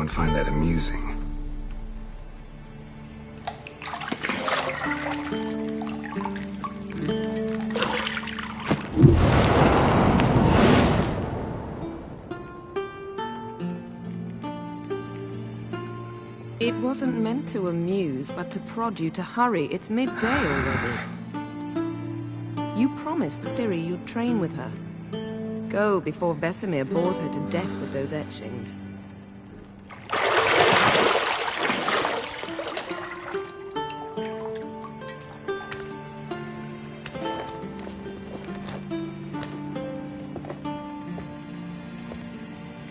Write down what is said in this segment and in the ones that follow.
don't find that amusing. It wasn't meant to amuse, but to prod you to hurry. It's midday already. You promised Ciri you'd train with her. Go before Vesemir bores her to death with those etchings.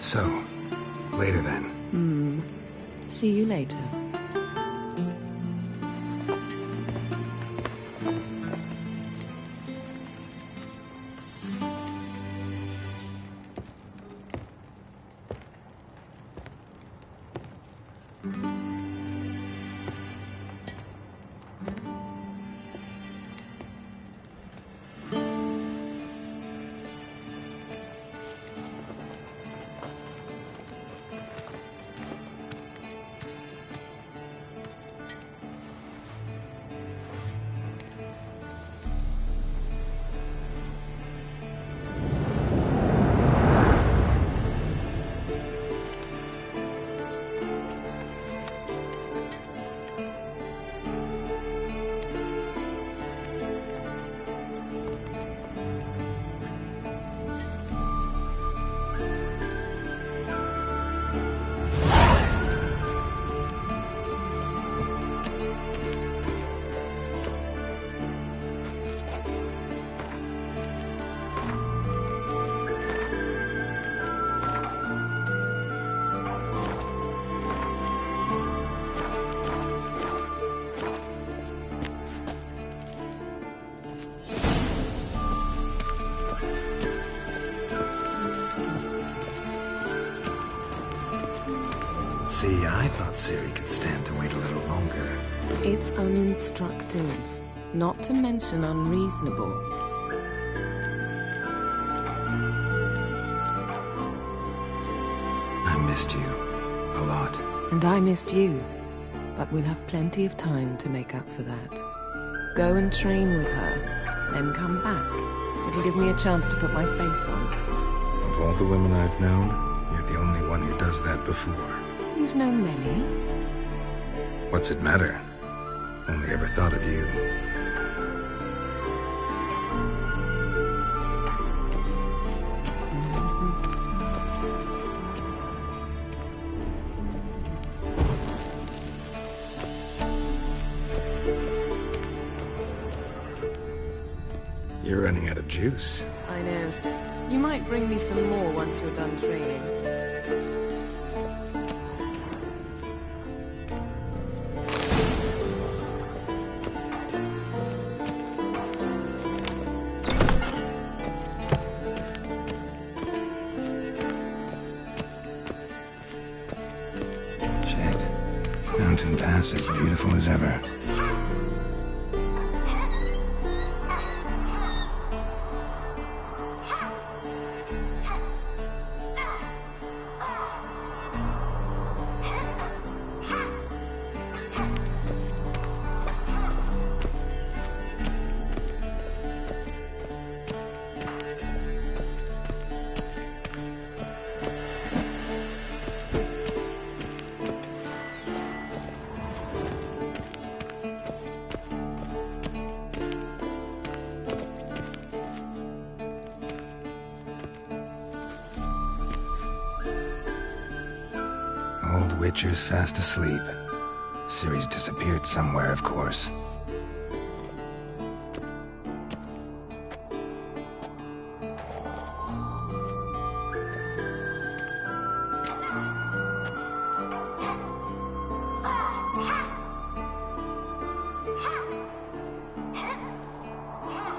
So, later then. See you later. See, I thought Ciri could stand to wait a little longer. It's uninstructive, not to mention unreasonable. I missed you. A lot. And I missed you. But we'll have plenty of time to make up for that. Go and train with her, then come back. It'll give me a chance to put my face on. Of all the women I've known, you're the only one who does that before. You've known many. What's it matter? Only ever thought of you. You're running out of juice. I know. You might bring me some more once you're done training. Mountain Pass as beautiful as ever. Old Witcher's fast asleep. Ciri's disappeared somewhere, of course.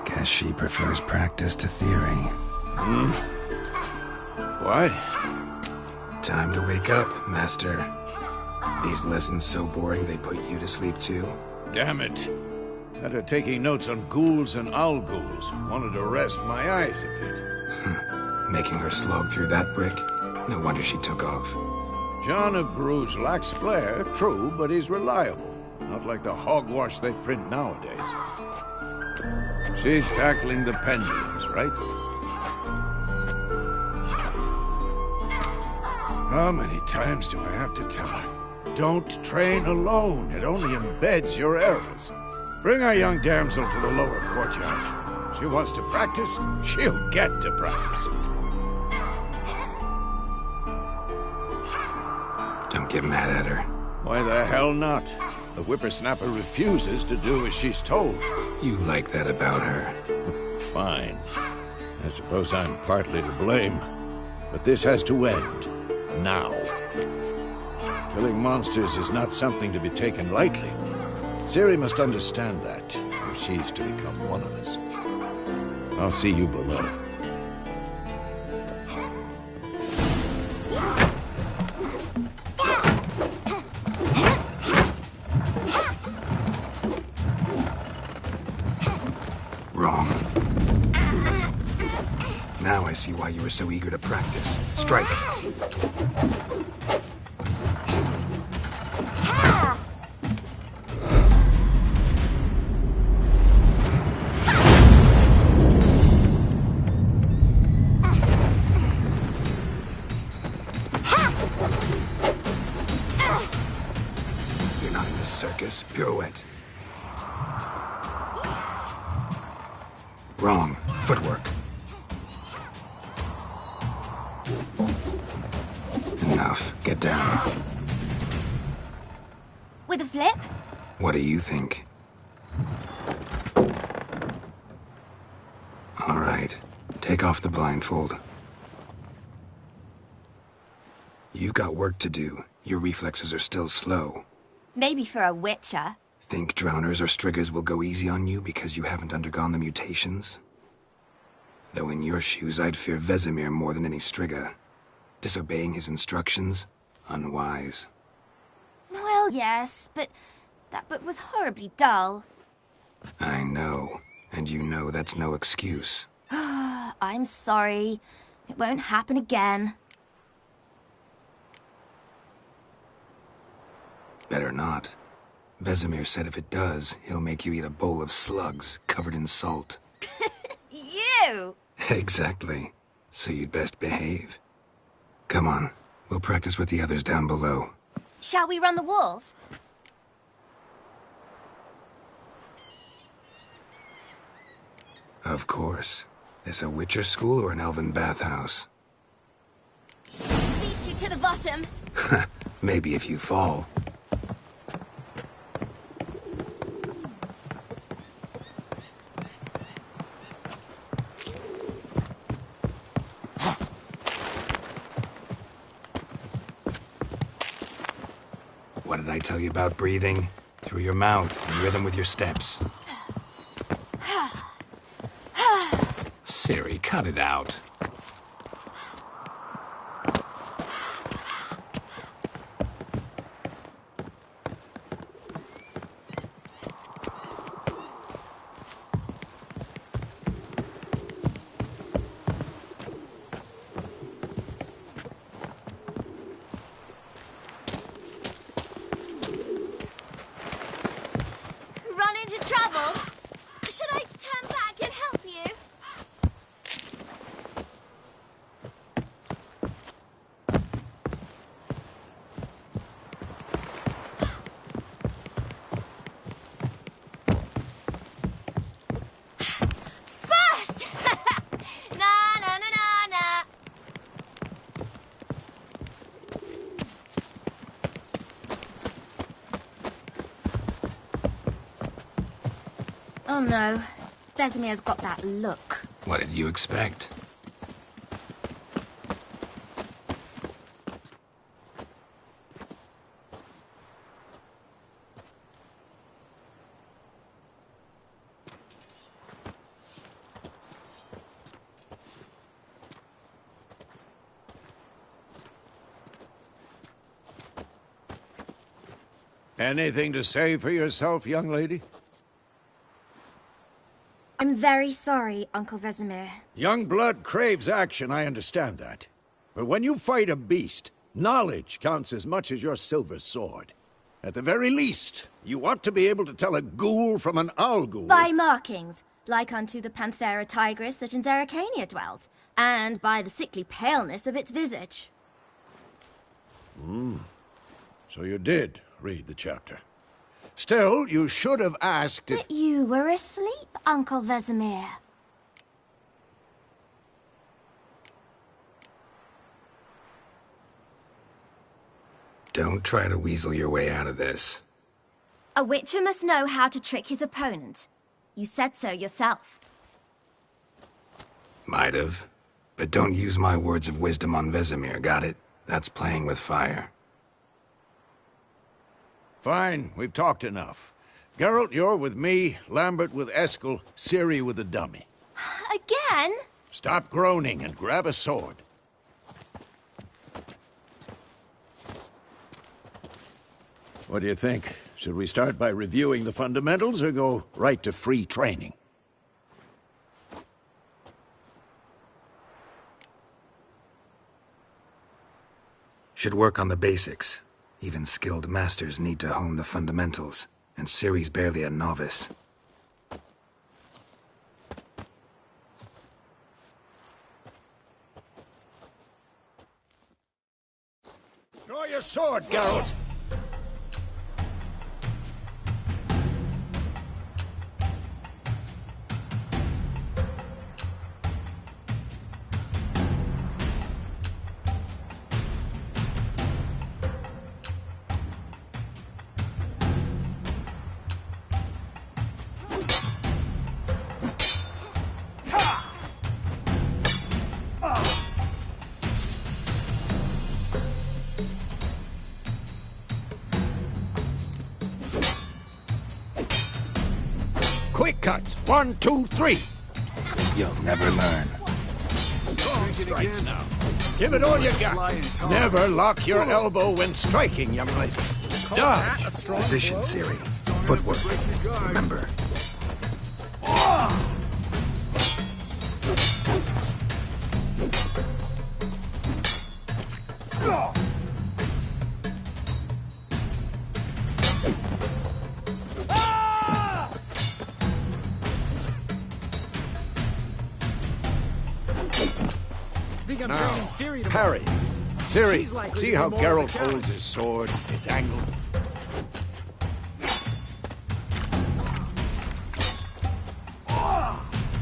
Guess she prefers practice to theory. What? Time to wake up, Master. These lessons so boring they put you to sleep too? Damn it. After taking notes on ghouls and owl ghouls, wanted to rest my eyes a bit. Making her slog through that brick? No wonder she took off. John of Bruges lacks flair, true, but he's reliable. Not like the hogwash they print nowadays. She's tackling the pendulums, right? How many times do I have to tell her? Don't train alone. It only embeds your errors. Bring our young damsel to the lower courtyard. She wants to practice, she'll get to practice. Don't get mad at her. Why the hell not? The whippersnapper refuses to do as she's told. You like that about her. Fine. I suppose I'm partly to blame. But this has to end. Now. Killing monsters is not something to be taken lightly. Ciri must understand that, if she's to become one of us. I'll see you below. Wrong. Now I see why you were so eager to practice. Strike. You're not in a circus. Pirouette. Wrong. Footwork. Enough. Get down. With a flip? What do you think? All right. Take off the blindfold. You've got work to do. Your reflexes are still slow. Maybe for a witcher. Think drowners or striggers will go easy on you because you haven't undergone the mutations? Though in your shoes, I'd fear Vesemir more than any strigger. Disobeying his instructions? Unwise. Well, yes, but that book was horribly dull. I know. And you know that's no excuse. I'm sorry. It won't happen again. Better not. Vesemir said if it does, he'll make you eat a bowl of slugs covered in salt. You! Exactly. So you'd best behave. Come on. We'll practice with the others down below. Shall we run the walls? Of course. This a Witcher school or an elven bathhouse? Beat you to the bottom. Maybe if you fall. What did I tell you about breathing? Through your mouth, in rhythm with your steps. Ciri, cut it out. Run into trouble? Should I turn back and help you? First! Na na na na na. Oh no, Vesemir's got that look. What did you expect? Anything to say for yourself, young lady? I'm very sorry, Uncle Vesemir. Young blood craves action, I understand that. But when you fight a beast, Knowledge counts as much as your silver sword. At the very least, you ought to be able to tell a ghoul from an owl ghoul. By markings, like unto the Panthera tigris that in Zerrikania dwells, and by the sickly paleness of its visage. So you did read the chapter. Still, you should have asked if... But you were asleep, Uncle Vesemir. Don't try to weasel your way out of this. A witcher must know how to trick his opponent. You said so yourself. Might have. But don't use my words of wisdom on Vesemir, got it? That's playing with fire. Fine, we've talked enough. Geralt, you're with me, Lambert with Eskel, Ciri with the dummy. Again? Stop groaning and grab a sword. What do you think? Should we start by reviewing the fundamentals or go right to free training? Should work on the basics. Even skilled masters need to hone the fundamentals, and Ciri's barely a novice. Draw your sword, Geralt! Quick cuts! 1, 2, 3! You'll never learn. Strong strikes now. Give it all you got. Never lock your elbow when striking, young lady. Dodge! Position, Ciri. Footwork. Remember. Now, parry. Ciri, see how Geralt holds his sword, its angle?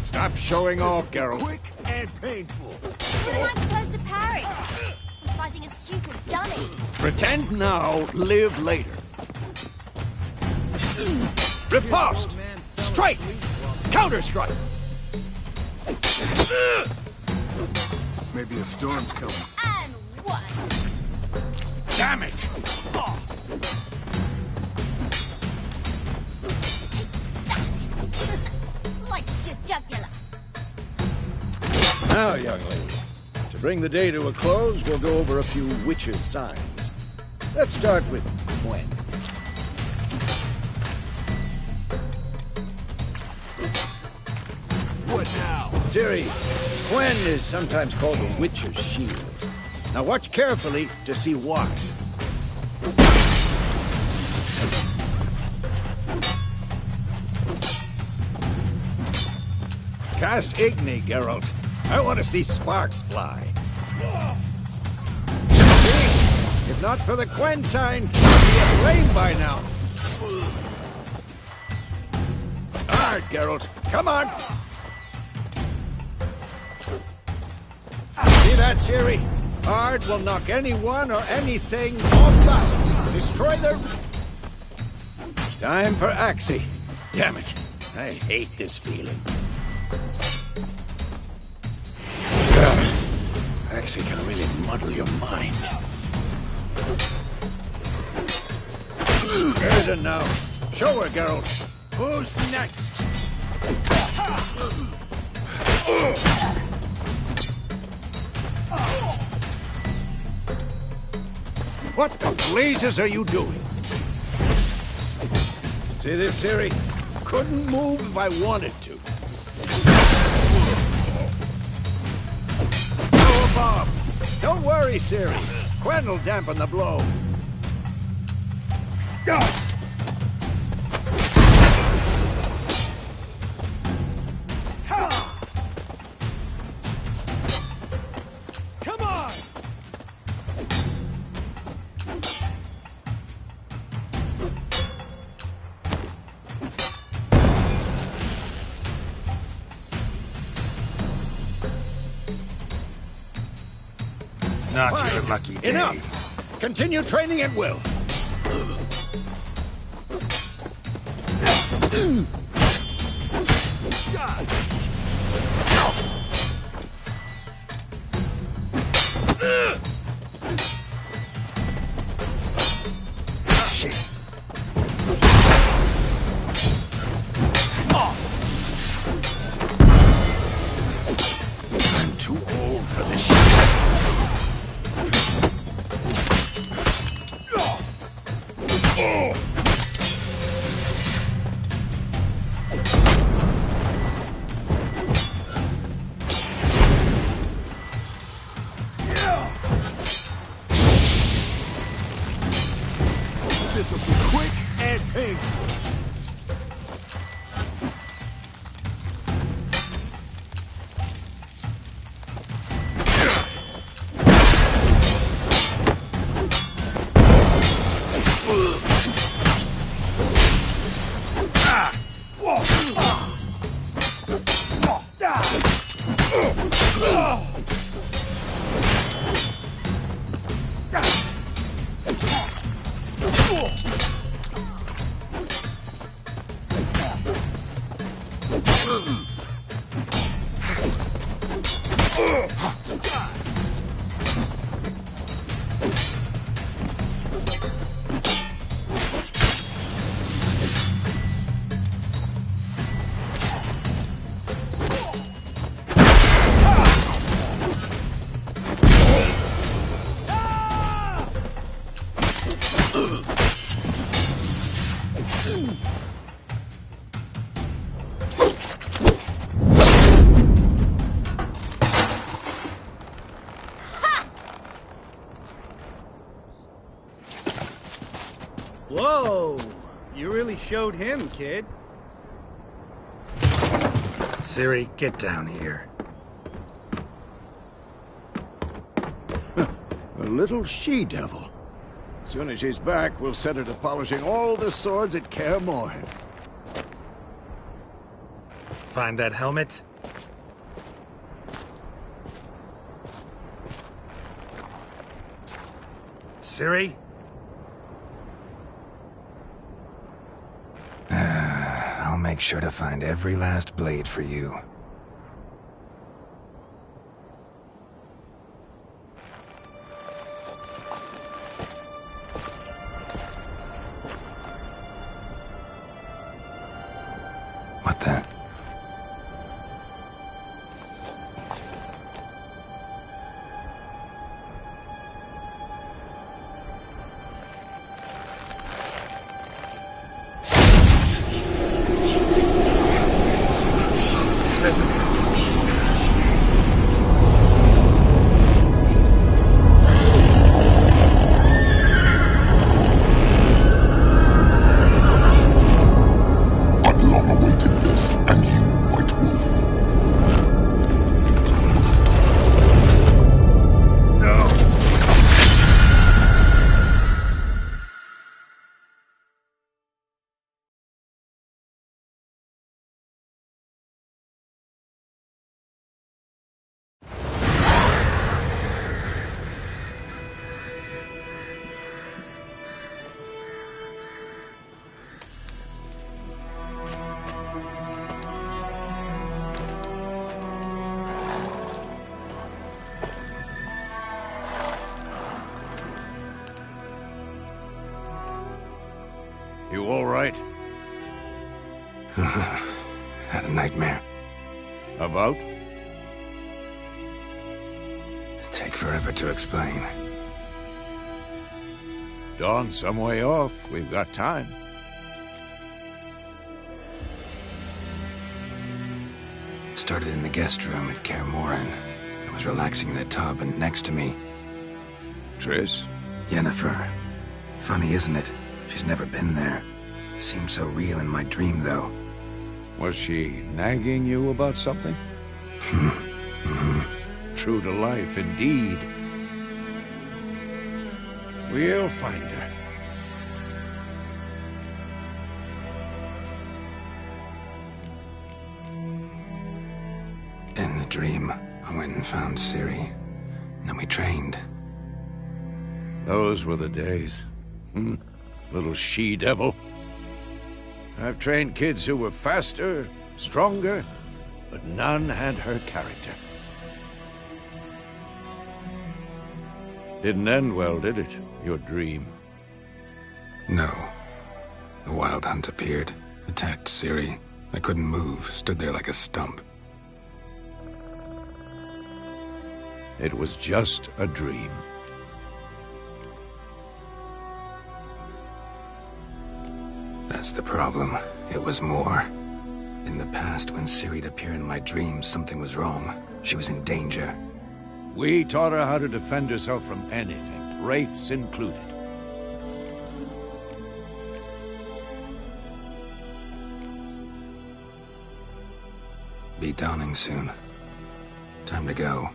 Stop showing off, Geralt. Quick and painful. What am I supposed to parry? I'm fighting a stupid dummy. Pretend now, live later. Riposte! Strike! Counter-strike! Maybe a storm's coming. And one. Damn it! Take that. Sliced your jugular. Now, young lady, to bring the day to a close, we'll go over a few witches' signs. Let's start with Gwen. What now? Ciri, Gwen is sometimes called the Witcher's Shield. Now watch carefully to see why. Cast Igni, Geralt. I want to see sparks fly. See? If not for the Gwen sign, you'd be aflame by now. Hard, Geralt. Come on! See that, Ciri? Hard will knock anyone or anything off balance. Destroy the... Time for Axie. Damn it. I hate this feeling. Axie can really muddle your mind. Here's enough. Show her, Geralt. Who's next? What the blazes are you doing? See this, Ciri? Couldn't move if I wanted to. Throw a bomb. Don't worry, Ciri. Quen'll dampen the blow. Come on! Not Fine. your lucky day. Enough! Continue training at will. Shit. I'm too old for this shit. This will be quick and painful. Whoa! You really showed him, kid. Siri, get down here. A little she-devil. As soon as she's back, we'll set her to polishing all the swords at Kaer Morhen. Find that helmet? Siri? I'll make sure to find every last blade for you. What the? I've long awaited this, and you, White Wolf. You all right? Had a nightmare. About? Take forever to explain. Dawn's some way off. We've got time. Started in the guest room at Kaer Morhen. I was relaxing in the tub, and next to me, Triss? Yennefer. Funny, isn't it? She's never been there. Seemed so real in my dream, though. Was she nagging you about something? True to life, indeed. We'll find her. In the dream, I went and found Ciri. Then we trained. Those were the days. Little she-devil. I've trained kids who were faster, stronger, but none had her character. Didn't end well, did it? Your dream? No. The Wild Hunt appeared, attacked Ciri. I couldn't move, stood there like a stump. It was just a dream. That's the problem. It was more. In the past, when Ciri'd appear in my dreams, something was wrong. She was in danger. We taught her how to defend herself from anything, wraiths included. Be dawning soon. Time to go.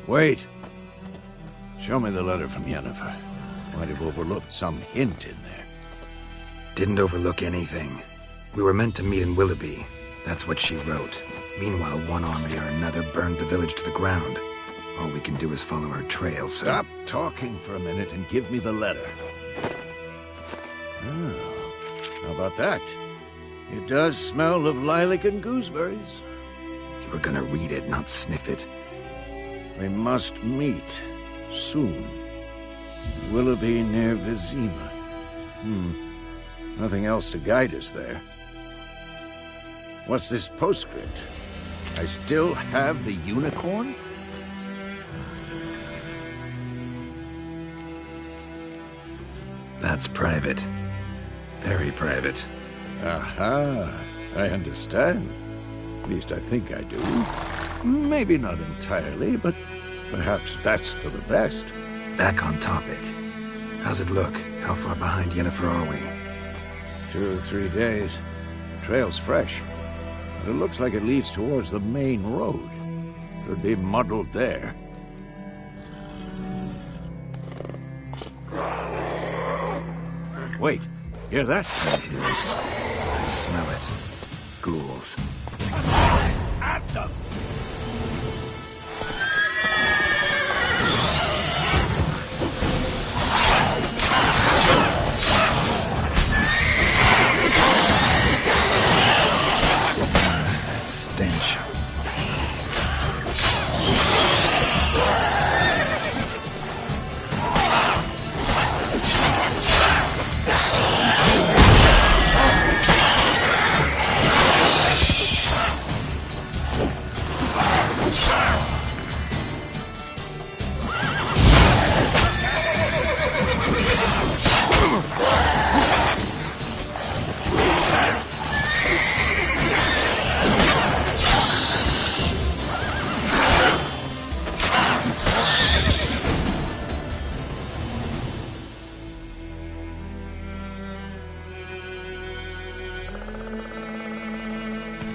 Wait. Show me the letter from Yennefer. Might have overlooked some hint in there. Didn't overlook anything. We were meant to meet in Willoughby. That's what she wrote. Meanwhile, one army or another burned the village to the ground. All we can do is follow her trail, so... Stop talking for a minute and give me the letter. Oh, how about that? It does smell of lilac and gooseberries. You were gonna read it, not sniff it. We must meet soon. Willoughby near Vizima. Nothing else to guide us there. What's this postscript? I still have the unicorn? That's private. Very private. Aha, I understand. At least I think I do. Maybe not entirely, but perhaps that's for the best. Back on topic. How's it look? How far behind Yennefer are we? 2 or 3 days. The trail's fresh, but it looks like it leads towards the main road. Could be muddled there. Wait, hear that? I smell it. Ghouls. At them! Stench.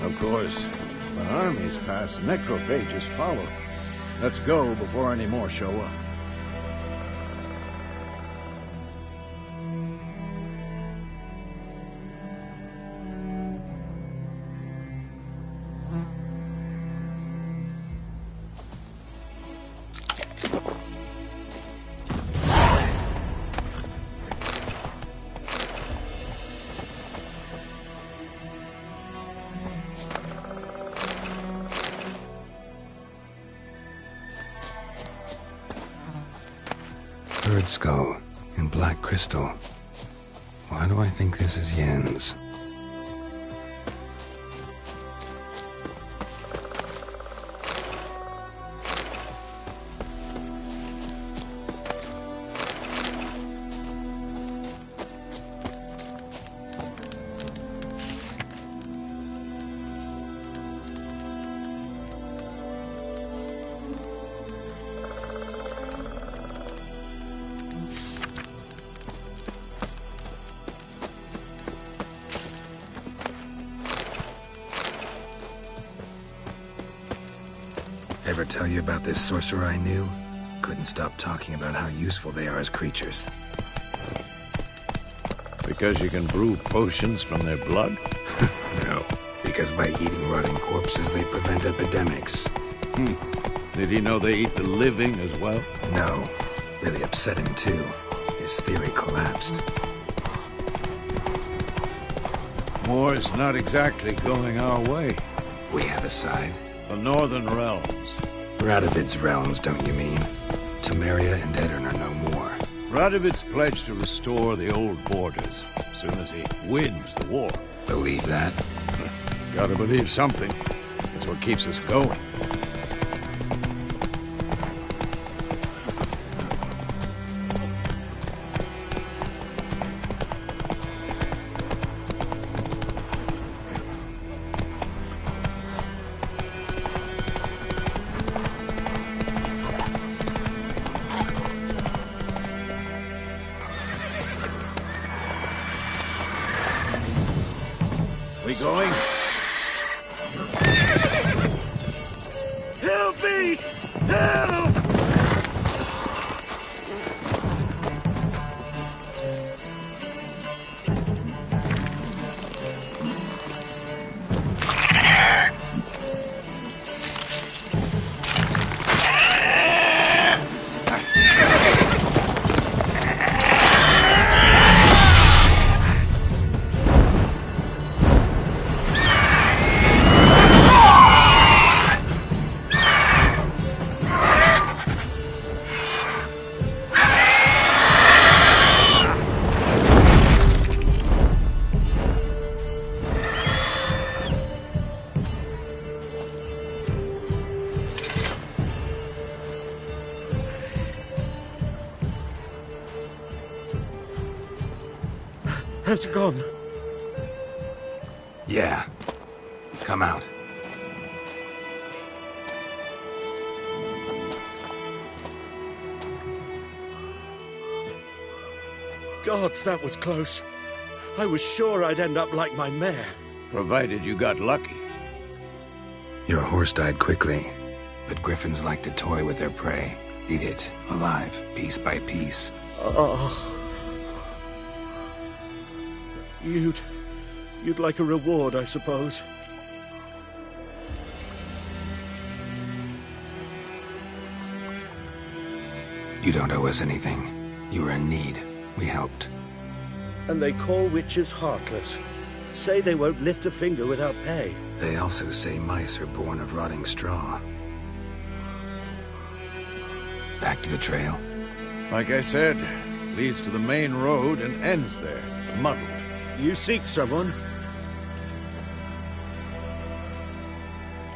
Of course, when armies pass, necrophages follow. Let's go before any more show up. Bird skull in black crystal. Why do I think this is Yen's? ever tell you about this sorcerer I knew? Couldn't stop talking about how useful they are as creatures. Because you can brew potions from their blood? No, because by eating rotting corpses, they prevent epidemics. Did he know they eat the living as well? No, really upset him too. His theory collapsed. War's not exactly going our way. We have a side. The Northern Realms. Radovid's realms, don't you mean? Temeria and Edirn are no more. Radovid's pledged to restore the old borders, as soon as he wins the war. Believe that? Gotta believe something. That's what keeps us going. We going? Help me! Help! Has it gone? Yeah. Come out. Gods, that was close. I was sure I'd end up like my mare. Provided you got lucky. Your horse died quickly, but griffins like to toy with their prey. Eat it, alive, piece by piece. Oh. You'd like a reward, I suppose. You don't owe us anything. You were in need. We helped. And they call witches heartless. Say they won't lift a finger without pay. They also say mice are born of rotting straw. Back to the trail. Like I said, leads to the main road and ends there, muddled. You seek someone?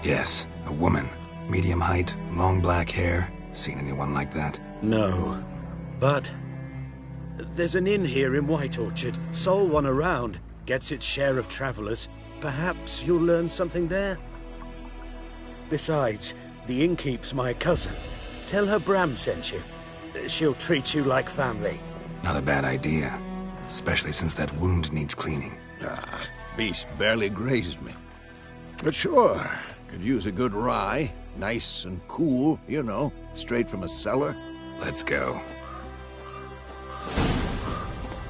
Yes, a woman. Medium height, long black hair. Seen anyone like that? No. But there's an inn here in White Orchard. Sole one around. Gets its share of travelers. Perhaps you'll learn something there? Besides, the innkeep's my cousin. Tell her Bram sent you. She'll treat you like family. Not a bad idea. Especially since that wound needs cleaning. Beast barely grazed me. But sure, could use a good rye. Nice and cool, you know, straight from a cellar. Let's go.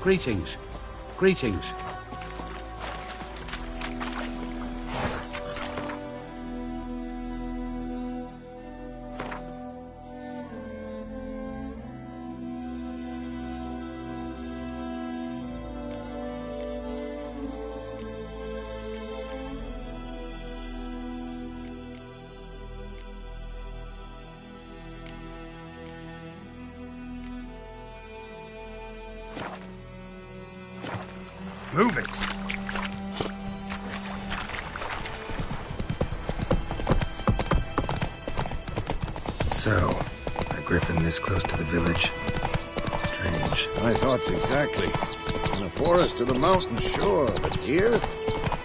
Greetings. Greetings. Move it! So, a griffin this close to the village? Strange. My thoughts exactly. In the forest or the mountains, sure, but here?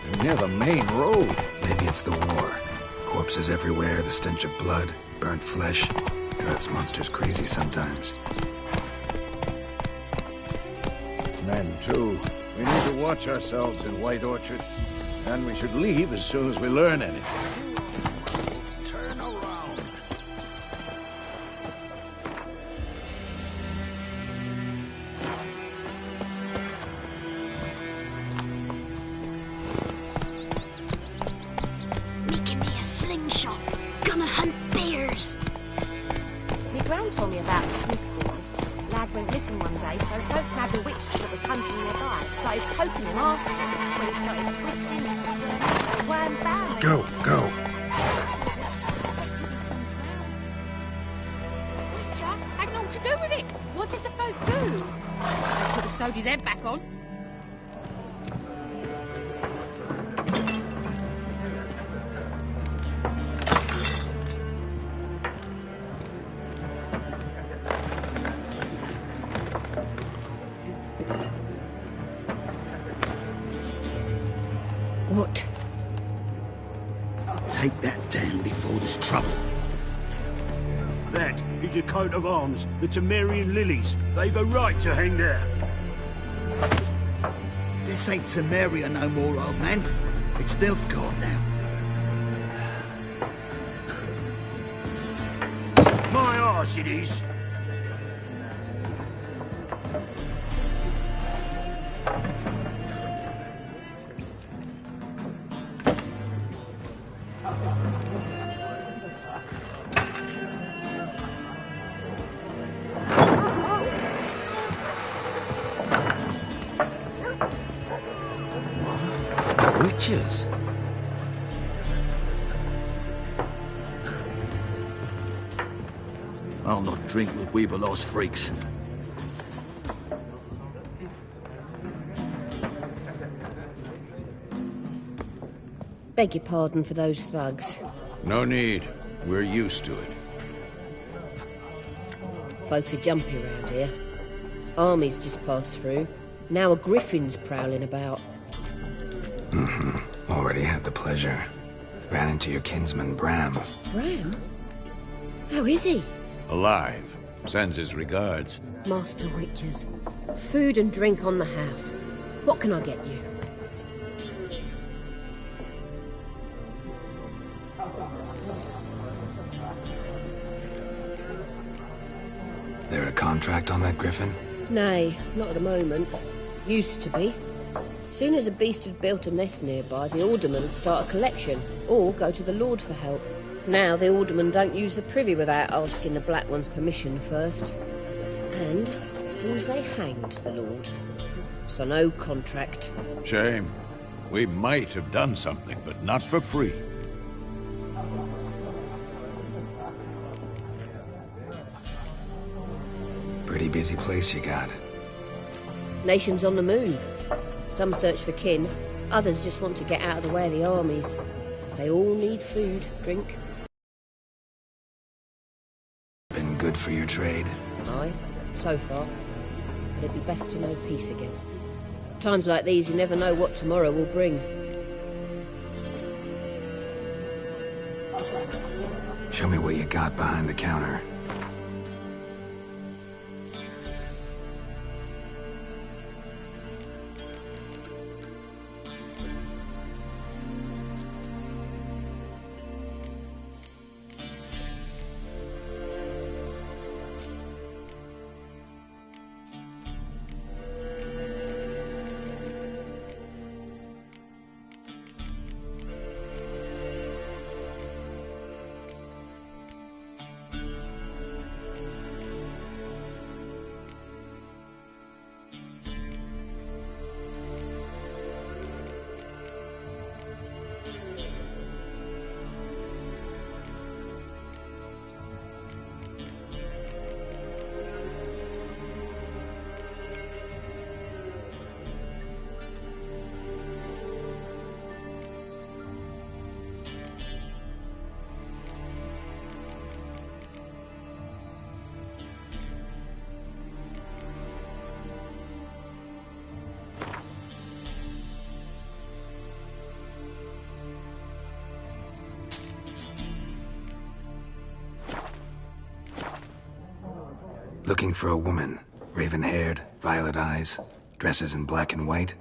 You're near the main road. Maybe it's the war. Corpses everywhere, the stench of blood, burnt flesh. Drives monsters crazy sometimes. Men, too. We need to watch ourselves in White Orchard. And we should leave as soon as we learn anything. Turn around. went missing one day, so folk nabbed a witch that was hunting nearby. Started poking him, asking. When he started twisting, so wham bam. Go, go. Witcher had naught to do with it. What did the folk do? They put a soldier's head back on. What? Take that down before there's trouble. That is a coat of arms, the Temerian lilies. They've a right to hang there. This ain't Temeria no more, old man. It's Nilfgaard now. My arse it is. Witches? I'll not drink with Weaver-lost freaks. Beg your pardon for those thugs. No need. We're used to it. Folk are jumpy round here. Armies just passed through. Now a griffin's prowling about. Already had the pleasure. Ran into your kinsman, Bram. Bram? How is he? Alive. Sends his regards. Master Witchers. Food and drink on the house. What can I get you? There a contract on that griffin? Nay, not at the moment. Used to be. Soon as a beast had built a nest nearby, the alderman would start a collection, or go to the Lord for help. Now the aldermen don't use the privy without asking the Black One's permission first. And seems they hanged the Lord. So no contract. Shame. We might have done something, but not for free. Pretty busy place you got. Nations on the move. Some search for kin, others just want to get out of the way of the armies. They all need food, drink. Been good for your trade? Aye, so far. But it'd be best to know peace again. Times like these, you never know what tomorrow will bring. Show me what you got behind the counter. Looking for a woman. Raven-haired, violet eyes, dresses in black and white.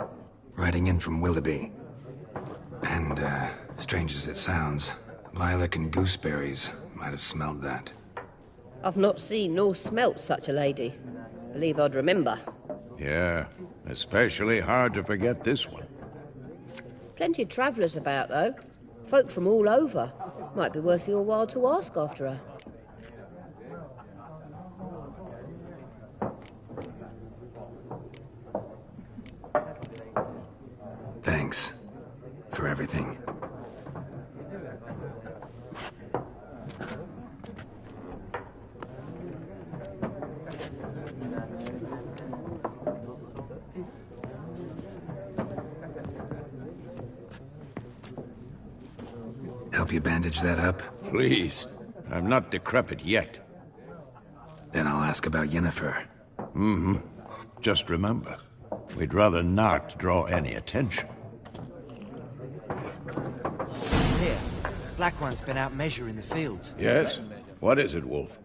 Riding in from Willoughby. And, strange as it sounds, lilac and gooseberries might have smelled that. I've not seen nor smelt such a lady. Believe I'd remember. Yeah, especially hard to forget this one. Plenty of travellers about, though. Folk from all over. Might be worth your while to ask after her. everything. Help you bandage that up? Please. I'm not decrepit yet. Then I'll ask about Yennefer. Mm-hmm. Just remember, we'd rather not draw any attention. Here, Black One's been out measuring the fields. Yes? What is it, Wolf?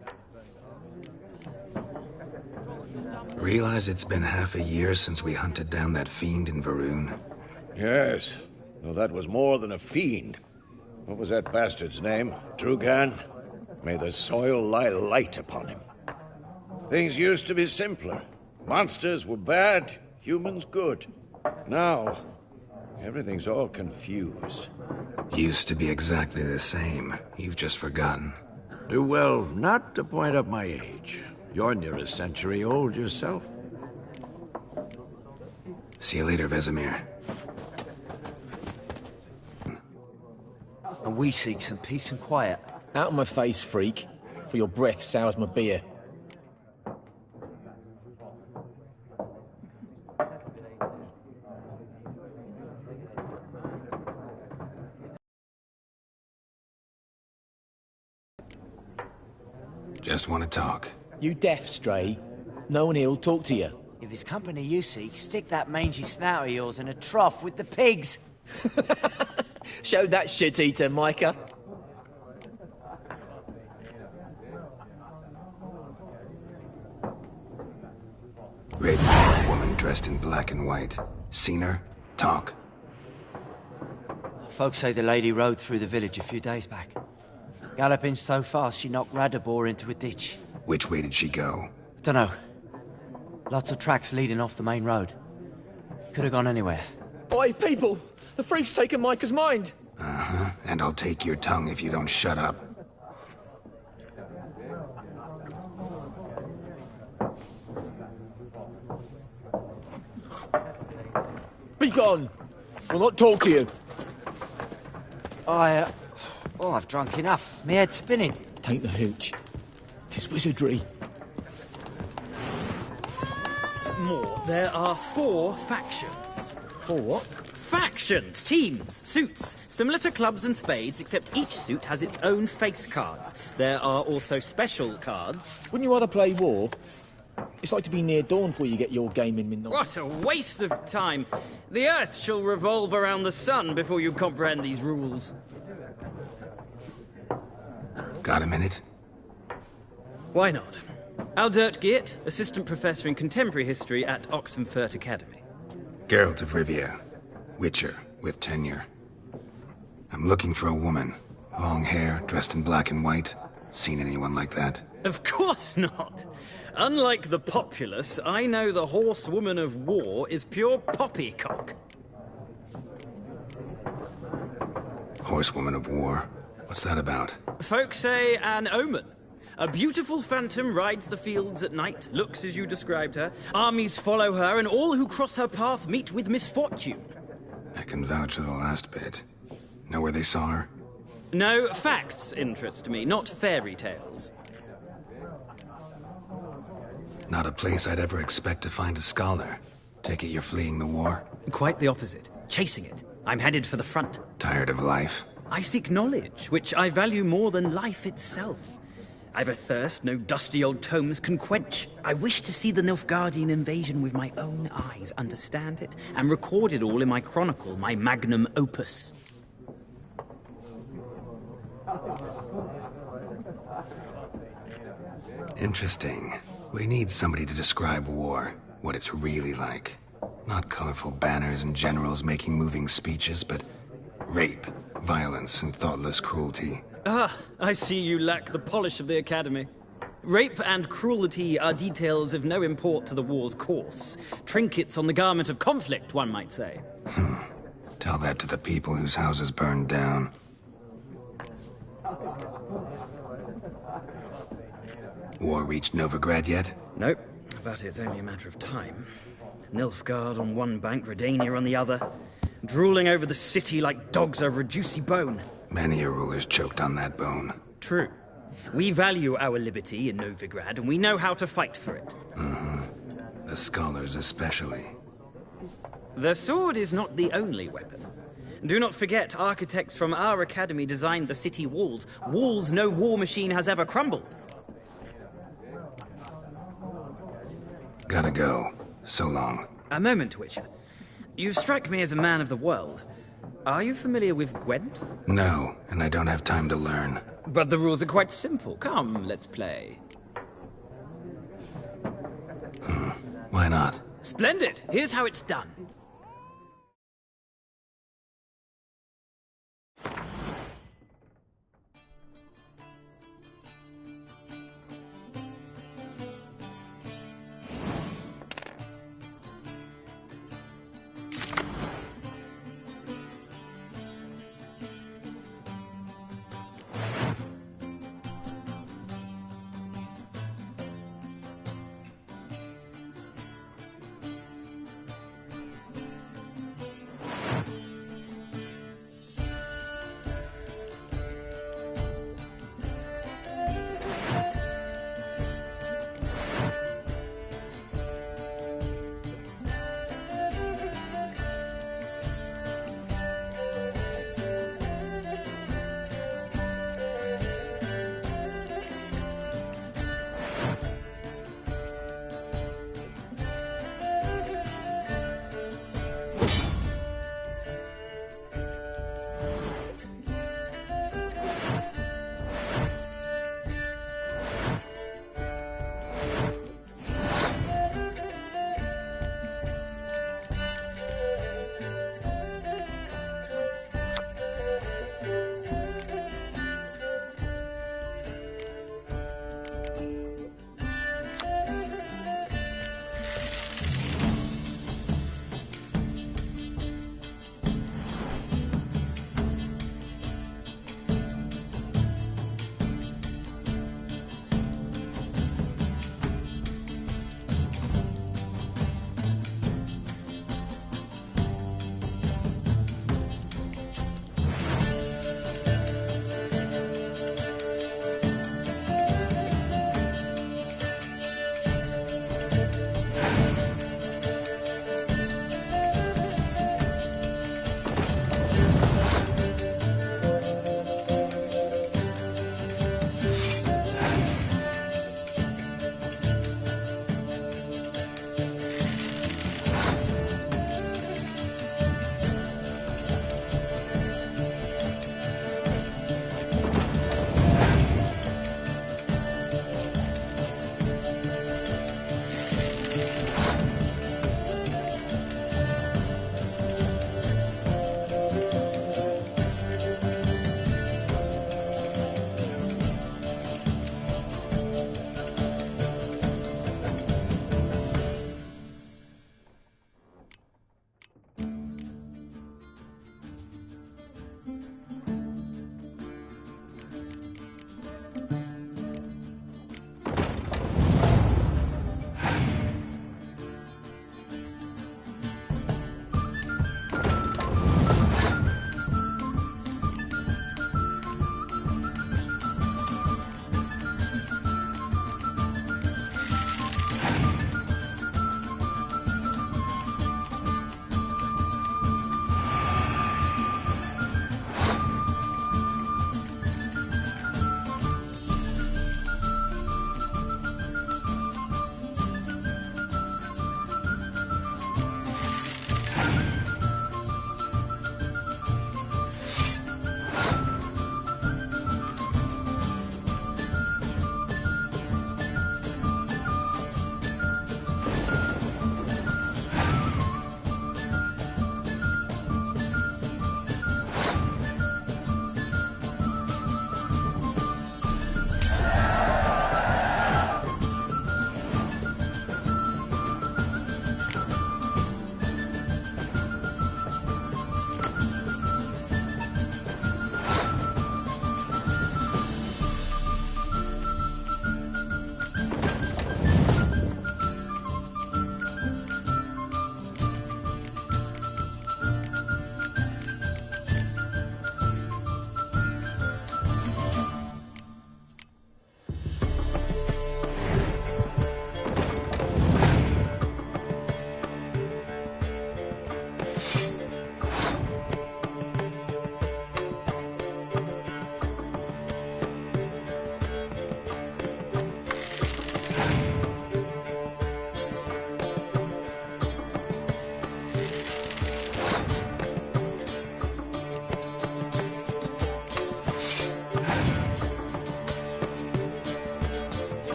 Realize it's been half a year since we hunted down that fiend in Varun? Yes. Well, that was more than a fiend. What was that bastard's name? Drugan? May the soil lie light upon him. Things used to be simpler. Monsters were bad, humans good. Now, everything's all confused. Used to be exactly the same. You've just forgotten. Do well not to point up my age. You're near a century old yourself. See you later, Vesemir. And we seek some peace and quiet. Out of my face, freak. For your breath sours my beer. Just want to talk. You deaf, Stray? No one here'll talk to you. If it's company you seek, stick that mangy snout of yours in a trough with the pigs. Show that shit-eater, Micah. Rape a woman dressed in black and white. Seen her? Talk. Folks say the lady rode through the village a few days back. Galloping so fast she knocked Radabor into a ditch. Which way did she go? Dunno. Lots of tracks leading off the main road. Could have gone anywhere. Oi, people! The freak's taken Micah's mind! Uh-huh. And I'll take your tongue if you don't shut up. Be gone! We'll not talk to you. I've drunk enough. My head's spinning. Tain't the hooch. 'Tis wizardry. More. There are 4 factions. 4 what? Factions, teams, suits, similar to clubs and spades, except each suit has its own face cards. There are also special cards. Wouldn't you rather play war? It's like to be near dawn before you get your game in midnight. What a waste of time. The Earth shall revolve around the sun before you comprehend these rules. Got a minute? Why not? Aldert Geert, Assistant Professor in Contemporary History at Oxenfurt Academy. Geralt of Rivia. Witcher, with tenure. I'm looking for a woman. Long hair, dressed in black and white. Seen anyone like that? Of course not. Unlike the populace, I know the horsewoman of war is pure poppycock. Horsewoman of war? What's that about? Folk say an omen. A beautiful phantom rides the fields at night, looks as you described her. Armies follow her, and all who cross her path meet with misfortune. I can vouch for the last bit. Know where they saw her? No, facts interest me, not fairy tales. Not a place I'd ever expect to find a scholar. Take it you're fleeing the war? Quite the opposite. Chasing it. I'm headed for the front. Tired of life? I seek knowledge, which I value more than life itself. I've a thirst no dusty old tomes can quench. I wish to see the Nilfgaardian invasion with my own eyes, understand it, and record it all in my chronicle, my magnum opus. Interesting. We need somebody to describe war, what it's really like. Not colorful banners and generals making moving speeches, but rape, violence, and thoughtless cruelty. Ah, I see you lack the polish of the Academy. Rape and cruelty are details of no import to the war's course. Trinkets on the garment of conflict, one might say. Tell that to the people whose houses burned down. War reached Novigrad yet? Nope, but it's only a matter of time. Nilfgaard on one bank, Redania on the other. drooling over the city like dogs over a juicy bone. Many a ruler's choked on that bone. True. We value our liberty in Novigrad, and we know how to fight for it. The scholars especially. The sword is not the only weapon. Do not forget, architects from our academy designed the city walls. Walls no war machine has ever crumbled. Gotta go. So long. A moment, Witcher. You strike me as a man of the world. Are you familiar with Gwent? No, and I don't have time to learn. But the rules are quite simple. Come, let's play. Why not? Splendid! Here's how it's done.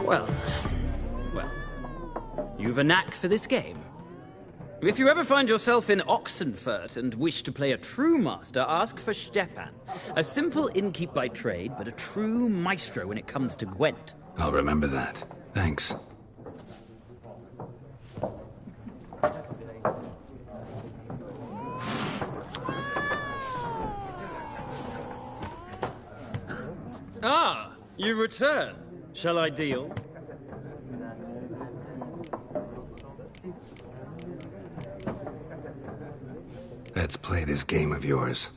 Well, you've a knack for this game. If you ever find yourself in Oxenfurt and wish to play a true master, ask for Stepan. A simple innkeep by trade, but a true maestro when it comes to Gwent. I'll remember that. Thanks. Ah, you return. Shall I deal? Let's play this game of yours.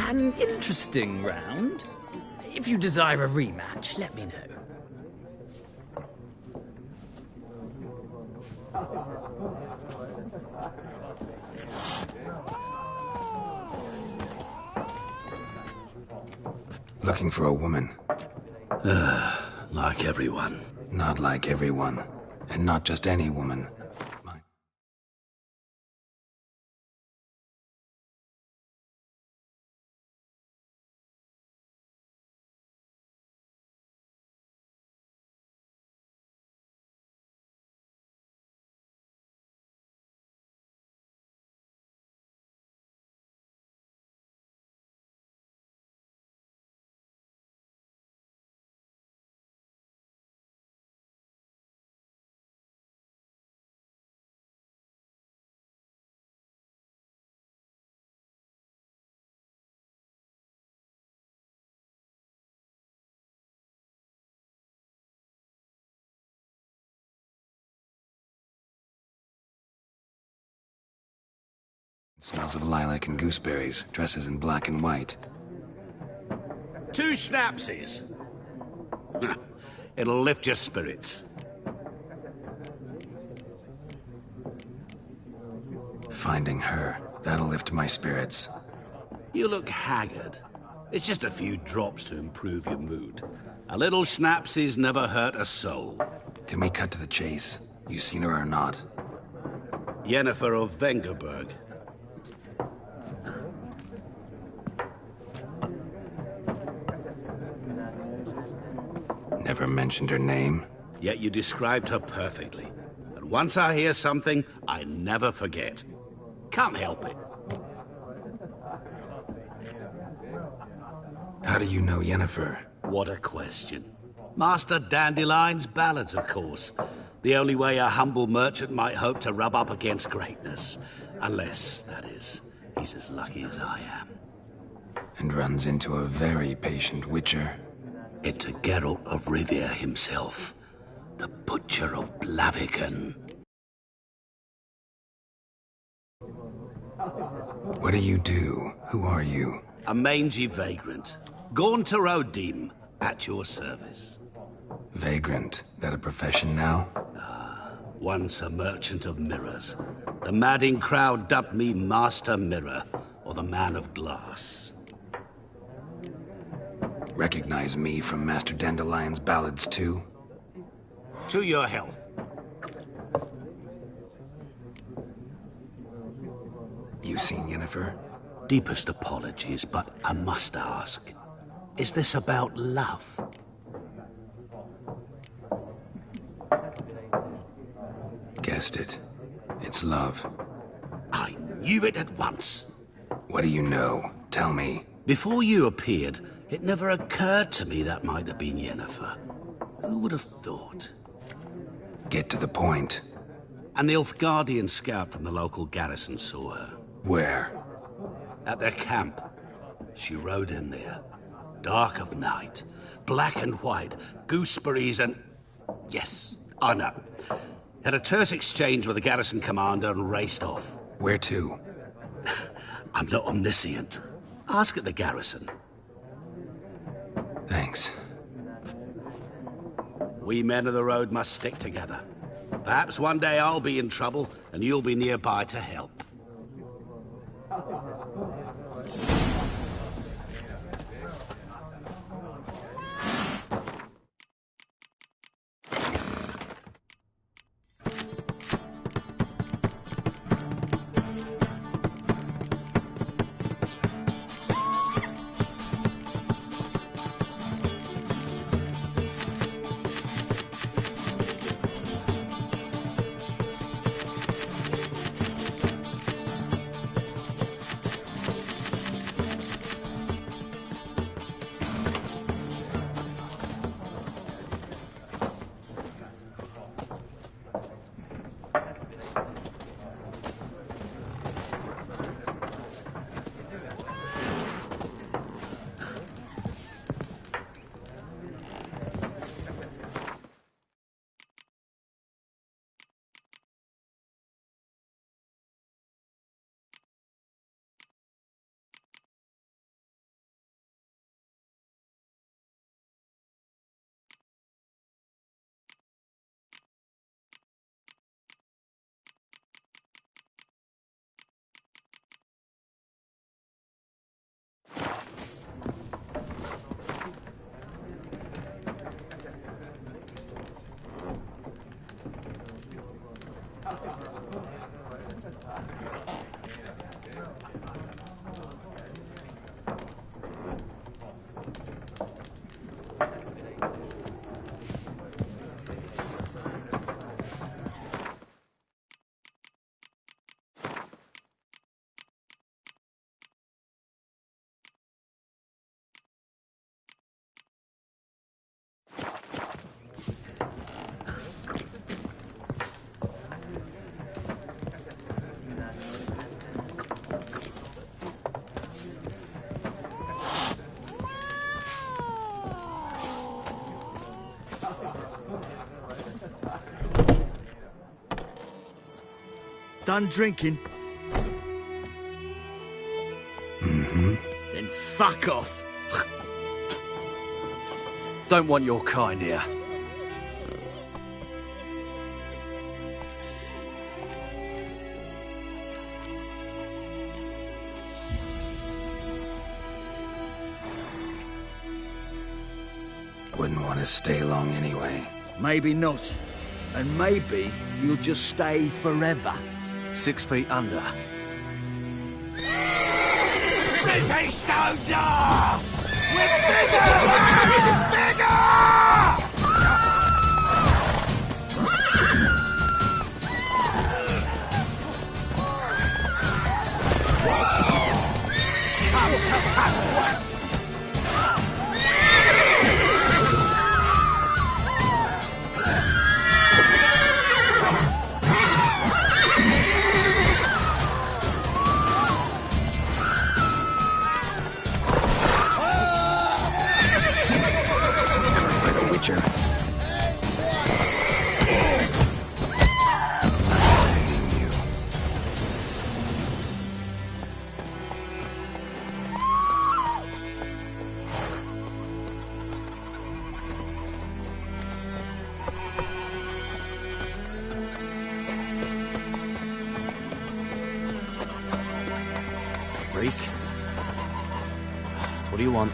An interesting round. If you desire a rematch, let me know. Looking for a woman. Like everyone. Not like everyone. And not just any woman. Smells of lilac and gooseberries, dresses in black and white. 2 schnapsies. It'll lift your spirits. Finding her, that'll lift my spirits. You look haggard. It's just a few drops to improve your mood. A little schnapsies never hurt a soul. Can we cut to the chase? You seen her or not? Yennefer of Vengerberg. Never mentioned her name. Yet you described her perfectly. And once I hear something, I never forget. Can't help it. How do you know Yennefer? What a question. Master Dandelion's ballads, of course. The only way a humble merchant might hope to rub up against greatness. Unless, that is, he's as lucky as I am. And runs into a very patient witcher. Into Geralt of Rivia himself, the Butcher of Blaviken. What do you do? Who are you? A mangy vagrant. Gaunter O'Dim, at your service. Vagrant? That a profession now? Once a merchant of mirrors. The madding crowd dubbed me Master Mirror, or the Man of Glass. Recognize me from Master Dandelion's ballads, too? To your health. You seen Yennefer? Deepest apologies, but I must ask. Is this about love? Guessed it. It's love. I knew it at once. What do you know? Tell me. Before you appeared, it never occurred to me that might have been Yennefer. Who would have thought? Get to the point. An Nilfgaardian scout from the local garrison saw her. Where? At their camp. She rode in there. Dark of night. Black and white. Gooseberries and... Yes, I know. Had a terse exchange with the garrison commander and raced off. Where to? I'm not omniscient. Ask at the garrison. Thanks. We men of the road must stick together. Perhaps one day I'll be in trouble and you'll be nearby to help. done drinking? Mm-hmm. Then fuck off. Don't want your kind here. Wouldn't want to stay long anyway. Maybe not. And maybe you'll just stay forever. 6 feet under. Rippy soldier! We're bigger! We're bigger! Come to pass what? Witcher. Nice meeting you. Freak. What do you want?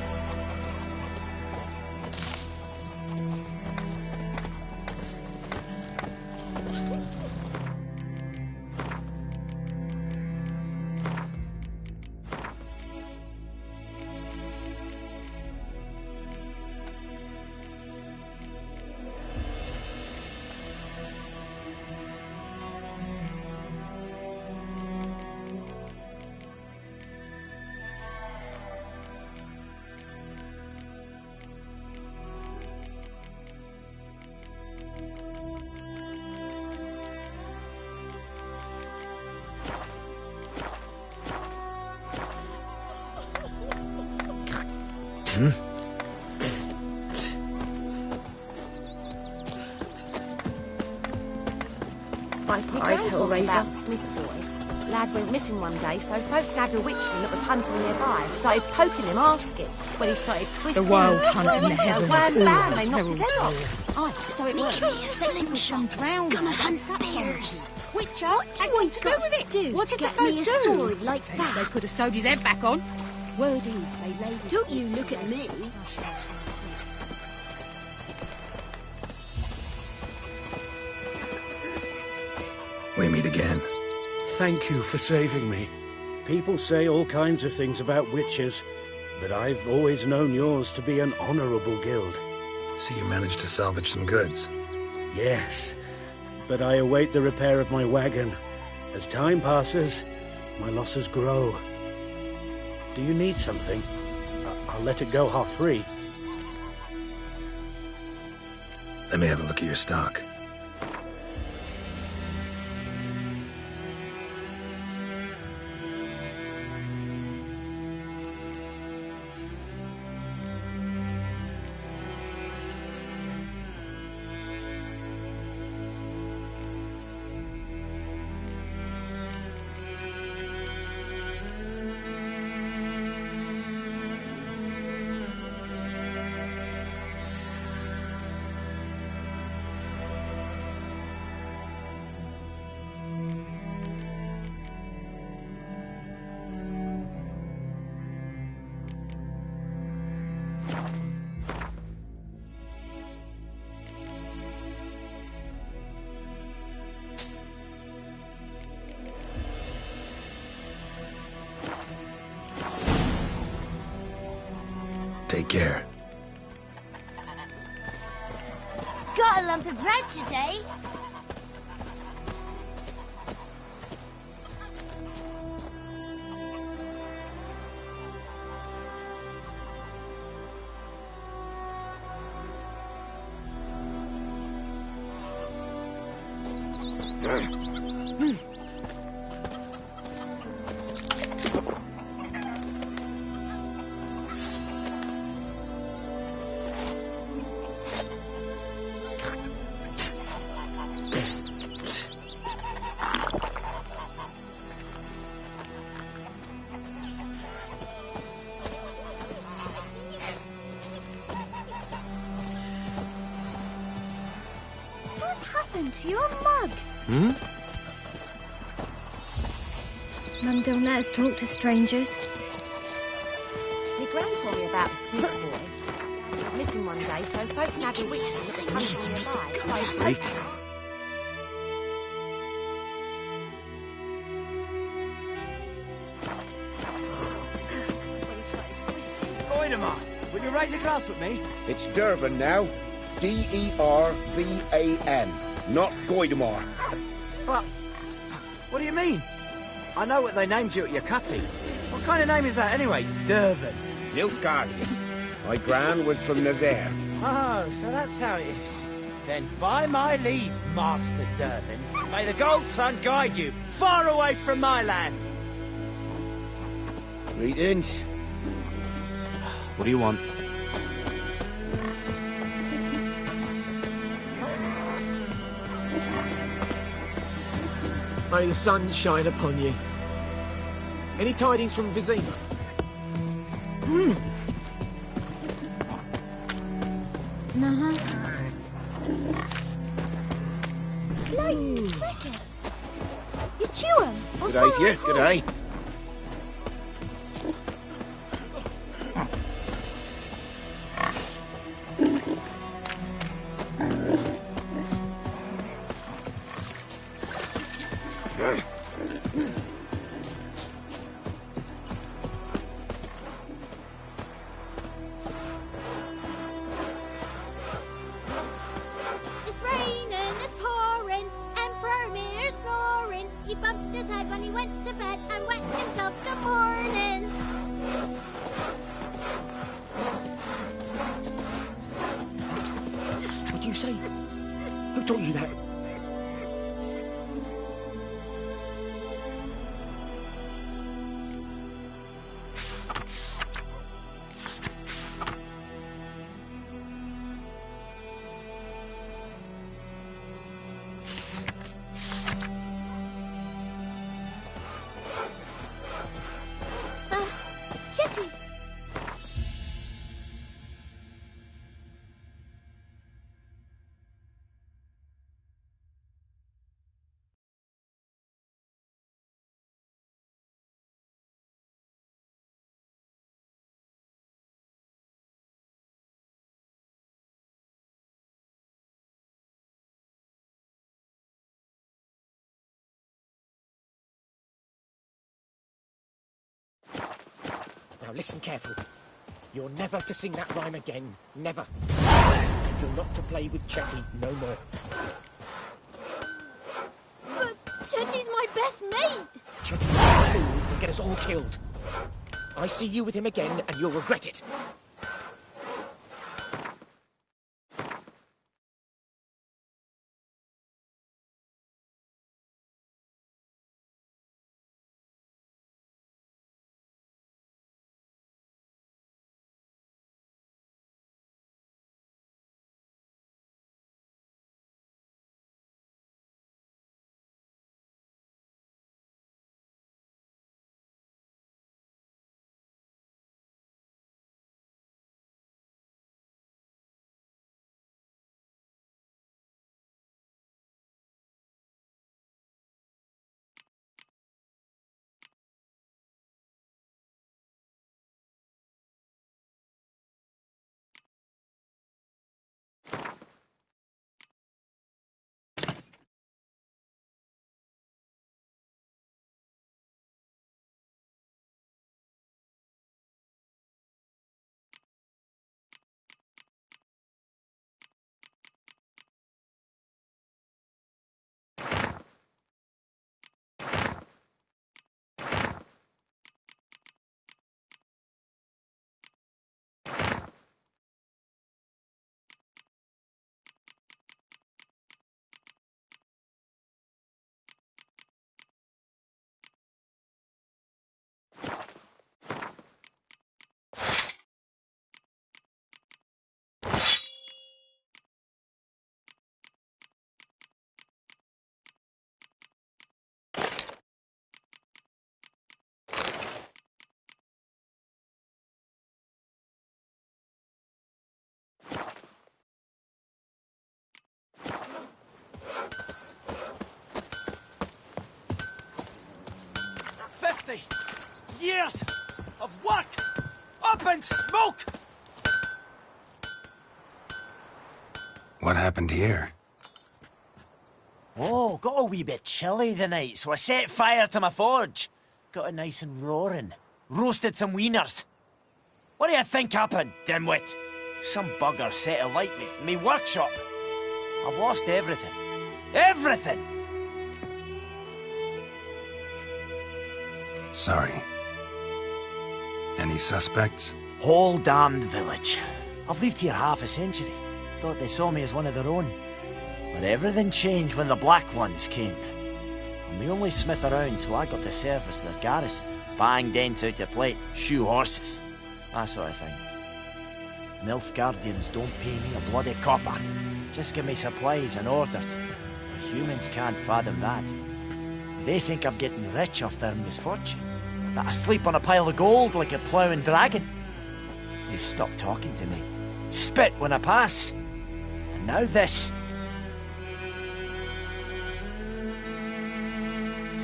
I'd Hellraiser. About Smith's boy. Lad went missing one day, so folk nabbed a witchman that was hunting nearby. Started poking him, asking. When he started twisting, the wild hunt in the heavens wham, bam, always they knocked his head heralded off. Aye, so it worked. Give me a slingshot. Gonna hunt bears. Witcher, What do you want to do with it? What did Get the me a folk do? sword like that. They put a soldier's head back on. Word is, they laid his Don't you corpse look in at their me. sleep. We meet again. Thank you for saving me. People say all kinds of things about witches, but I've always known yours to be an honorable guild. So you managed to salvage some goods? Yes, but I await the repair of my wagon. As time passes, my losses grow. Do you need something? I'll let it go half-free. Let me have a look at your stock. Take care. Got a lump of bread today. into your mug. Hmm? Mum don't let us talk to strangers. My gran told me about the Smiths boy. He was missing one day, so folk had a witch that was hunting nearby. Started Goidemar, will you raise a glass with me? It's Dervan now. D-E-R-V-A-N. Not Goidemar. But, what do you mean? I know what they named you at your cutting. What kind of name is that anyway? Dervan. Nilfgaardian. My gran was from Nazaire. Oh, so that's how it is. Then by my leave, Master Dervan, may the Gold Sun guide you far away from my land. Greetings. What do you want? May the sun shine upon you. Any tidings from Vizima? Uh-huh. Like crickets. You chew 'em or Good swallow day to you. them Good whole? day. It's raining, it's pouring, Emperor Mir snoring. He bumped his head when he went to bed and wet himself the morning. What do you say? Who taught you that? Chitty. Now listen careful. You're never to sing that rhyme again. Never. And you're not to play with Chetty no more. But Chetty's my best mate. Chetty's a fool and get us all killed. I see you with him again and you'll regret it. 50 years of work up in smoke! What happened here? Oh, got a wee bit chilly the night, so I set fire to my forge. Got it nice and roaring. Roasted some wieners. What do you think happened, dimwit? Some bugger set alight me workshop. I've lost everything. Everything! Sorry. Any suspects? Whole damned village. I've lived here half a century. Thought they saw me as one of their own. But everything changed when the Black Ones came. I'm the only smith around, so I got to service their garrison. Bang dents out to plate, shoe horses. That sort of thing. Nilfgaardians don't pay me a bloody copper. Just give me supplies and orders. But humans can't fathom that. They think I'm getting rich off their misfortune. That I sleep on a pile of gold like a ploughing dragon. They've stopped talking to me. Spit when I pass. And now this.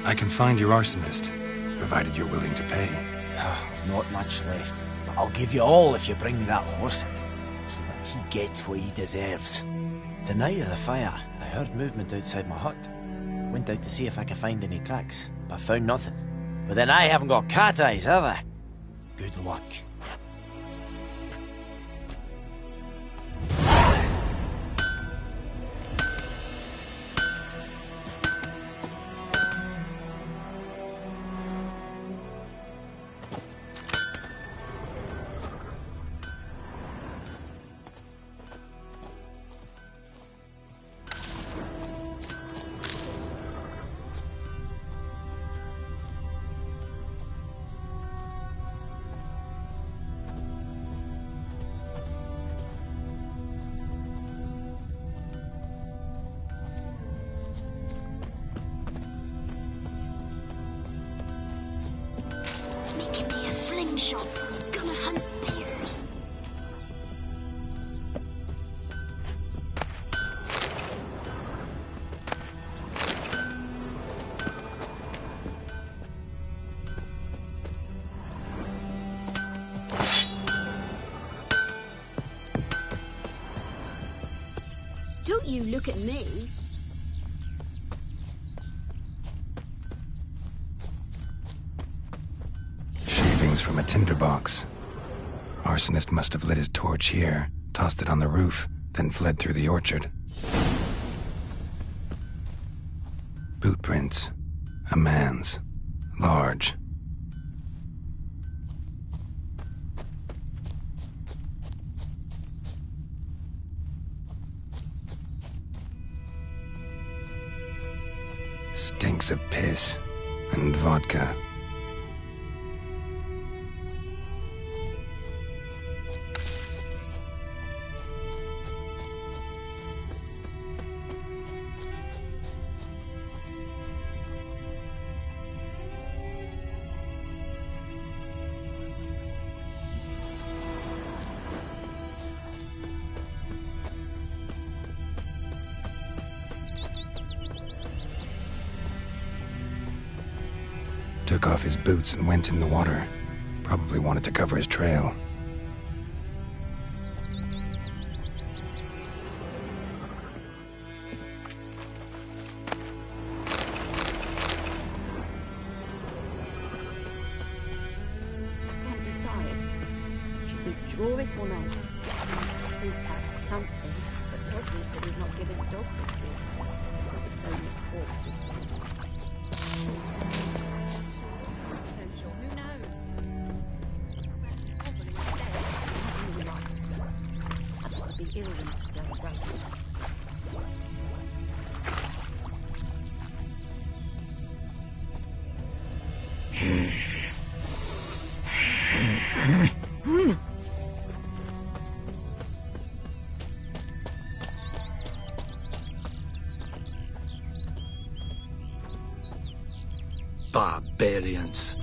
I can find your arsonist, provided you're willing to pay. I've not much left, but I'll give you all if you bring me that horse in, so that he gets what he deserves. The night of the fire, I heard movement outside my hut. Went out to see if I could find any tracks, but found nothing. But then I haven't got cat eyes, have I? Good luck. Making me a slingshot. Gonna hunt bears. Don't you look at me. From a tinderbox. Arsonist must have lit his torch here, tossed it on the roof, then fled through the orchard. Boot prints. A man's. Large. Stinks of piss and vodka. Took off his boots and went in the water. Probably wanted to cover his trail. I can't decide. Should we draw it or not? Seek out something, but Tosmi said he'd not give his dog this water. It's only corpses. Barbarians.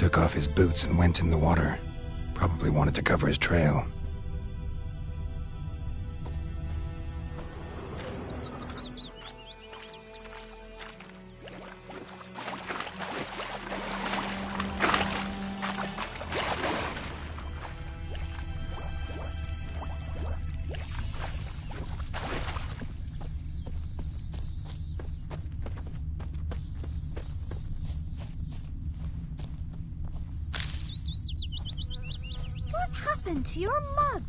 Took off his boots and went in the water. Probably wanted to cover his trail. What happened to your mug?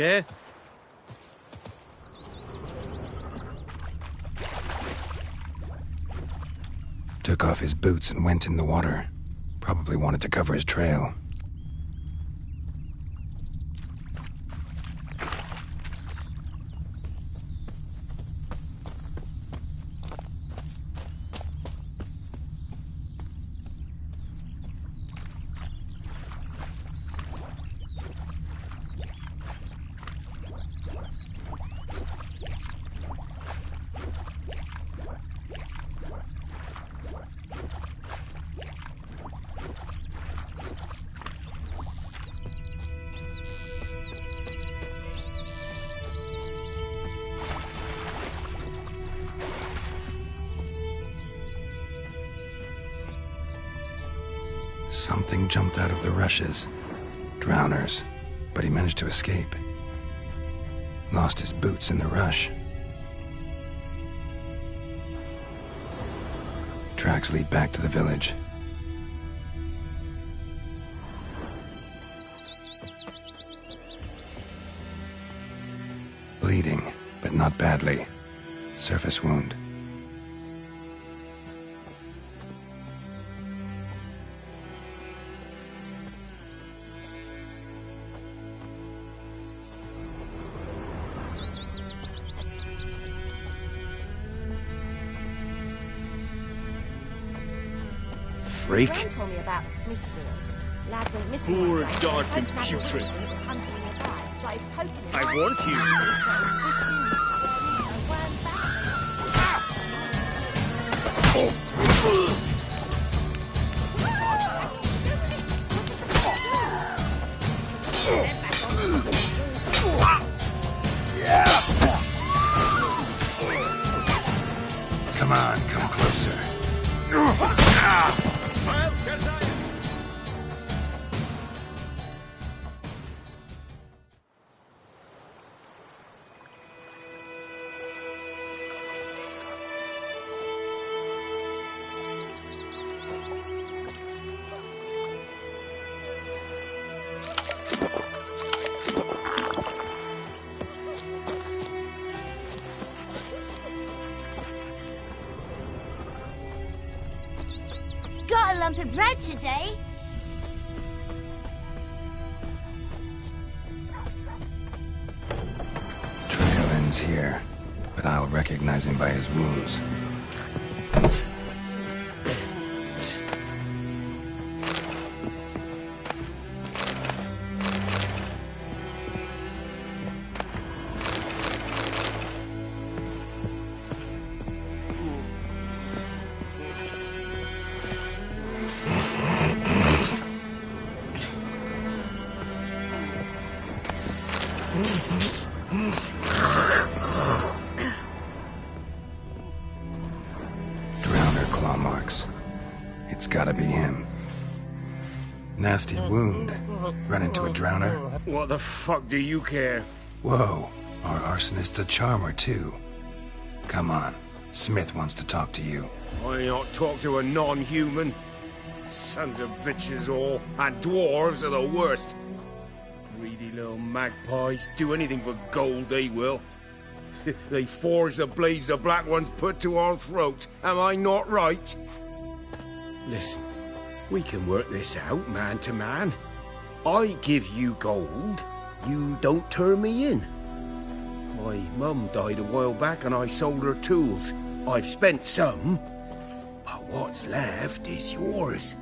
Okay. Took off his boots and went in the water. Probably wanted to cover his trail. Something jumped out of the rushes. Drowners. But he managed to escape. Lost his boots in the rush. Tracks lead back to the village. Bleeding, but not badly. Surface wound. Freak. Gran told me about the Smith boy. Lad went missing. Poor, one day. dark, Hope and Lad putrid. was innocent, it was hunting nearby. Started poking him. I want you. He started twisting and squirming, so I ran Come on, come closer. Got a lump of bread today. Trail ends here, but I'll recognize him by his wounds. Drowner claw marks. It's gotta be him. Nasty wound. Run into a drowner? What the fuck do you care? Whoa, our arsonist's a charmer too. Come on, Smith wants to talk to you. I not talk to a non-human. Sons of bitches all, and dwarves are the worst. Greedy little magpies. Do anything for gold, they will. They forge the blades the Black Ones put to our throats. Am I not right? Listen, we can work this out man to man. I give you gold, you don't turn me in. My mum died a while back and I sold her tools. I've spent some, but what's left is yours.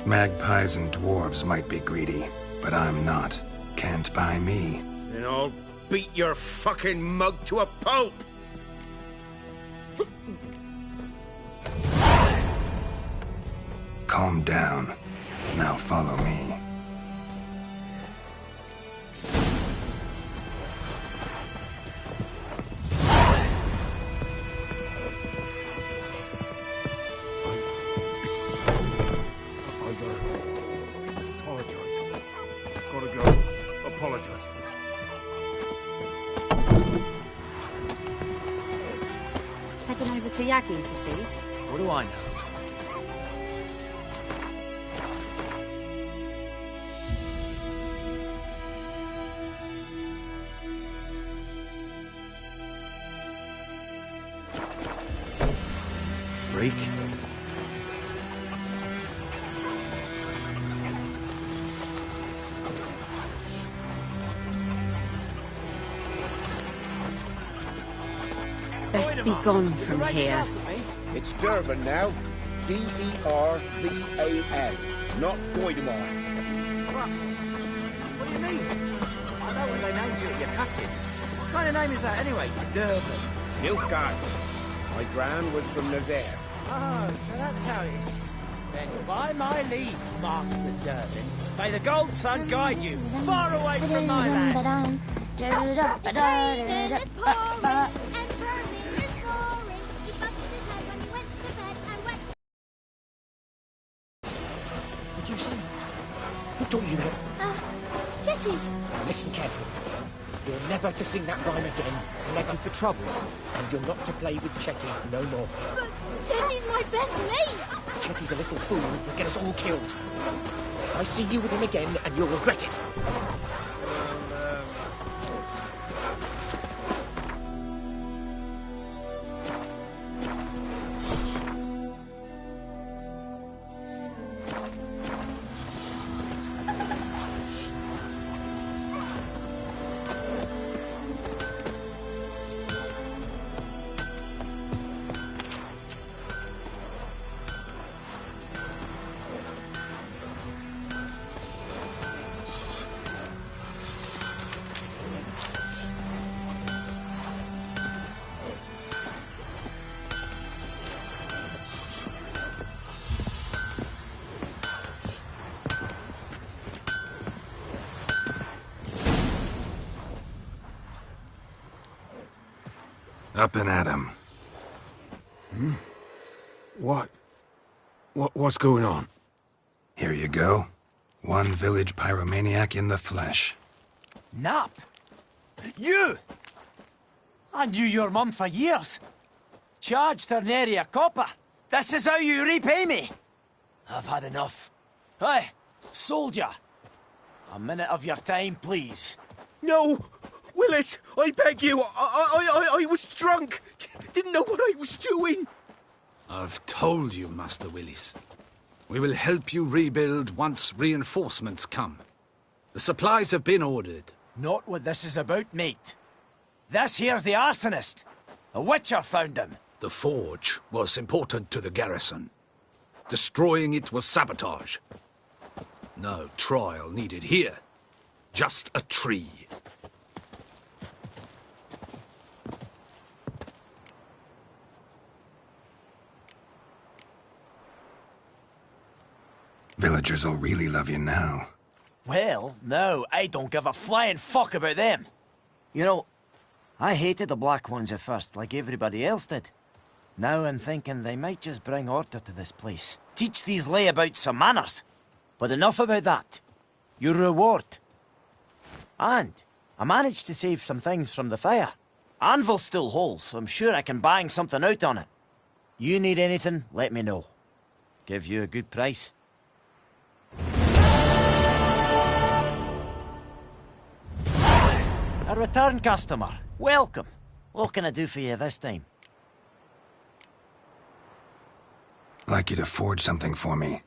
Magpies and dwarves might be greedy, but I'm not. Can't buy me. And I'll beat your fucking mug to a pulp! Calm down. Now follow me. Heading over to Yagi's this eve. What do I know? Freak. Best be gone from here. It's Durban now. D-E-R-V-A-N. Not Goidemar. What do you mean? I know when they named you at your cutting. What kind of name is that anyway? Durban. Nilfgaard. My gran was from Nazaire. Oh, so that's how it is. Then by my leave, Master Durban, may the Gold Sun guide you far away from my land. What'd you say? Who taught you that? Jetty. Listen carefully. You're never to sing that rhyme again. Never for trouble. And you're not to play with Chetty no more. But Chetty's my best mate. Chetty's a little fool who'll get us all killed. I see you with him again and you'll regret it. Up and at 'em. What's going on? Here you go. One village pyromaniac in the flesh. Nap? You! I knew your mum for years. Charged her nary a copper. This is how you repay me. I've had enough. Hey, soldier. A minute of your time, please. No! Willis, I beg you. I was drunk. Didn't know what I was doing. I've told you, Master Willis. We will help you rebuild once reinforcements come. The supplies have been ordered. Not what this is about, mate. This here's the arsonist. A witcher found him. The forge was important to the garrison. Destroying it was sabotage. No trial needed here. Just a tree. Villagers will really love you now. Well, no, I don't give a flying fuck about them. You know, I hated the Black Ones at first, like everybody else did. Now I'm thinking they might just bring order to this place. Teach these layabouts some manners. But enough about that. Your reward. And I managed to save some things from the fire. Anvil's still whole, so I'm sure I can bang something out on it. You need anything, let me know. Give you a good price. A return customer. Welcome. What can I do for you this time? I'd like you to forge something for me.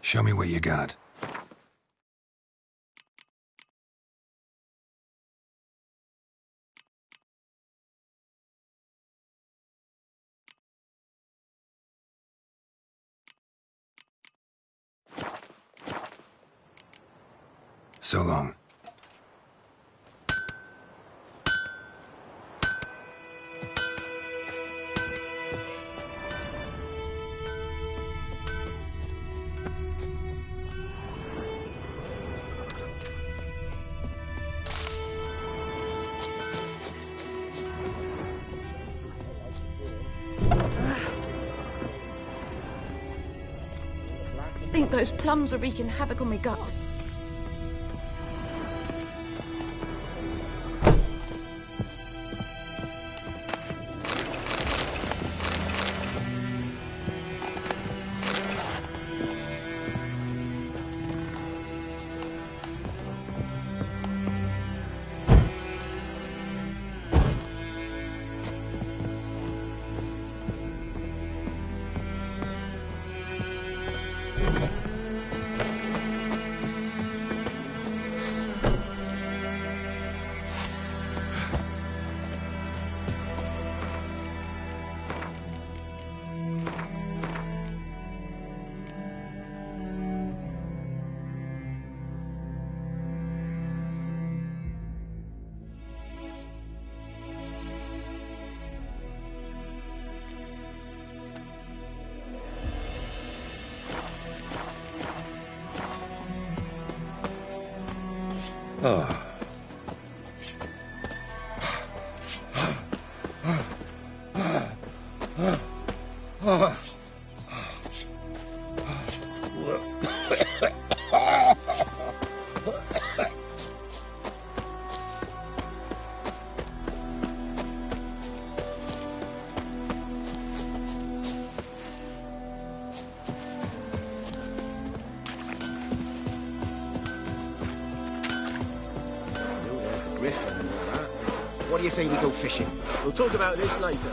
Show me what you got. So long. I think those plums are wreaking havoc on my gut. Oh. What do you say we go fishing? We'll talk about this later.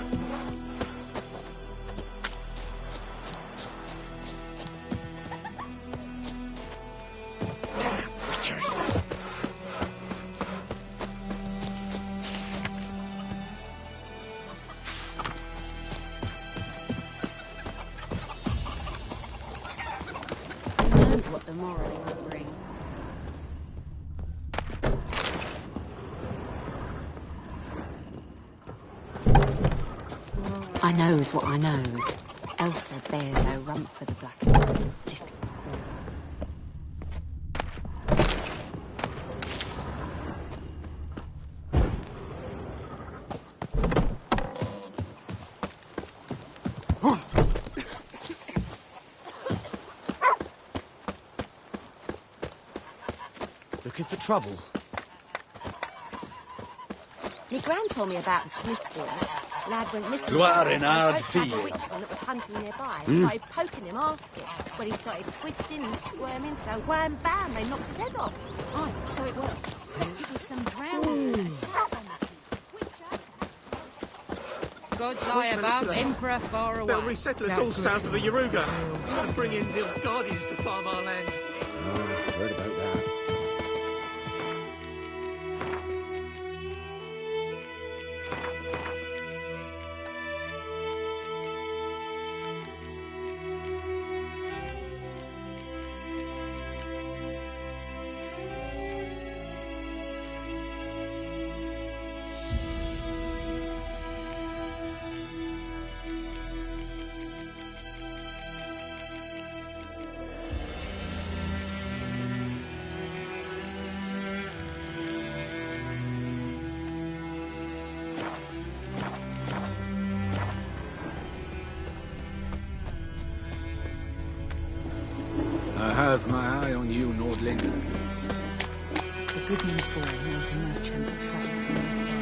Damn witchers. Who knows what the morrow will bring? I knows what I knows. Elsa bears no rump for the Blackens. Looking for trouble? My gran told me about the Smith boy. Lad went missing. Gloire in So hard I found the field. witchman that was hunting nearby. Hmm? Started poking him, asking. Well, he started twisting and squirming, so wham bam, they knocked his head off. Aye, so it worked. Except it was some drowning. Gods lie above, Emperor far away. They'll resettle us all south of the Yaruga. And bring in Nilfgaardians to farm our land. Heard about that. have my eye on you, Nordling. The good news boy knows a merchant will travel to North.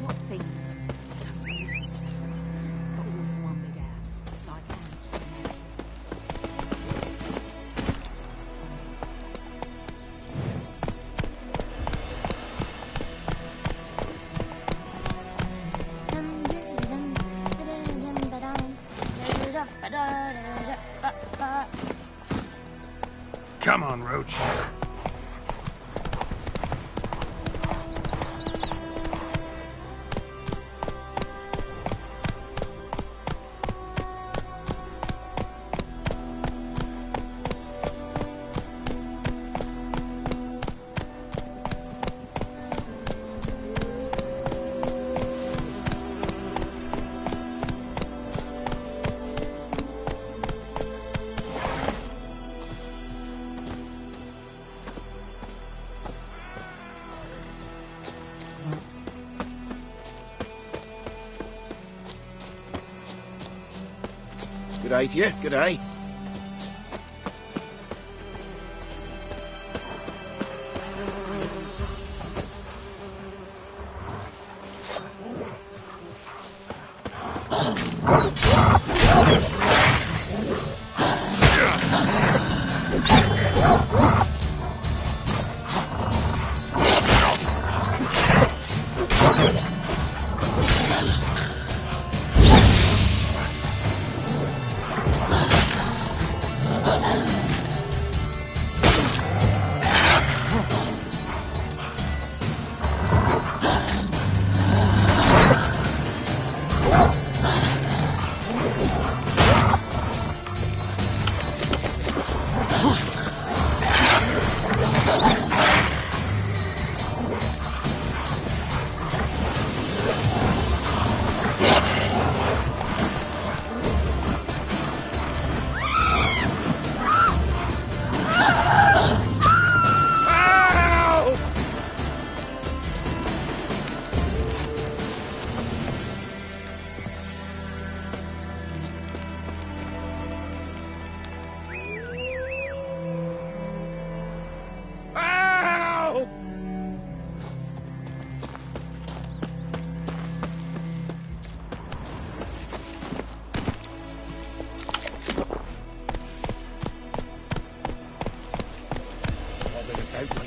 What things? But all in one big ass, like ants in an ant. Come on, Roach. Good day to you, good day.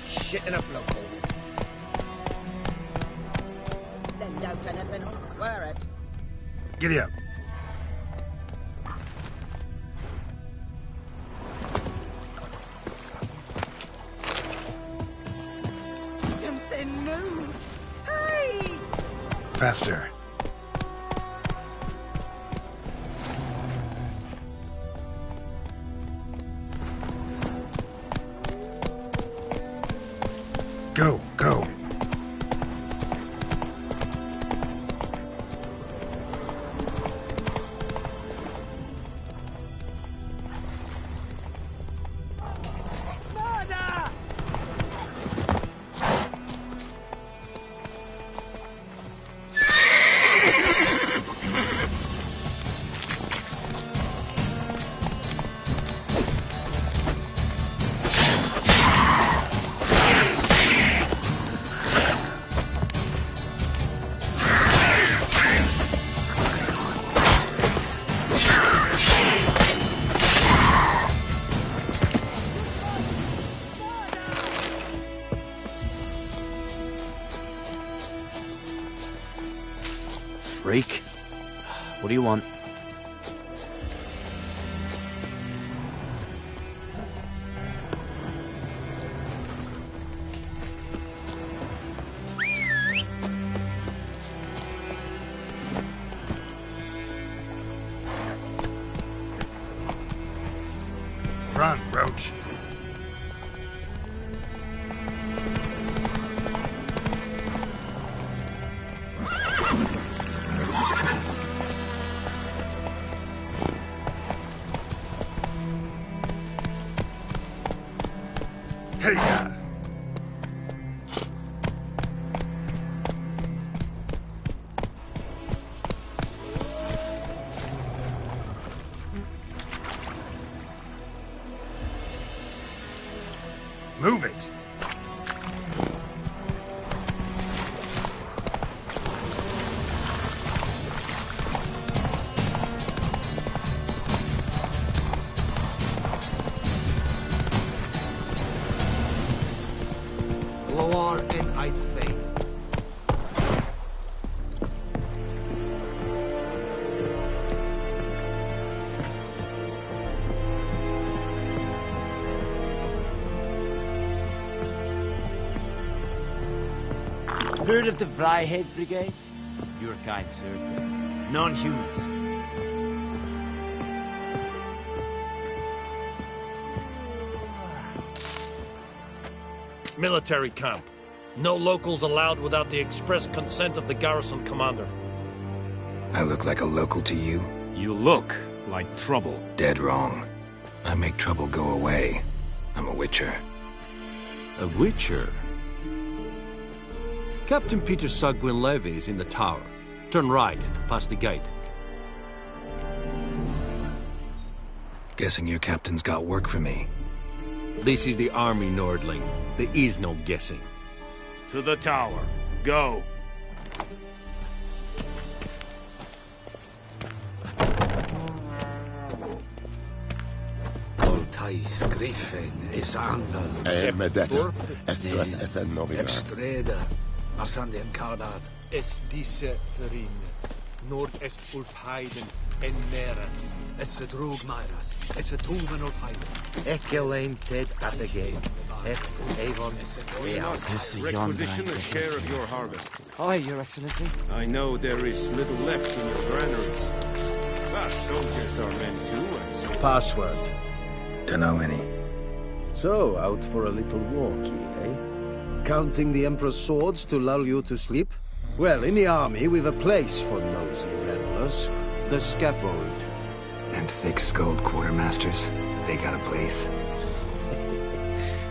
Shit in a blowhole. Then don't anything, I'll swear it. Giddy up. Something new. Hey! Faster. Go, go. Freak. What do you want? Run, Roach. Hey-ya! Move it! Lower and I'd fail. Heard of the Vryhead Brigade? Your kind served there. Non-humans. Military camp. No locals allowed without the express consent of the garrison commander. I look like a local to you? You look like trouble. Dead wrong. I make trouble go away. I'm a witcher. A witcher? Captain Peter Sagwin Levy is in the tower. Turn right, past the gate. Guessing your captain's got work for me. This is the army, Nordling. There is no guessing. To the tower. Go. Voltais Griffin is anvel. Medetta. Estreth SN Novina. Ebstreda. Marsandian Karbad. Es disse Ferin. Nord-est Ulfheiden en Meras. Es drog Myras. Es Tuven Ulfheiden. Ekelein Ted at the game. Et Avon. Requisition a share of your harvest. Aye, Your Excellency. I know there is little left in your granaries. But soldiers are men too, and so... Password. Dunno any. So, out for a little walkie, eh? Counting the Emperor's swords to lull you to sleep? Well, in the army, we've a place for nosy ramblers. The scaffold. And thick-skulled quartermasters. They got a place.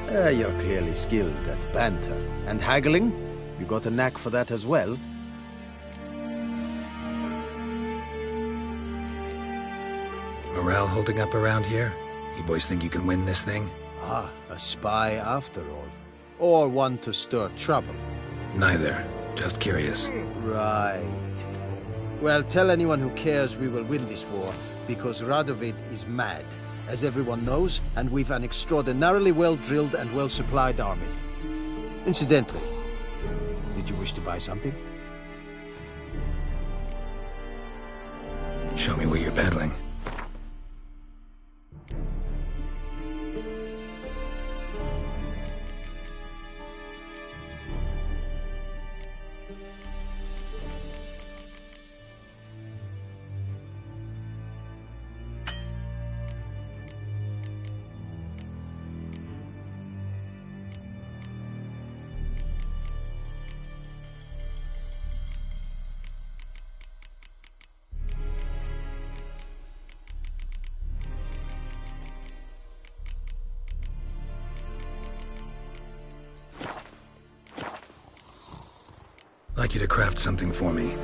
You're clearly skilled at banter. And haggling? You got a knack for that as well? Morale holding up around here? You boys think you can win this thing? Ah, a spy after all. Or one to stir trouble? Neither. Just curious. Right. Well, tell anyone who cares we will win this war, because Radovid is mad, as everyone knows, and we've an extraordinarily well-drilled and well-supplied army. Incidentally, did you wish to buy something? Show me what you're peddling. I'd like you to craft something for me.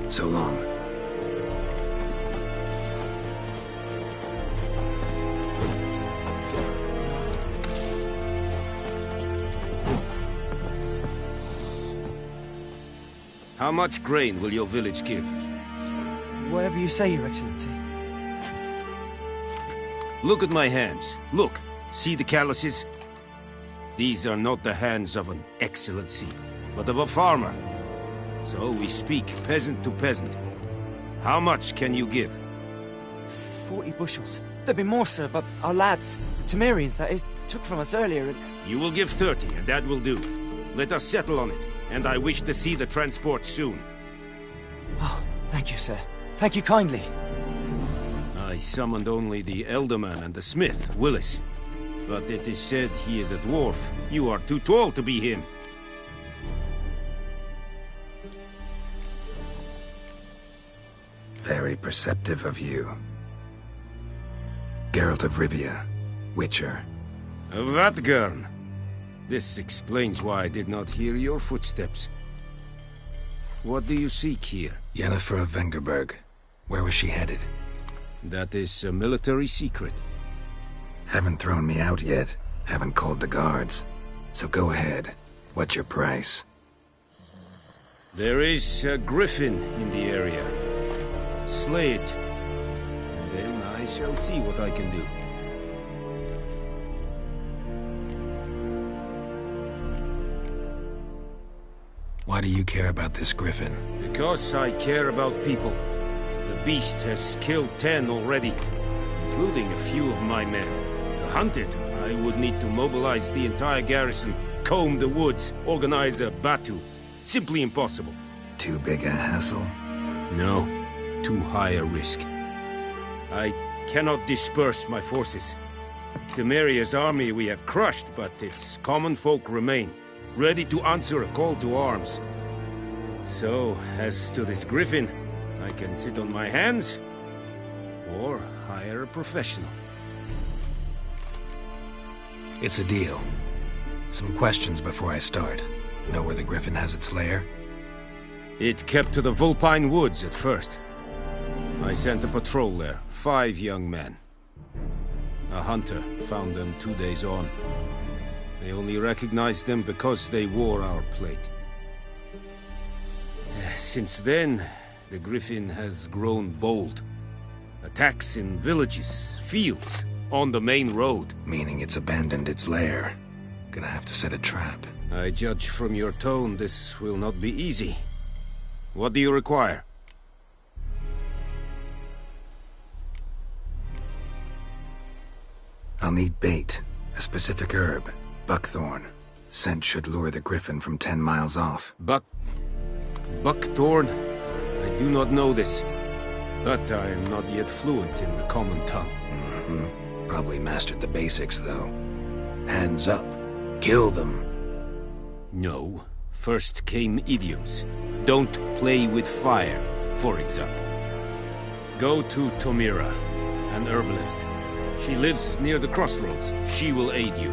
So long. How much grain will your village give? Whatever you say, Your Excellency. Look at my hands. Look. See the calluses? These are not the hands of an excellency, but of a farmer. So we speak peasant to peasant. How much can you give? 40 bushels. There'd be more, sir, but our lads, the Temerians, that is, took from us earlier and... You will give 30, and that will do. Let us settle on it, and I wish to see the transport soon. Oh, thank you, sir. Thank you kindly. I summoned only the Elderman and the smith, Willis. But it is said he is a dwarf. You are too tall to be him. Very perceptive of you. Geralt of Rivia, Witcher. Vatgern. This explains why I did not hear your footsteps. What do you seek here? Yennefer of Vengerberg. Where was she headed? That is a military secret. Haven't thrown me out yet. Haven't called the guards. So go ahead. What's your price? There is a griffin in the area. Slay it. And then I shall see what I can do. Why do you care about this griffin? Because I care about people. The beast has killed 10 already, including a few of my men. To hunt it, I would need to mobilize the entire garrison, comb the woods, organize a batu. Simply impossible. Too big a hassle? No, too high a risk. I cannot disperse my forces. Temeria's army we have crushed, but its common folk remain, ready to answer a call to arms. So, as to this griffin, I can sit on my hands, or hire a professional. It's a deal. Some questions before I start. Know where the griffin has its lair? It kept to the Vulpine Woods at first. I sent a patrol there, 5 young men. A hunter found them 2 days on. They only recognized them because they wore our plate. Since then, the griffin has grown bold. Attacks in villages, fields, on the main road. Meaning it's abandoned its lair. Gonna have to set a trap. I judge from your tone this will not be easy. What do you require? I'll need bait, a specific herb, buckthorn. Scent should lure the griffin from 10 miles off. Buckthorn? I do not know this, but I am not yet fluent in the common tongue. Probably mastered the basics, though. Hands up. Kill them. No. First came idioms. Don't play with fire, for example. Go to Tomira, an herbalist. She lives near the crossroads. She will aid you.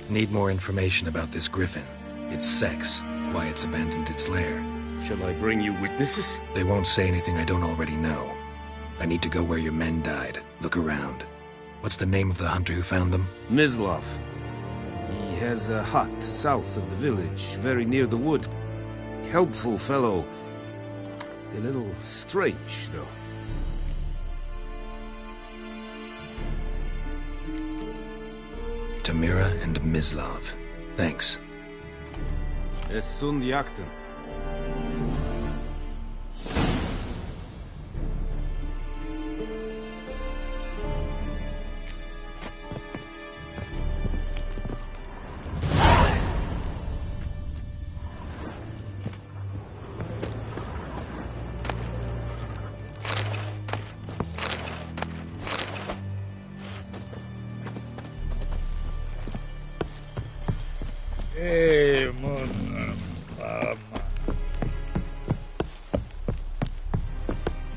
Need more information about this griffin. Its sex, why it's abandoned its lair. Shall I bring you witnesses? They won't say anything I don't already know. I need to go where your men died. Look around. What's the name of the hunter who found them? Mislav. He has a hut south of the village, very near the wood. Helpful fellow. A little strange, though. Tamira and Mislav. Thanks. Es sunt jakten.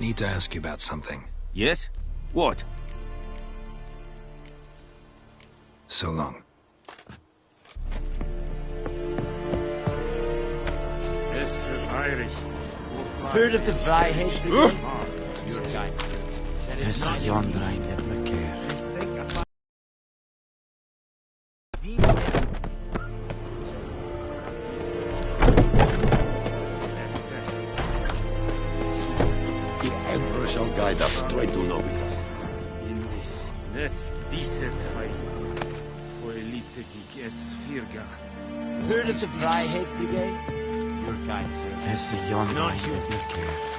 Need to ask you about something. Yes? What? So long. Heard of the Vryheid Brigade? Your guy. Yes, yonder I never care. The Emperor shall guide us straight to Nobis. In this, nest diset heim. Foelitig es virgach. Heard of the Vryheid Brigade? Your kind, sir. Yes, yonder I never care.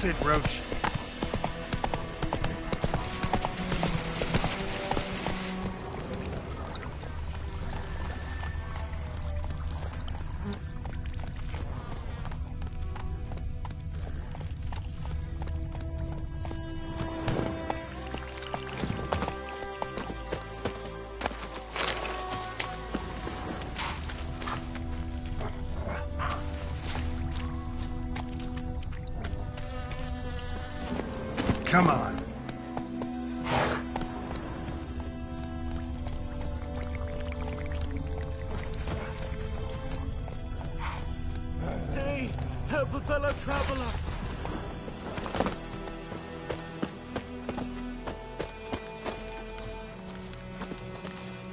That's it, Roach. Come on. Hey, help a fellow traveler.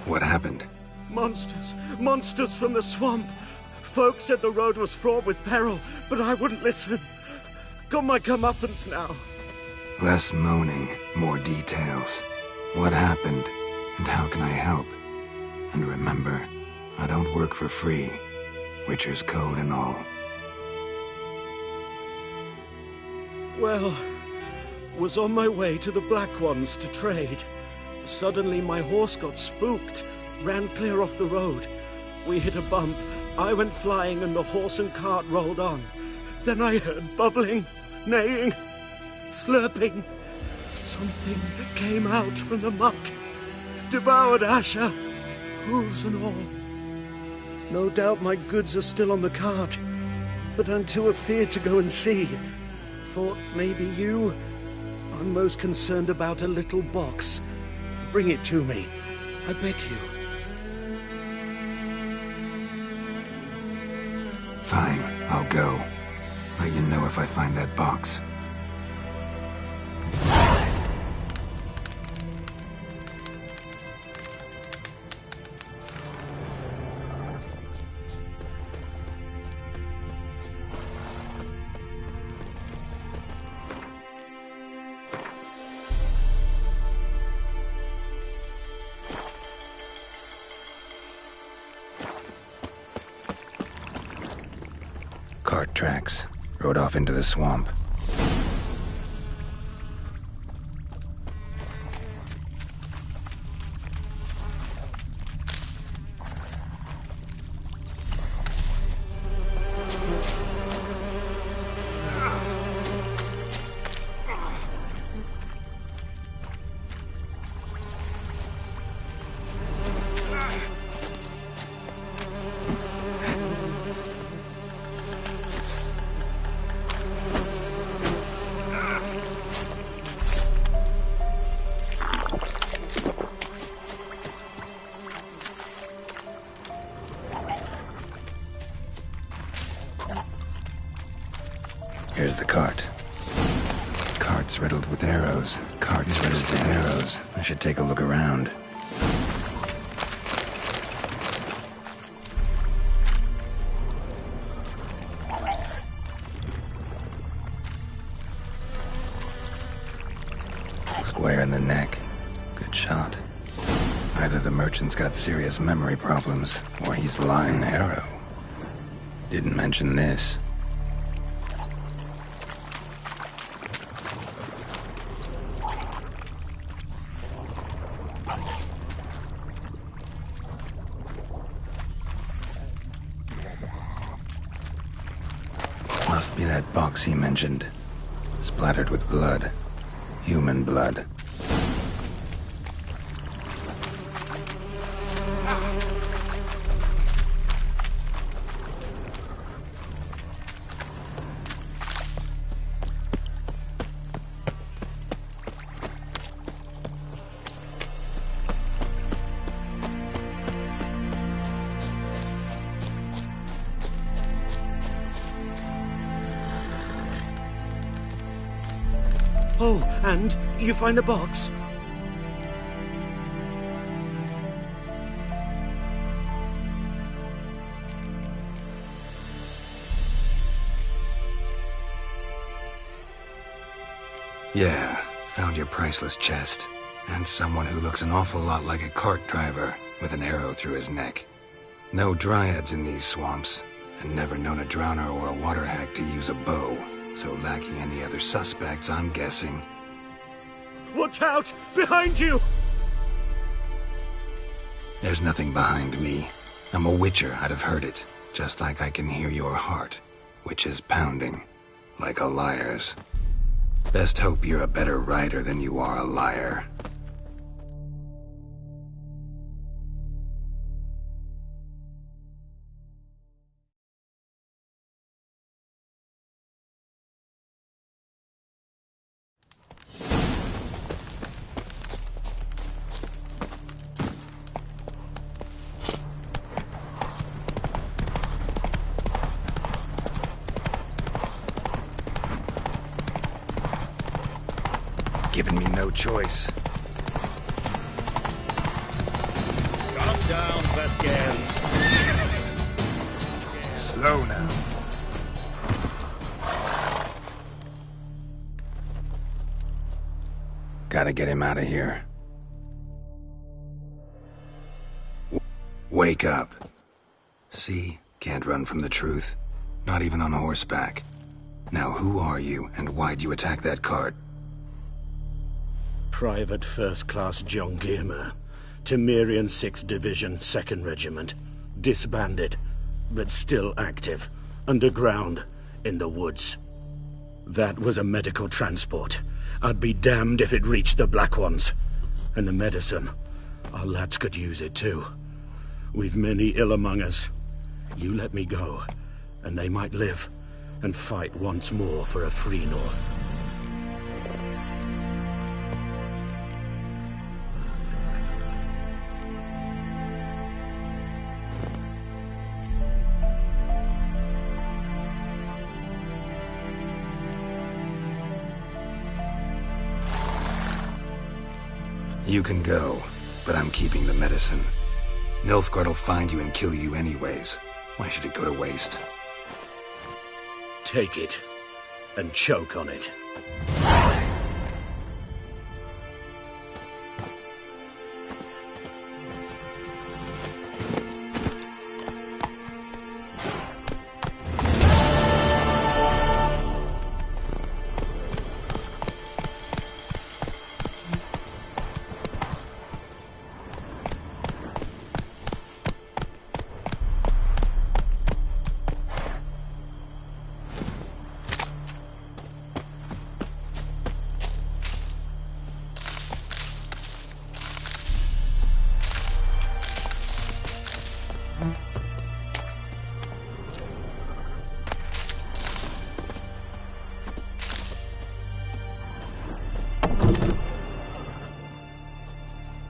What happened? Monsters. Monsters from the swamp. Folk said the road was fraught with peril, but I wouldn't listen. Got my comeuppance now. Less moaning, more details. What happened, and how can I help? And remember, I don't work for free. Witcher's code and all. Well, was on my way to the Black Ones to trade. Suddenly my horse got spooked, ran clear off the road. We hit a bump, I went flying and the horse and cart rolled on. Then I heard bubbling, neighing, slurping. Something came out from the muck, devoured Asher, hooves and all. No doubt my goods are still on the cart, but I'm too afeard to go and see. Thought maybe you. I'm most concerned about a little box. Bring it to me, I beg you. Fine, I'll go. Let you know if I find that box. Cart tracks. Rode off into the swamp. Here's the cart. Cart's riddled with arrows. Cart's riddled with arrows. I should take a look around. Square in the neck. Good shot. Either the merchant's got serious memory problems, or he's lying. Arrow. Didn't mention this. Must be that box he mentioned. Splattered with blood. Human blood. Oh, and you find the box? Yeah, found your priceless chest. And someone who looks an awful lot like a cart driver, with an arrow through his neck. No dryads in these swamps, and never known a drowner or a water hack to use a bow. So lacking any other suspects, I'm guessing. Watch out! Behind you! There's nothing behind me. I'm a witcher, I'd have heard it. Just like I can hear your heart, which is pounding, like a liar's. Best hope you're a better writer than you are a liar. Given me no choice. Calm down, Vetgen. Slow now. Gotta get him out of here. Wake up. See? Can't run from the truth. Not even on horseback. Now who are you, and why'd you attack that cart? Private First Class John Giermer, Temerian 6th Division, 2nd Regiment. Disbanded, but still active. Underground, in the woods. That was a medical transport. I'd be damned if it reached the Black Ones. And the medicine, our lads could use it too. We've many ill among us. You let me go, and they might live, and fight once more for a free North. You can go, but I'm keeping the medicine. Nilfgaard'll find you and kill you anyways. Why should it go to waste? Take it, and choke on it.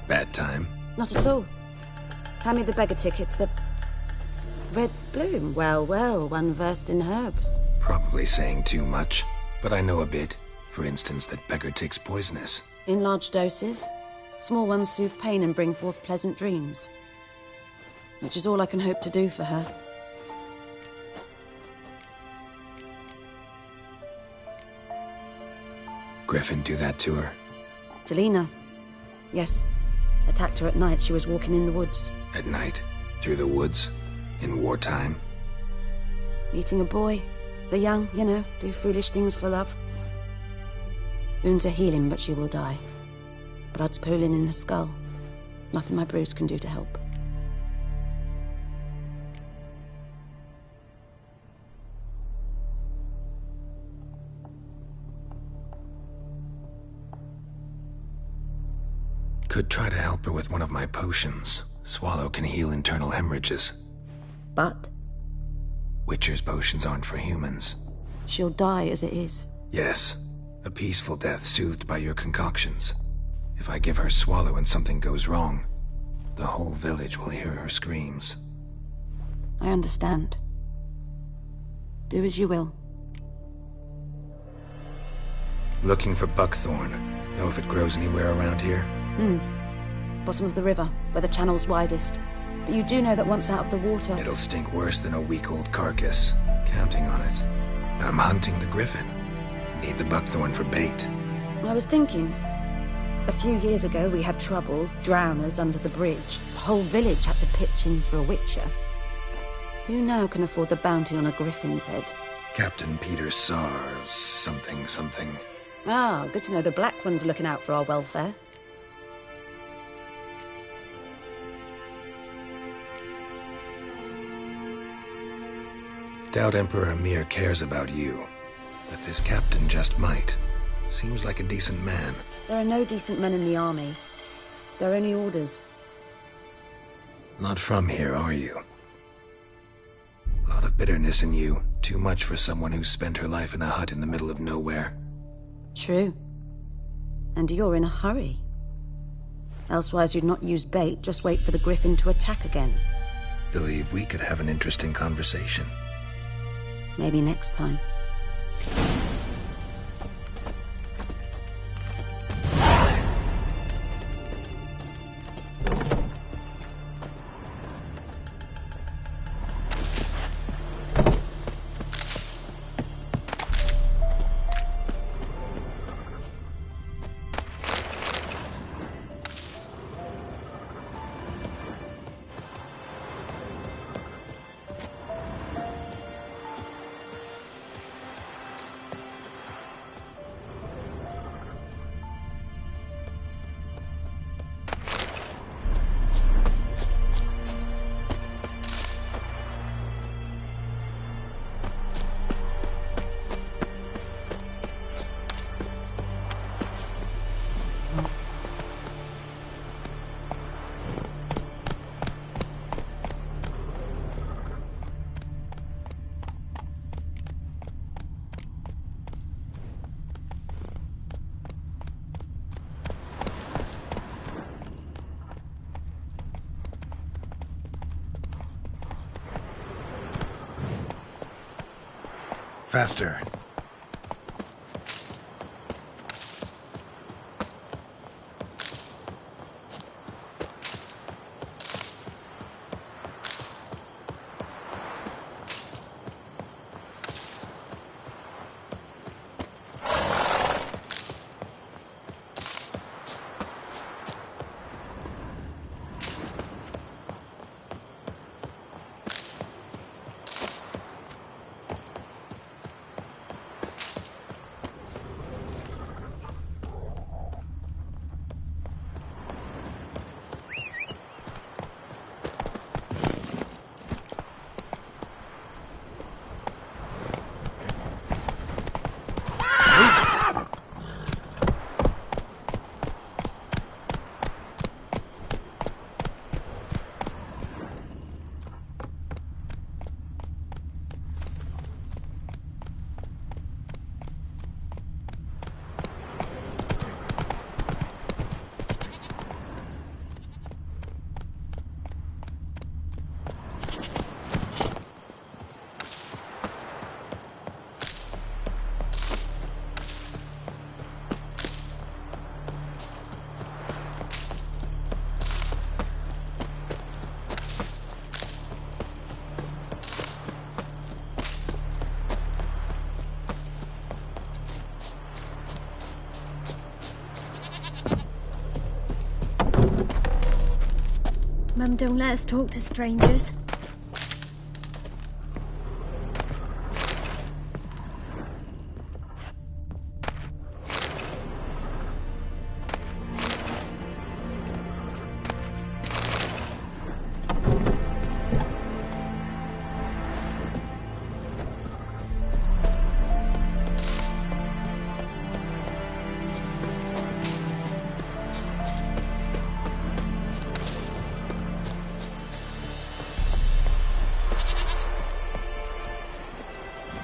Bad time? Not at all. Hand me the beggar tickets, the red bloom. Well, well, one versed in herbs. Probably saying too much, but I know a bit. For instance, that beggar tick's poisonous. In large doses. Small ones soothe pain and bring forth pleasant dreams. Which is all I can hope to do for her. Griffin do that to her? Delina. Yes. Attacked her at night. She was walking in the woods. At night? Through the woods? In wartime? Meeting a boy. The young, you know, do foolish things for love. Wounds are healing, but she will die. Blood's pooling in her skull. Nothing my bruise can do to help. Could try to help her with one of my potions. Swallow can heal internal hemorrhages. But? Witcher's potions aren't for humans. She'll die as it is. Yes. A peaceful death soothed by your concoctions. If I give her Swallow and something goes wrong, the whole village will hear her screams. I understand. Do as you will. Looking for buckthorn. Know if it grows anywhere around here? Bottom of the river, where the channel's widest. But you do know that once out of the water... It'll stink worse than a week-old carcass. Counting on it. I'm hunting the griffin. Need the buckthorn for bait. I was thinking... A few years ago, we had trouble, drowners under the bridge. The whole village had to pitch in for a witcher. Who now can afford the bounty on a griffin's head? Captain Peter Sars, something. Ah, good to know the Black One's looking out for our welfare. Doubt Emperor Emir cares about you, but this captain just might. Seems like a decent man. There are no decent men in the army. They're only orders. Not from here, are you? A lot of bitterness in you. Too much for someone who spent her life in a hut in the middle of nowhere. True. And you're in a hurry. Elsewise you'd not use bait, just wait for the griffin to attack again. Believe we could have an interesting conversation. Maybe next time. Faster. Mum don't let us talk to strangers.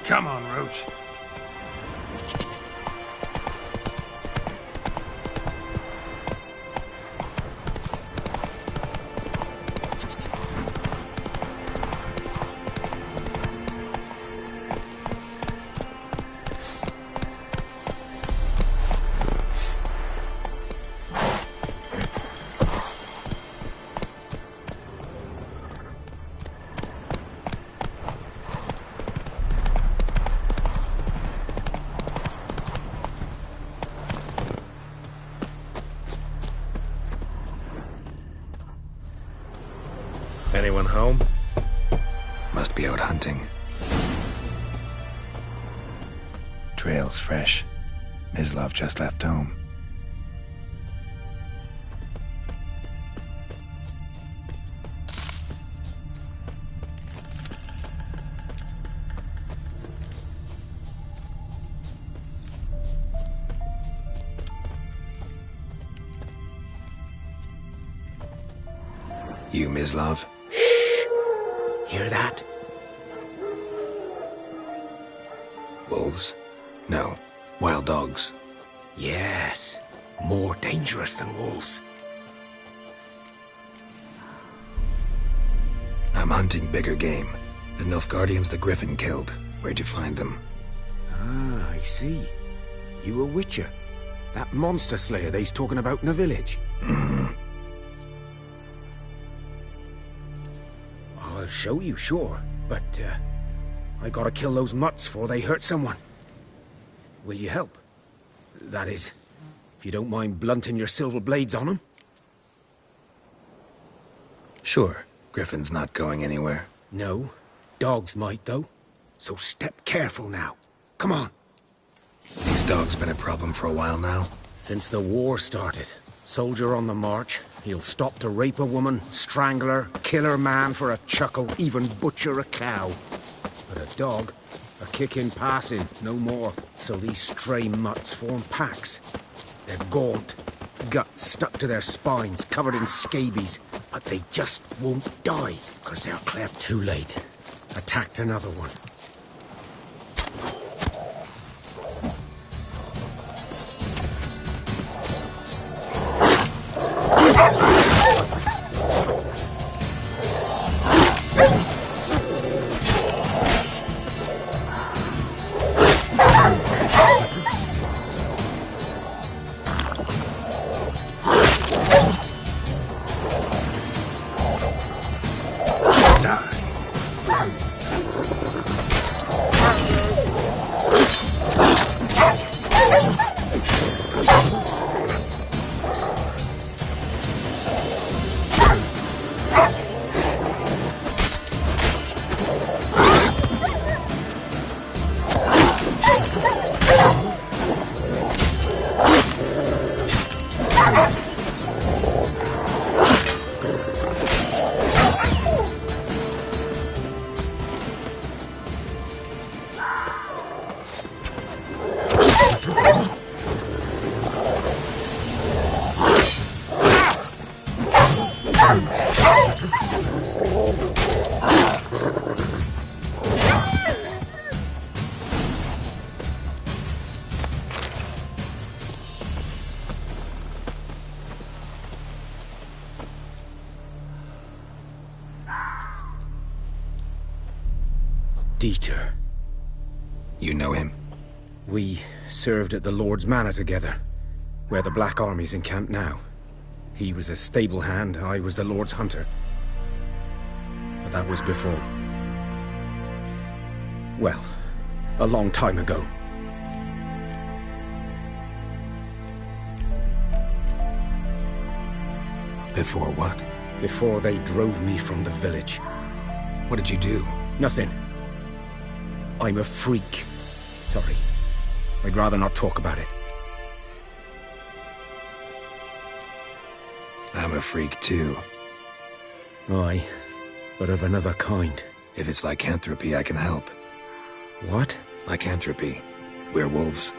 Come on, Roach. Anyone home? Must be out hunting. trail's fresh. Mislav just left home. You, Mislav? Hear that? Wolves? No. Wild dogs. Yes. More dangerous than wolves. I'm hunting bigger game. The Nilfgaardians the Griffin killed. Where'd you find them? Ah, I see. You a witcher. That monster slayer they's talking about in the village. Mm-hmm. I'll show you, sure. But, I gotta kill those mutts before they hurt someone. Will you help? That is, if you don't mind blunting your silver blades on them. Sure. Griffin's not going anywhere. No. Dogs might, though. So step careful now. Come on. These dogs been a problem for a while now? Since the war started. Soldier on the march. He'll stop to rape a woman, strangle her, kill her man for a chuckle, even butcher a cow. But a dog, a kick in passing, no more. So these stray mutts form packs. They're gaunt, guts stuck to their spines, covered in scabies. But they just won't die, because they're clever. Too late. Attacked another one. Dieter. You know him? We served at the Lord's Manor together, where the Black Army's encamped now. He was a stable hand, I was the Lord's hunter. But that was before. Well, a long time ago. Before what? Before they drove me from the village. What did you do? Nothing. I'm a freak. Sorry. I'd rather not talk about it. I'm a freak too. Aye, but of another kind. If it's lycanthropy, I can help. What? Lycanthropy. Werewolves.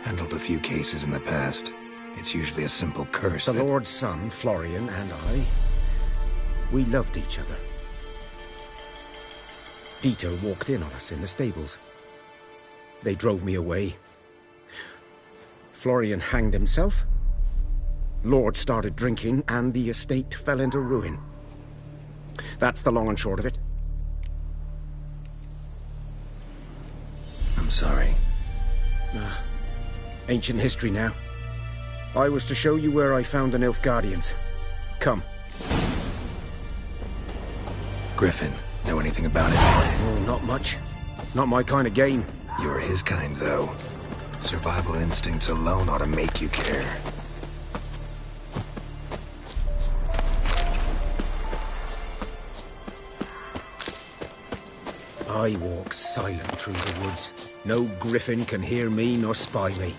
Handled a few cases in the past. It's usually a simple curse The Lord's son, Florian, and I, we loved each other. Dieter walked in on us in the stables. They drove me away. Florian hanged himself. Lord started drinking, and the estate fell into ruin. That's the long and short of it. I'm sorry. Ancient history now. I was to show you where I found the Nilfgaardians. Come. Griffin, know anything about it? Oh, not much. Not my kind of game. You're his kind, though. Survival instincts alone ought to make you care. I walk silent through the woods. No griffin can hear me nor spy me.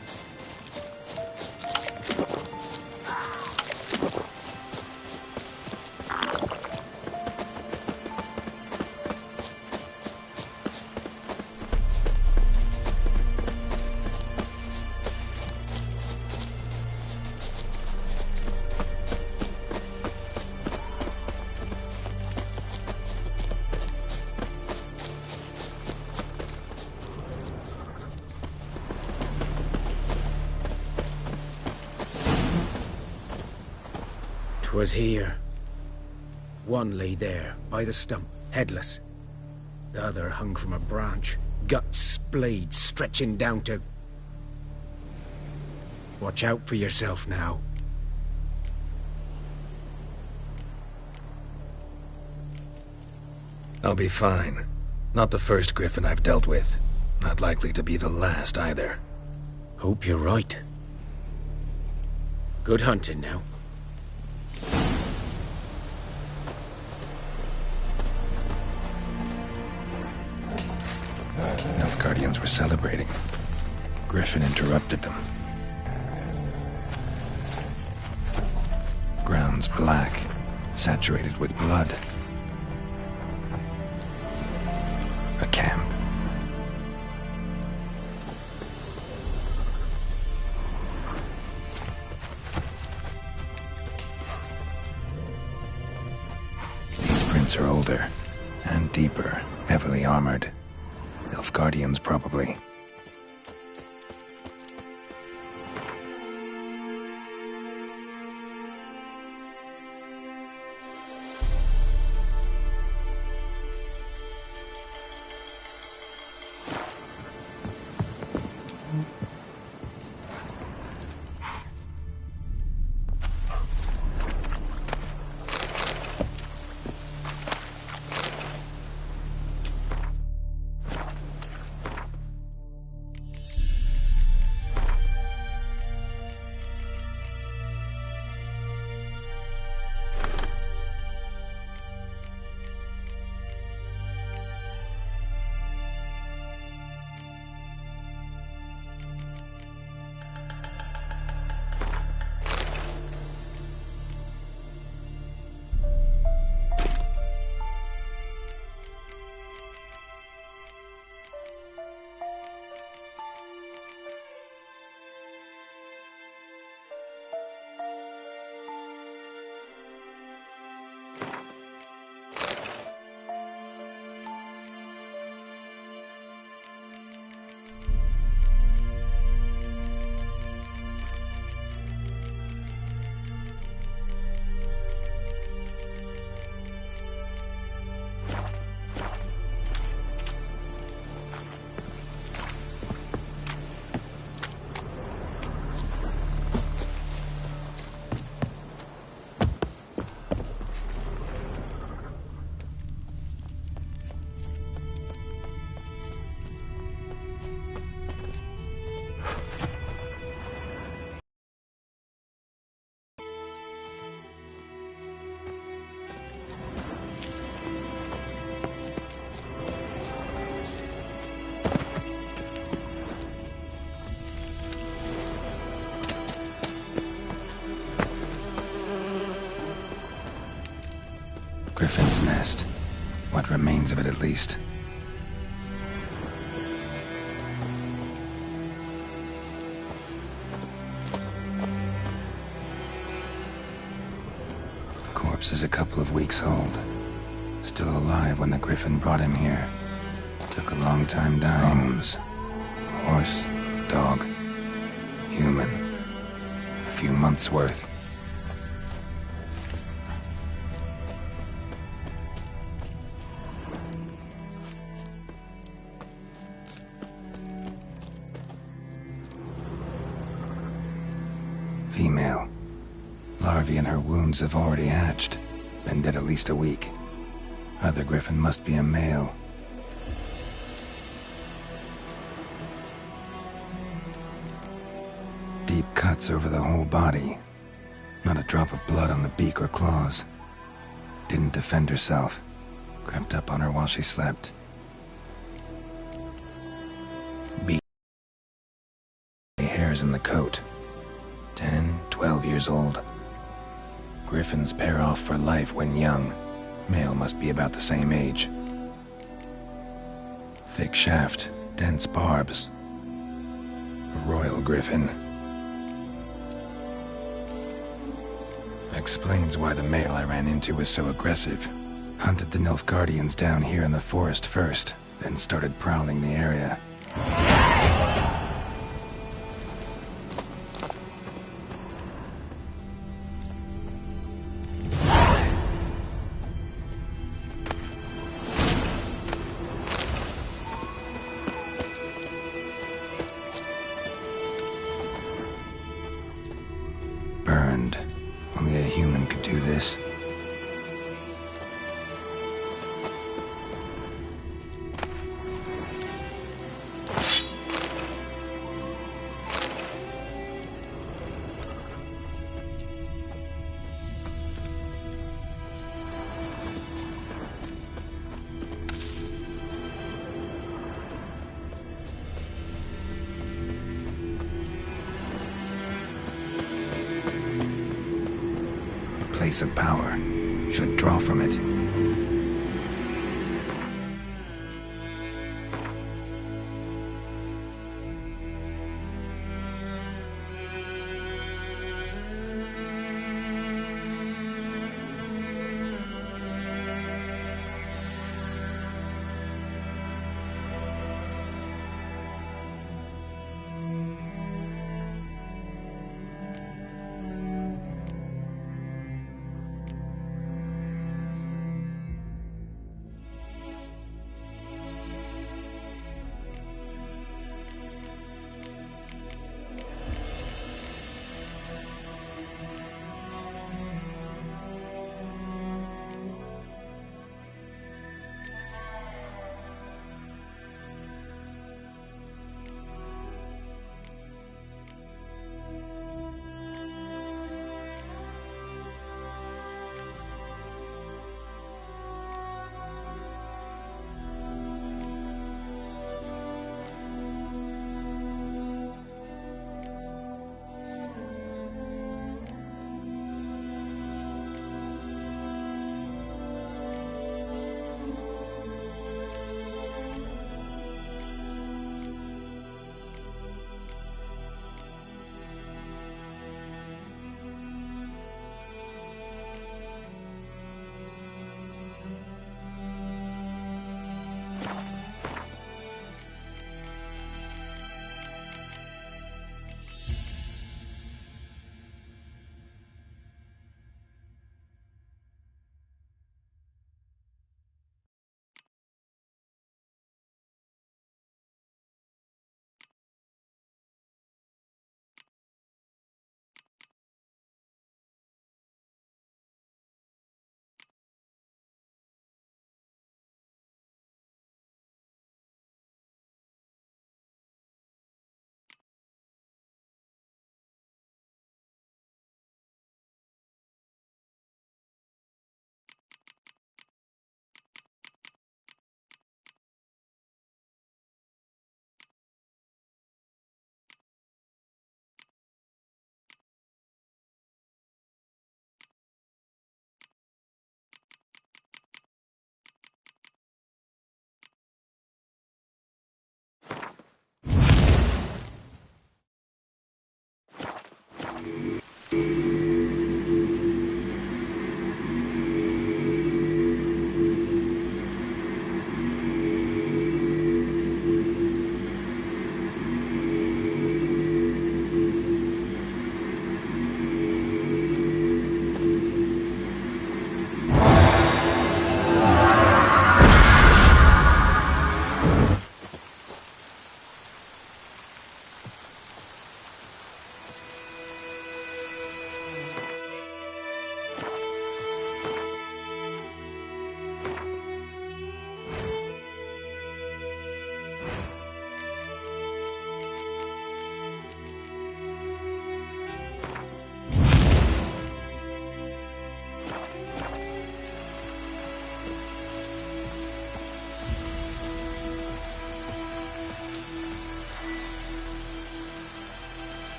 Was here. One lay there, by the stump, headless. The other hung from a branch, guts splayed, stretching down to... Watch out for yourself now. I'll be fine. Not the first griffin I've dealt with. Not likely to be the last either. Hope you're right. Good hunting now. Guardians were celebrating. Griffin interrupted them. Ground's black, saturated with blood. A camp. These prints are older and deeper, heavily armored. Elf Guardians, probably. Griffin's nest. What remains of it, at least. Corpse is a couple of weeks old. Still alive when the Griffin brought him here. Took a long time dying. Bones. Horse, dog, human. A few months' worth. Female. Larvae in her wounds have already hatched. Been dead at least a week. Other Griffin must be a male. Deep cuts over the whole body. Not a drop of blood on the beak or claws. Didn't defend herself. Crept up on her while she slept. from the coat. 10, 12 years old. Griffins pair off for life when young. Male must be about the same age. Thick shaft, dense barbs. A royal griffin. Explains why the male I ran into was so aggressive. Hunted the Nilfgaardians down here in the forest first, then started prowling the area. Burned. Only a human could do this. Place of power. Should draw from it.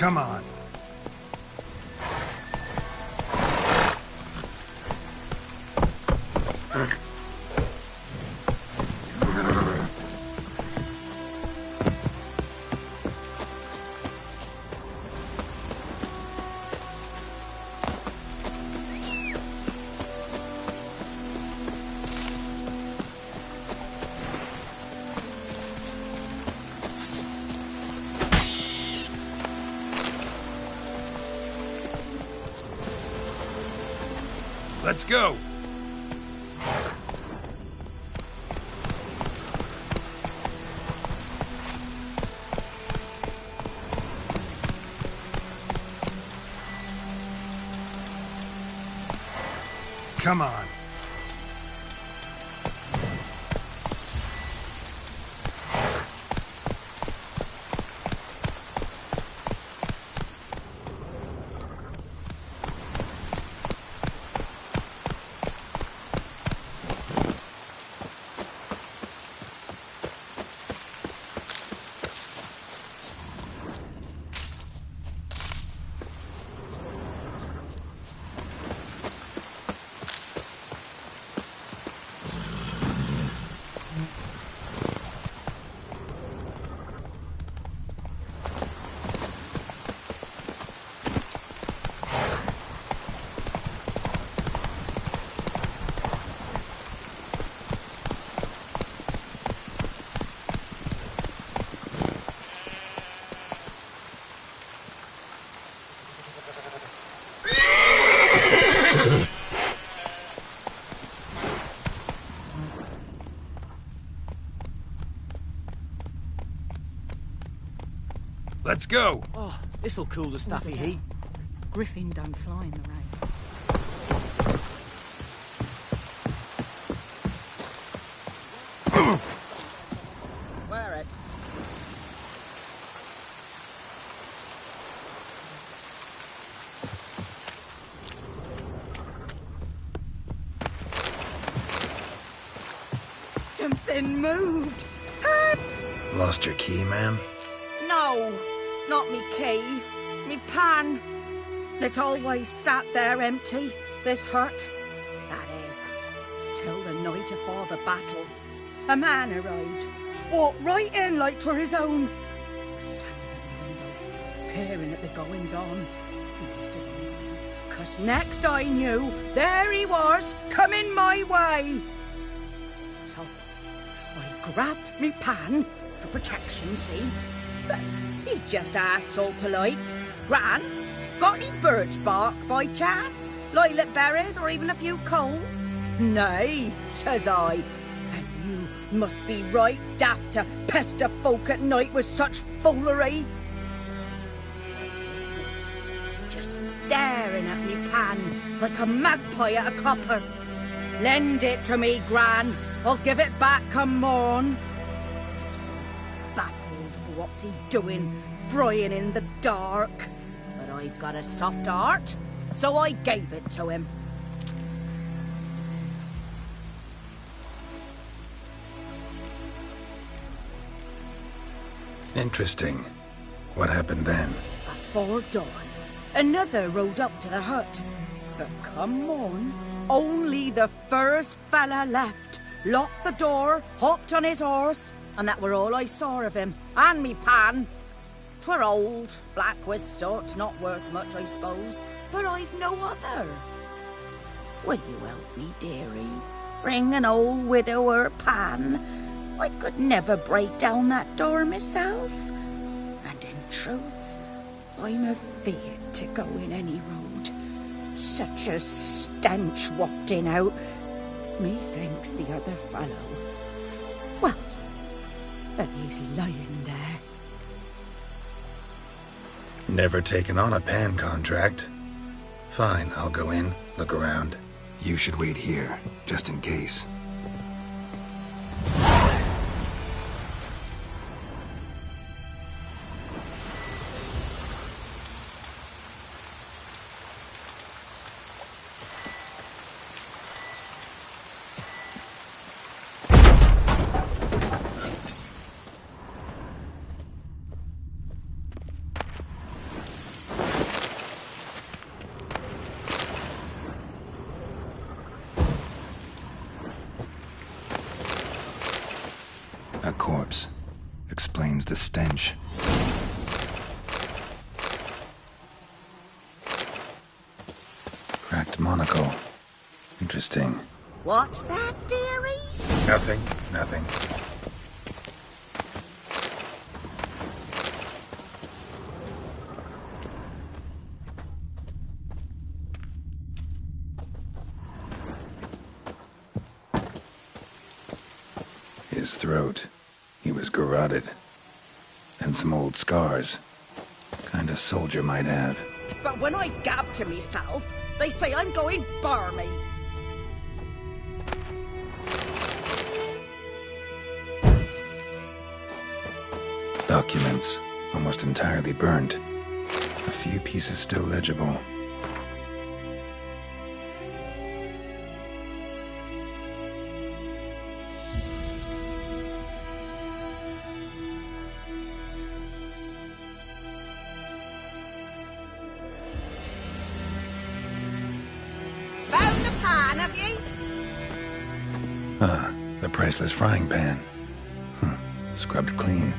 Come on. Let's go! Come on. Let's go! Oh, this'll cool the stuffy heat. Griffin don't fly in the rain. Wear it. Something moved. Lost your key, ma'am? No, not me key. Me pan. It always sat there empty, this hut. That is, till the night afore the battle. A man arrived, walked right in like 'twere his own. Was standing at the window, peering at the goings-on. He must have knew, 'cause next I knew, there he was, coming my way. So, I grabbed me pan, for protection, see? But he just asks all polite, Gran, got any birch bark by chance? Lilac berries or even a few coals? Nay, says I. And you must be right daft to pester folk at night with such foolery. I sees her listening, just staring at me pan like a magpie at a copper. Lend it to me, Gran. I'll give it back come morn. Baffled for what's he doing, frying in the dark. But I've got a soft heart, so I gave it to him. Interesting. What happened then? Before dawn, another rode up to the hut. But come morn, only the first fella left. Locked the door, hopped on his horse, and that were all I saw of him, and me pan. 'Twere old, black with soot, not worth much, I suppose, but I've no other. Will you help me, dearie? Bring an old widower pan. I could never break down that door myself. And in truth, I'm afeard to go in any road. Such a stench wafting out. Methinks the other fellow. Well, that he's lying there. Never taken on a pan contract. Fine, I'll go in, look around. You should wait here, just in case. A corpse. Explains the stench. Cracked monocle. Interesting. What's that, dearie? Nothing. Nothing. His throat. He was garroted. And some old scars. Kind of soldier might have. But when I gab to myself, they say I'm going barmy. Documents. Almost entirely burnt. A few pieces still legible. Found the pan, have you? Ah, the priceless frying pan. Scrubbed clean.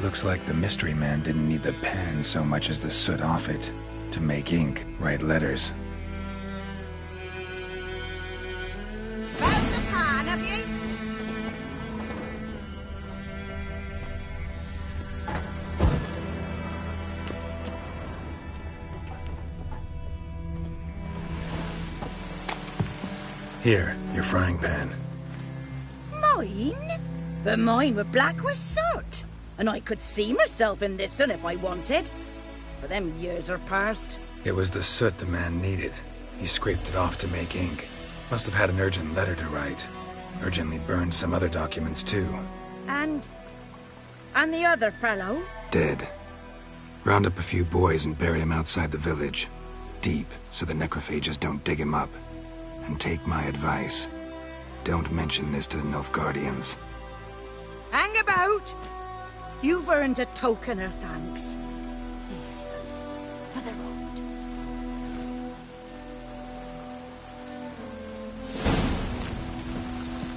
Looks like the mystery man didn't need the pan so much as the soot off it. To make ink, write letters. Found the pan, have you? Here, your frying pan. Mine? But mine were black with soot. And I could see myself in this one if I wanted. But them years are past. It was the soot the man needed. He scraped it off to make ink. Must have had an urgent letter to write. Urgently burned some other documents too. And the other fellow? Dead. Round up a few boys and bury him outside the village. Deep, so the necrophages don't dig him up. And take my advice. Don't mention this to the Nilfgaardians. Hang about! You've earned a token of thanks. Here, son, for the road.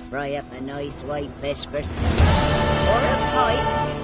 Fry up a nice white fish for supper. Or a pipe.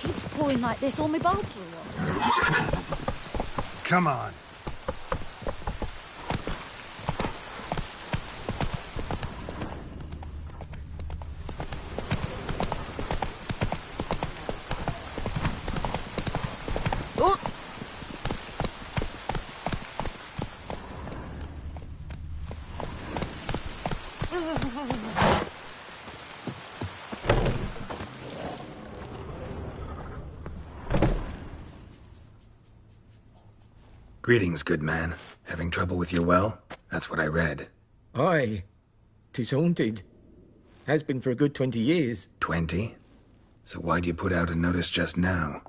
Keeps pouring like this, all my bulbs are on. Come on. Greetings, good man. Having trouble with your well? That's what I read. Aye. 'Tis haunted. Has been for a good 20 years. 20? So why'd you put out a notice just now?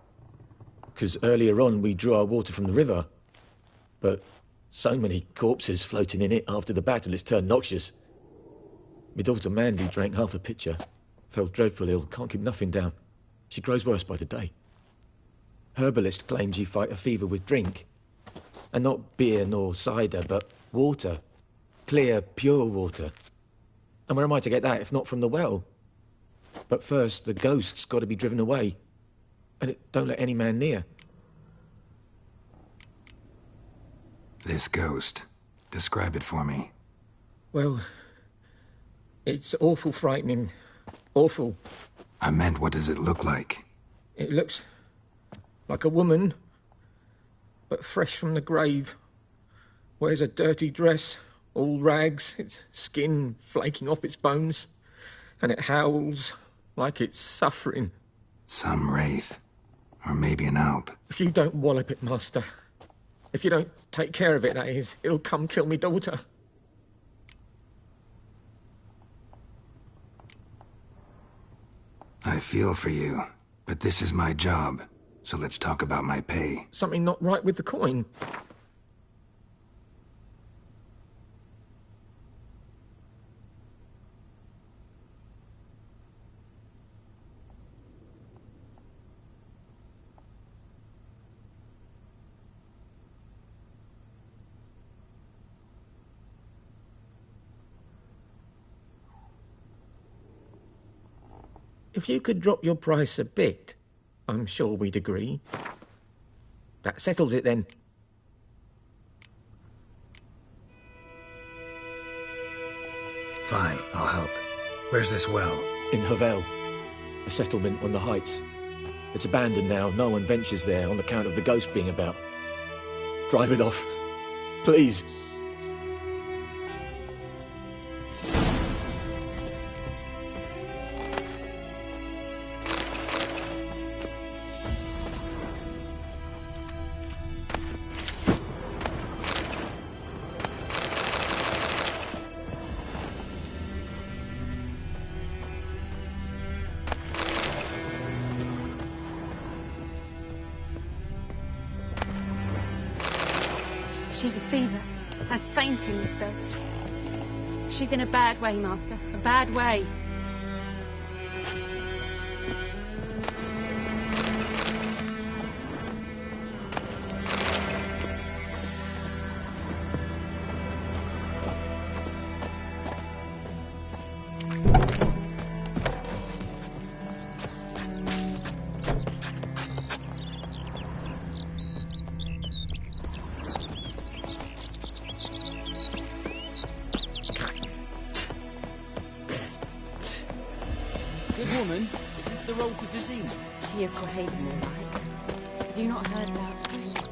Because earlier on we drew our water from the river. But so many corpses floating in it after the battle, it's turned noxious. My daughter Mandy drank half a pitcher. Fell dreadful ill, can't keep nothing down. She grows worse by the day. Herbalist claims you fight a fever with drink. And not beer nor cider, but water. Clear, pure water. And where am I to get that if not from the well? But first, the ghost's got to be driven away. And it don't let any man near. This ghost. Describe it for me. Well, it's awful frightening. Awful. I meant, what does it look like? It looks like a woman, but fresh from the grave. Wears a dirty dress, all rags, its skin flaking off its bones, and it howls like it's suffering. Some wraith. Or maybe an alp. If you don't wallop it, Master, if you don't take care of it, that is, it'll come kill me daughter. I feel for you, but this is my job, so let's talk about my pay. Something not right with the coin. If you could drop your price a bit, I'm sure we'd agree. That settles it then. Fine, I'll help. Where's this well? In Havel, a settlement on the heights. It's abandoned now, no one ventures there on account of the ghost being about. Drive it off, please. She's a fever. Has fainting spells. She's in a bad way, Master. A bad way. Good woman, is this the road to Vizima? Here, Cohaven, more like. Have you not heard about it?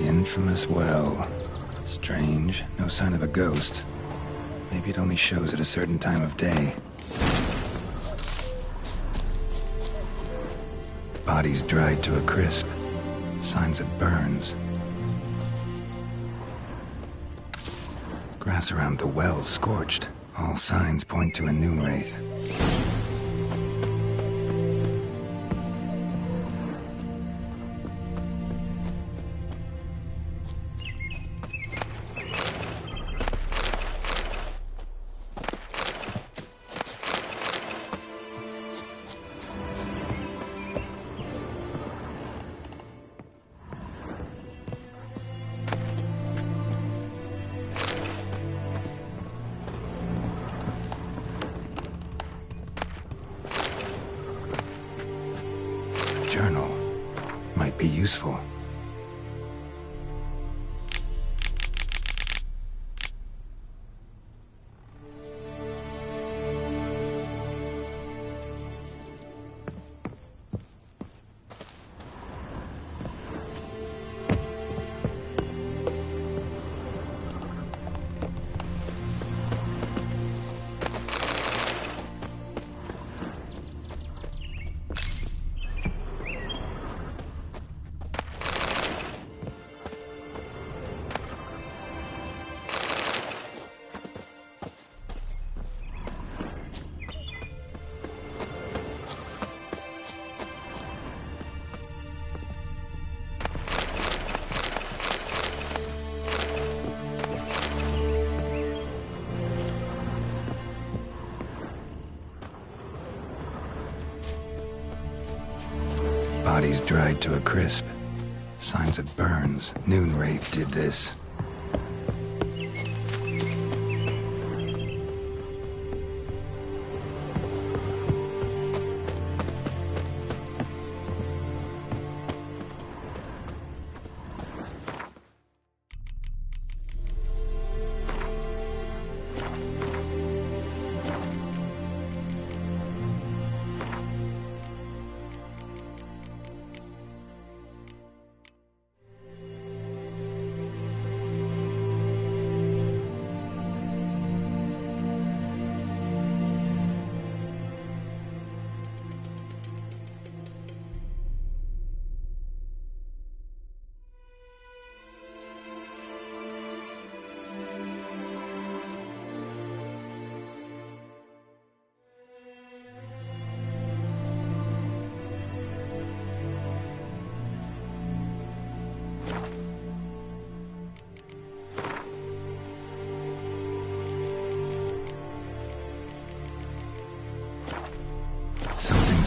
Infamous well. Strange. No sign of a ghost. Maybe it only shows at a certain time of day. Bodies dried to a crisp. Signs of burns. Grass around the well scorched. All signs point to a new wraith. useful. Bodies dried to a crisp. Signs of burns. Noonwraith did this.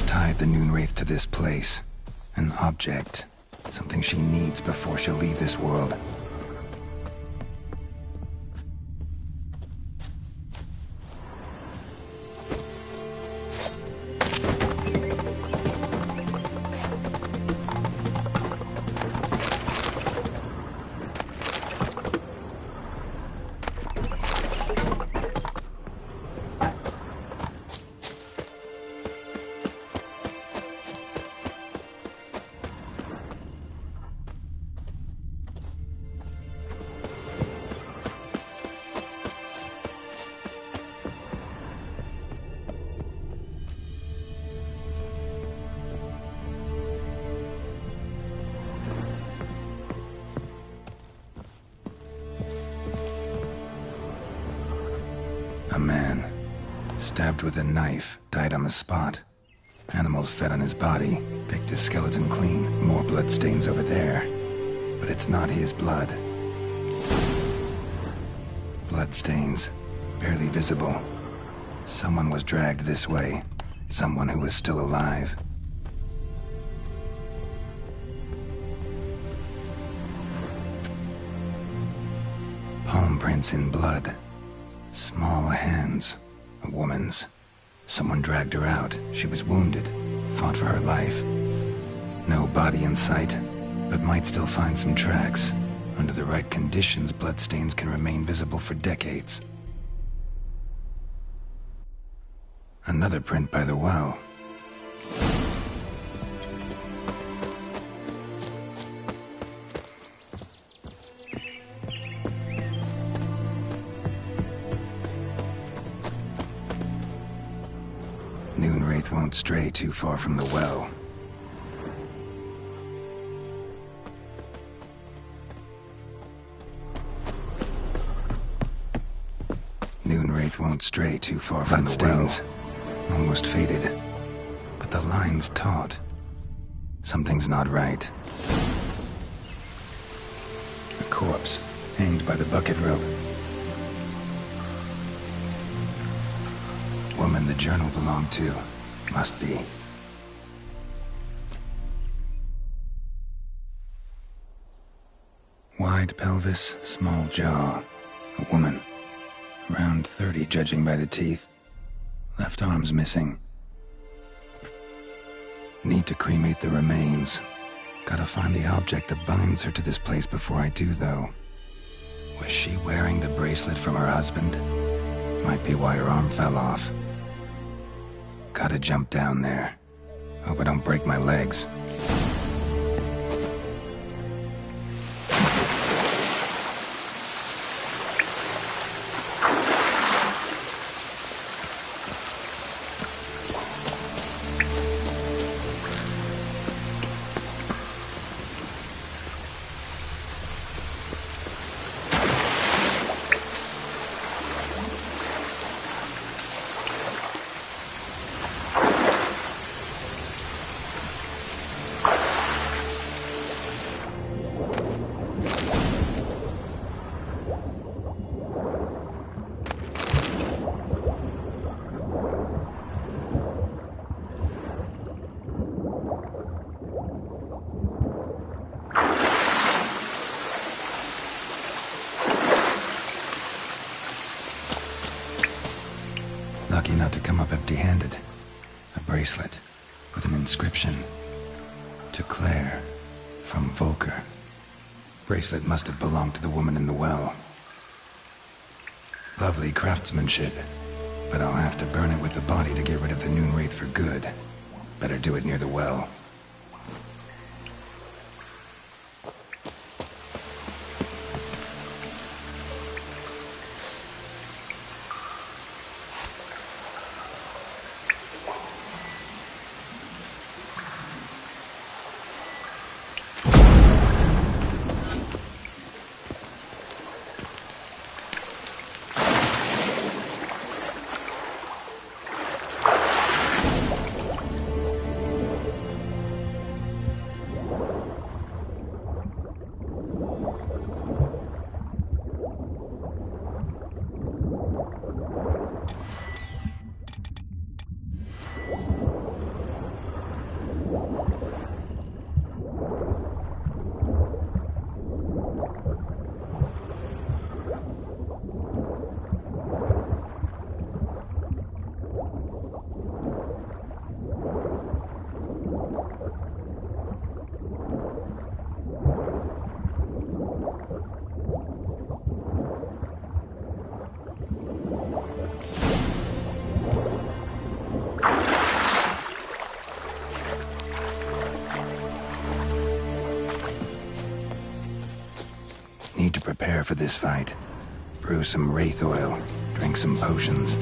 Tied the Noonwraith to this place. An object. Something she needs before she'll leave this world. A man, stabbed with a knife, died on the spot. Animals fed on his body, picked his skeleton clean. More bloodstains over there. But it's not his blood. Bloodstains, barely visible. Someone was dragged this way. Someone who was still alive. Palm prints in blood. Small hands. A woman's. Someone dragged her out. She was wounded. Fought for her life. No body in sight, but might still find some tracks. Under the right conditions, bloodstains can remain visible for decades. Another print by the well. Noonwraith won't stray too far from the well. Noonwraith won't stray too far from the well. Almost faded, but the line's taut. Something's not right. A corpse, hanged by the bucket rope. Woman the journal belonged to. Must be. Wide pelvis, small jaw. A woman. Around 30, judging by the teeth. Left arm's missing. Need to cremate the remains. Gotta find the object that binds her to this place before I do, though. Was she wearing the bracelet from her husband? Might be why her arm fell off. Gotta jump down there. Hope I don't break my legs. Lucky not to come up empty-handed. A bracelet with an inscription. To Claire, from Volker. Bracelet must have belonged to the woman in the well. Lovely craftsmanship, but I'll have to burn it with the body to get rid of the Noon Wraith for good. Better do it near the well. Need to prepare for this fight. Brew some wraith oil, drink some potions.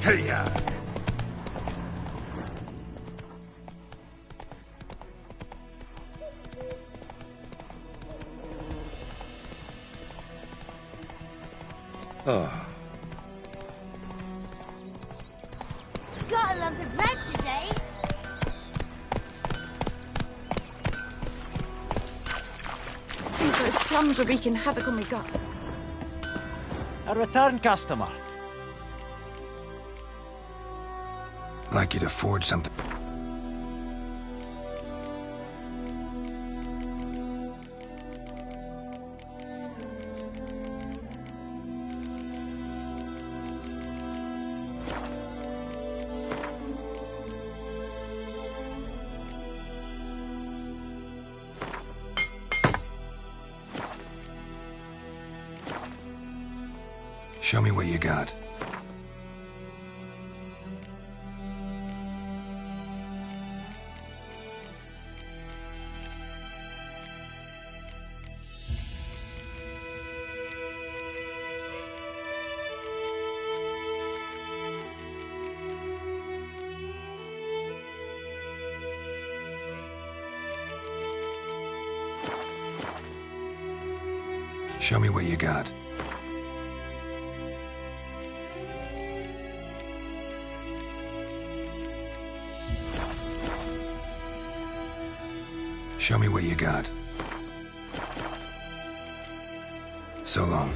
Hey-ya! Oh. Got a lump of bread today. I think those plums are wreaking havoc on my gut. A return customer. I'd like you to forge something. Show me what you got. Show me what you got. Show me what you got. So long.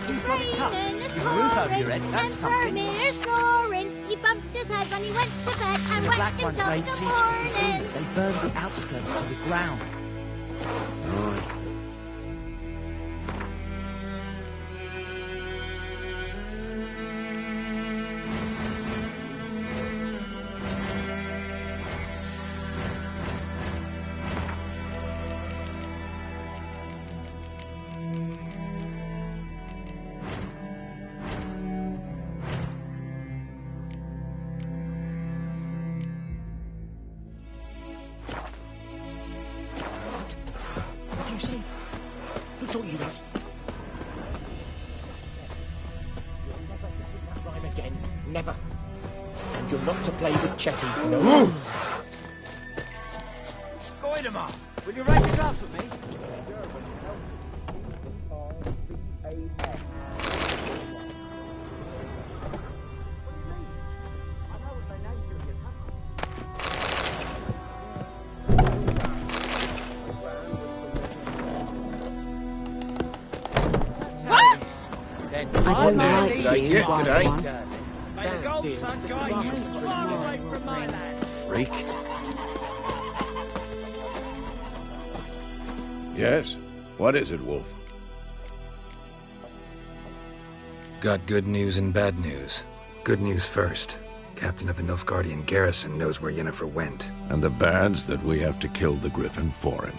It's raining and pouring, and Vermeer snoring. He bumped his head when he went to bed and The wet Black Ones himself laid the siege to the morning. casino. They burned the outskirts to the ground. Right. What do you say? Who taught you that? Rhyme again. Never. And you're not to play with Chetty. No. Goidemar, will you raise a glass with me? I don't like you, Wild One. May the golden sun guide you far away from my land. Freak. Yes? What is it, Wolf? Got good news and bad news. Good news first. Captain of the Nilfgaardian garrison knows where Yennefer went. And the bad's that we have to kill the Griffin for him.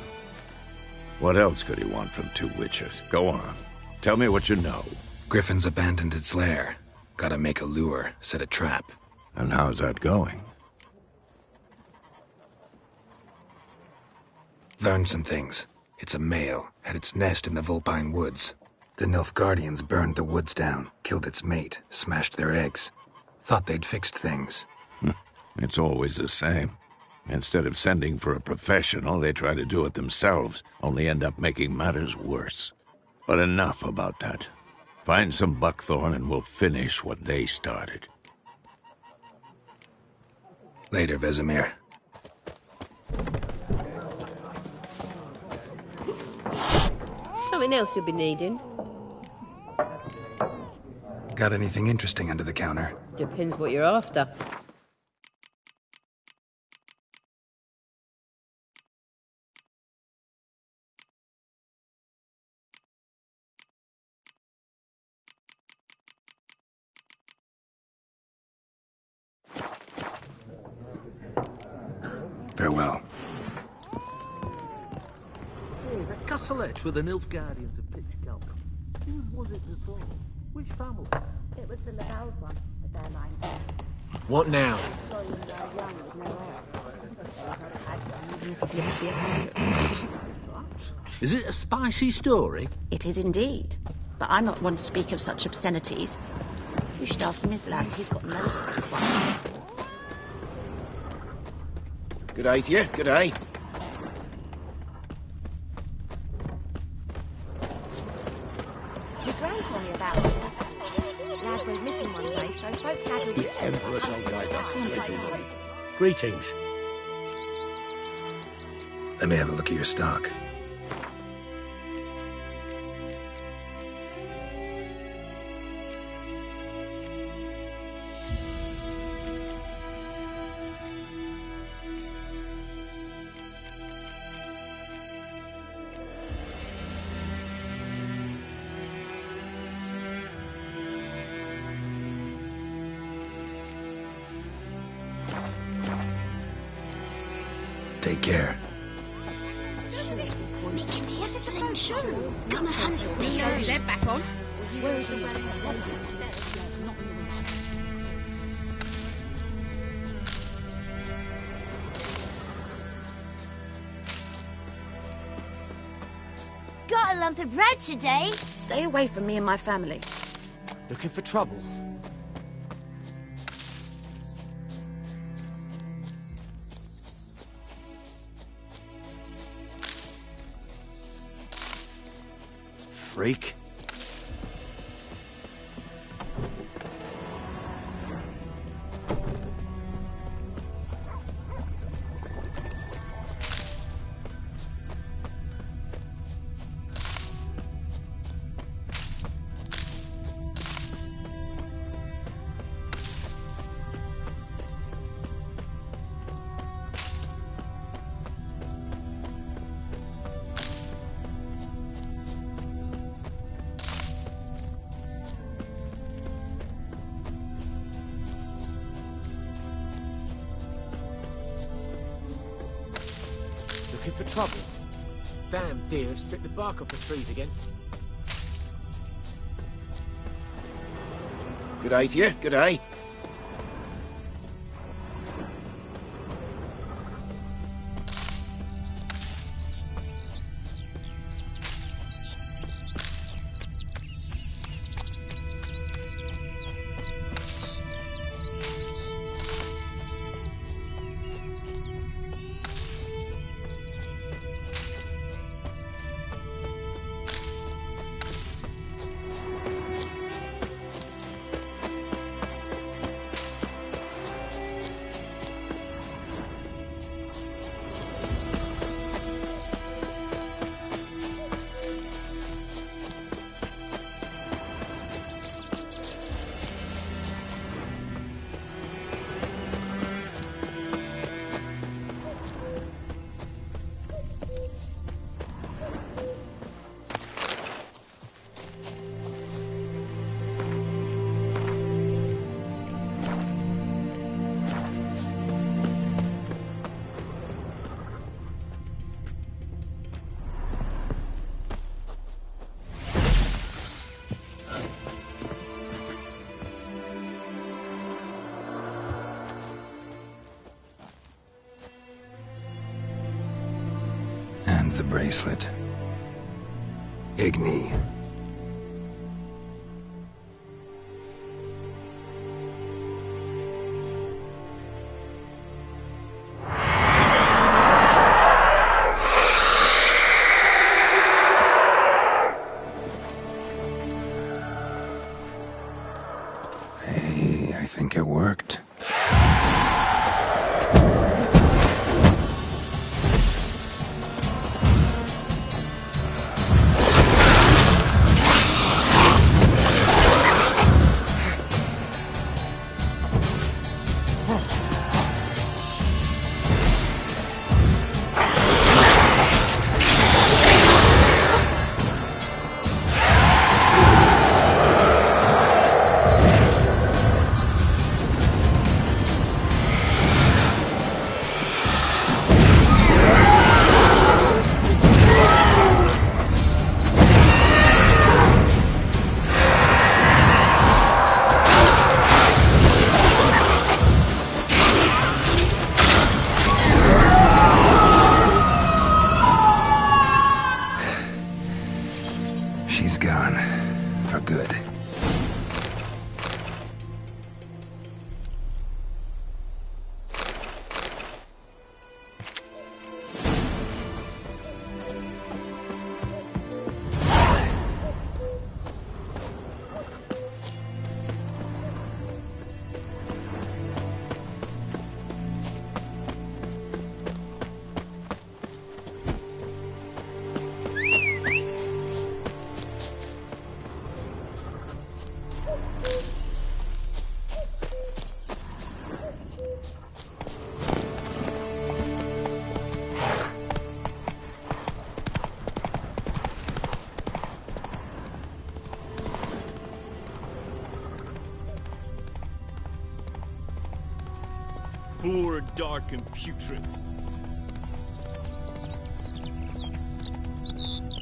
What else could he want from two witches? Go on. Tell me what you know. Griffin's abandoned its lair. Gotta make a lure, set a trap. And how's that going? Learned some things. It's a male, had its nest in the Vulpine Woods. The Nilfgaardians burned the woods down, killed its mate, smashed their eggs. Thought they'd fixed things. It's always the same. Instead of sending for a professional, they try to do it themselves, only end up making matters worse. But enough about that. Find some buckthorn and we'll finish what they started. Later, Vesemir. Something else you'll be needing. Got anything interesting under the counter? Depends what you're after. Farewell. A castlette with the Nilfgaardians of Pitch Kelp. Whose was it before? Which family? It was the Laval's one, with their line. What now? Is it a spicy story? It is indeed. but I'm not one to speak of such obscenities. You should ask him his lad. He's got no... Good day to you, good day. Your gran told me about us. Lad went missing one day, so folk gathered... The Emperor shall guide us to his way. Greetings. Let me have a look at your stock. Take care. Making me a slim shoe. Come a 100 meters. They're back on. Where's the Got a lump of bread today. Stay away from me and my family. Looking for trouble? Freak. Looking for trouble? Damn deer have stripped the bark off the trees again. Good day to you, good day. And the bracelet. Igni. Hey, I think it worked. She's gone. For good. Poor, dark, and putrid.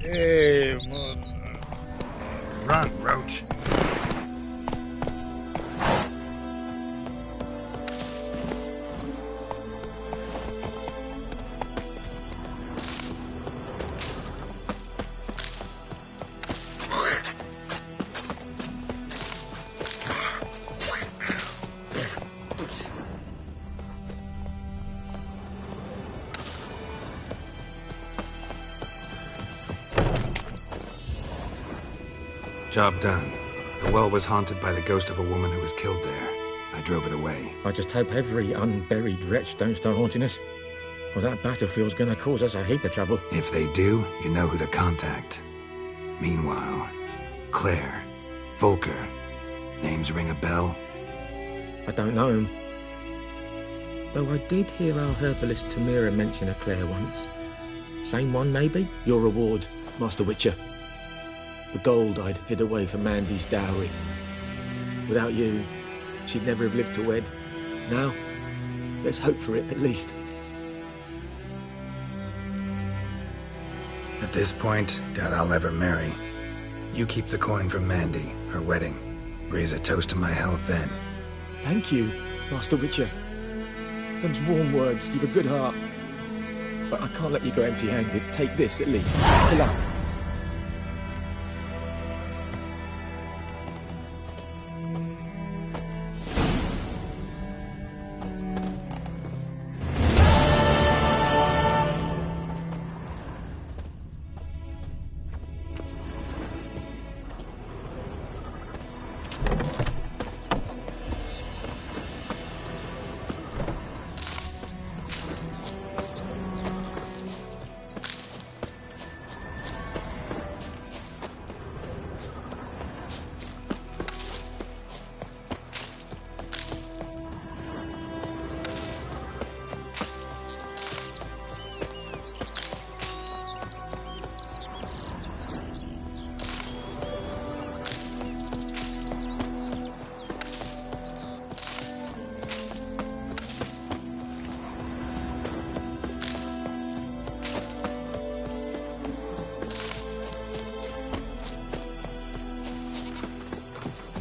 Hey, run, Roach. Job done. The well was haunted by the ghost of a woman who was killed there. I drove it away. I just hope every unburied wretch don't start haunting us. Well, that battlefield's gonna cause us a heap of trouble. If they do, you know who to contact. Meanwhile, Claire, Volker, names ring a bell? I don't know him. Though I did hear our herbalist Tamira mention a Claire once. Same one, maybe? Your reward, Master Witcher. The gold I'd hid away for Mandy's dowry. Without you, she'd never have lived to wed. Now, let's hope for it, at least. At this point, doubt I'll ever marry. You keep the coin from Mandy, her wedding. Raise a toast to my health then. Thank you, Master Witcher. Them's warm words, you've a good heart. But I can't let you go empty-handed. Take this, at least. Fill up.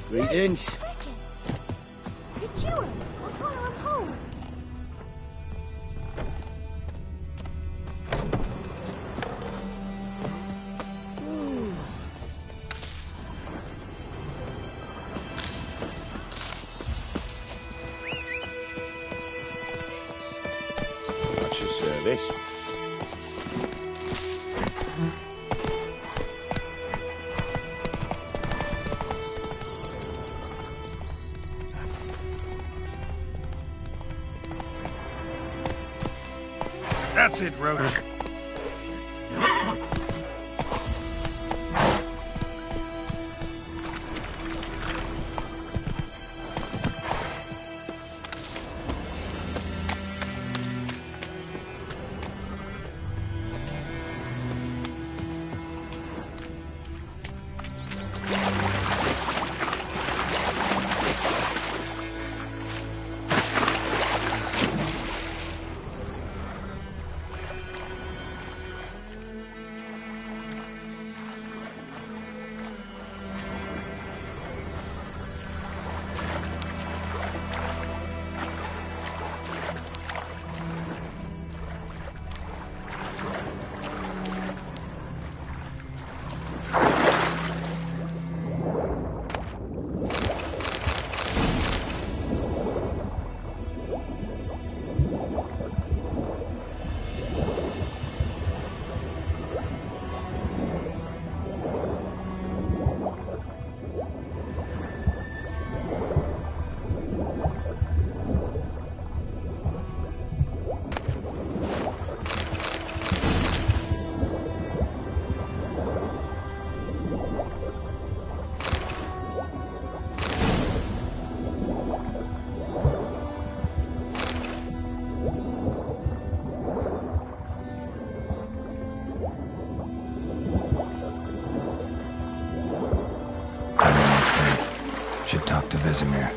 Greetings. It's you. What's wrong? I'm home. What's your service? That's it, Roach. Should talk to Vesemir.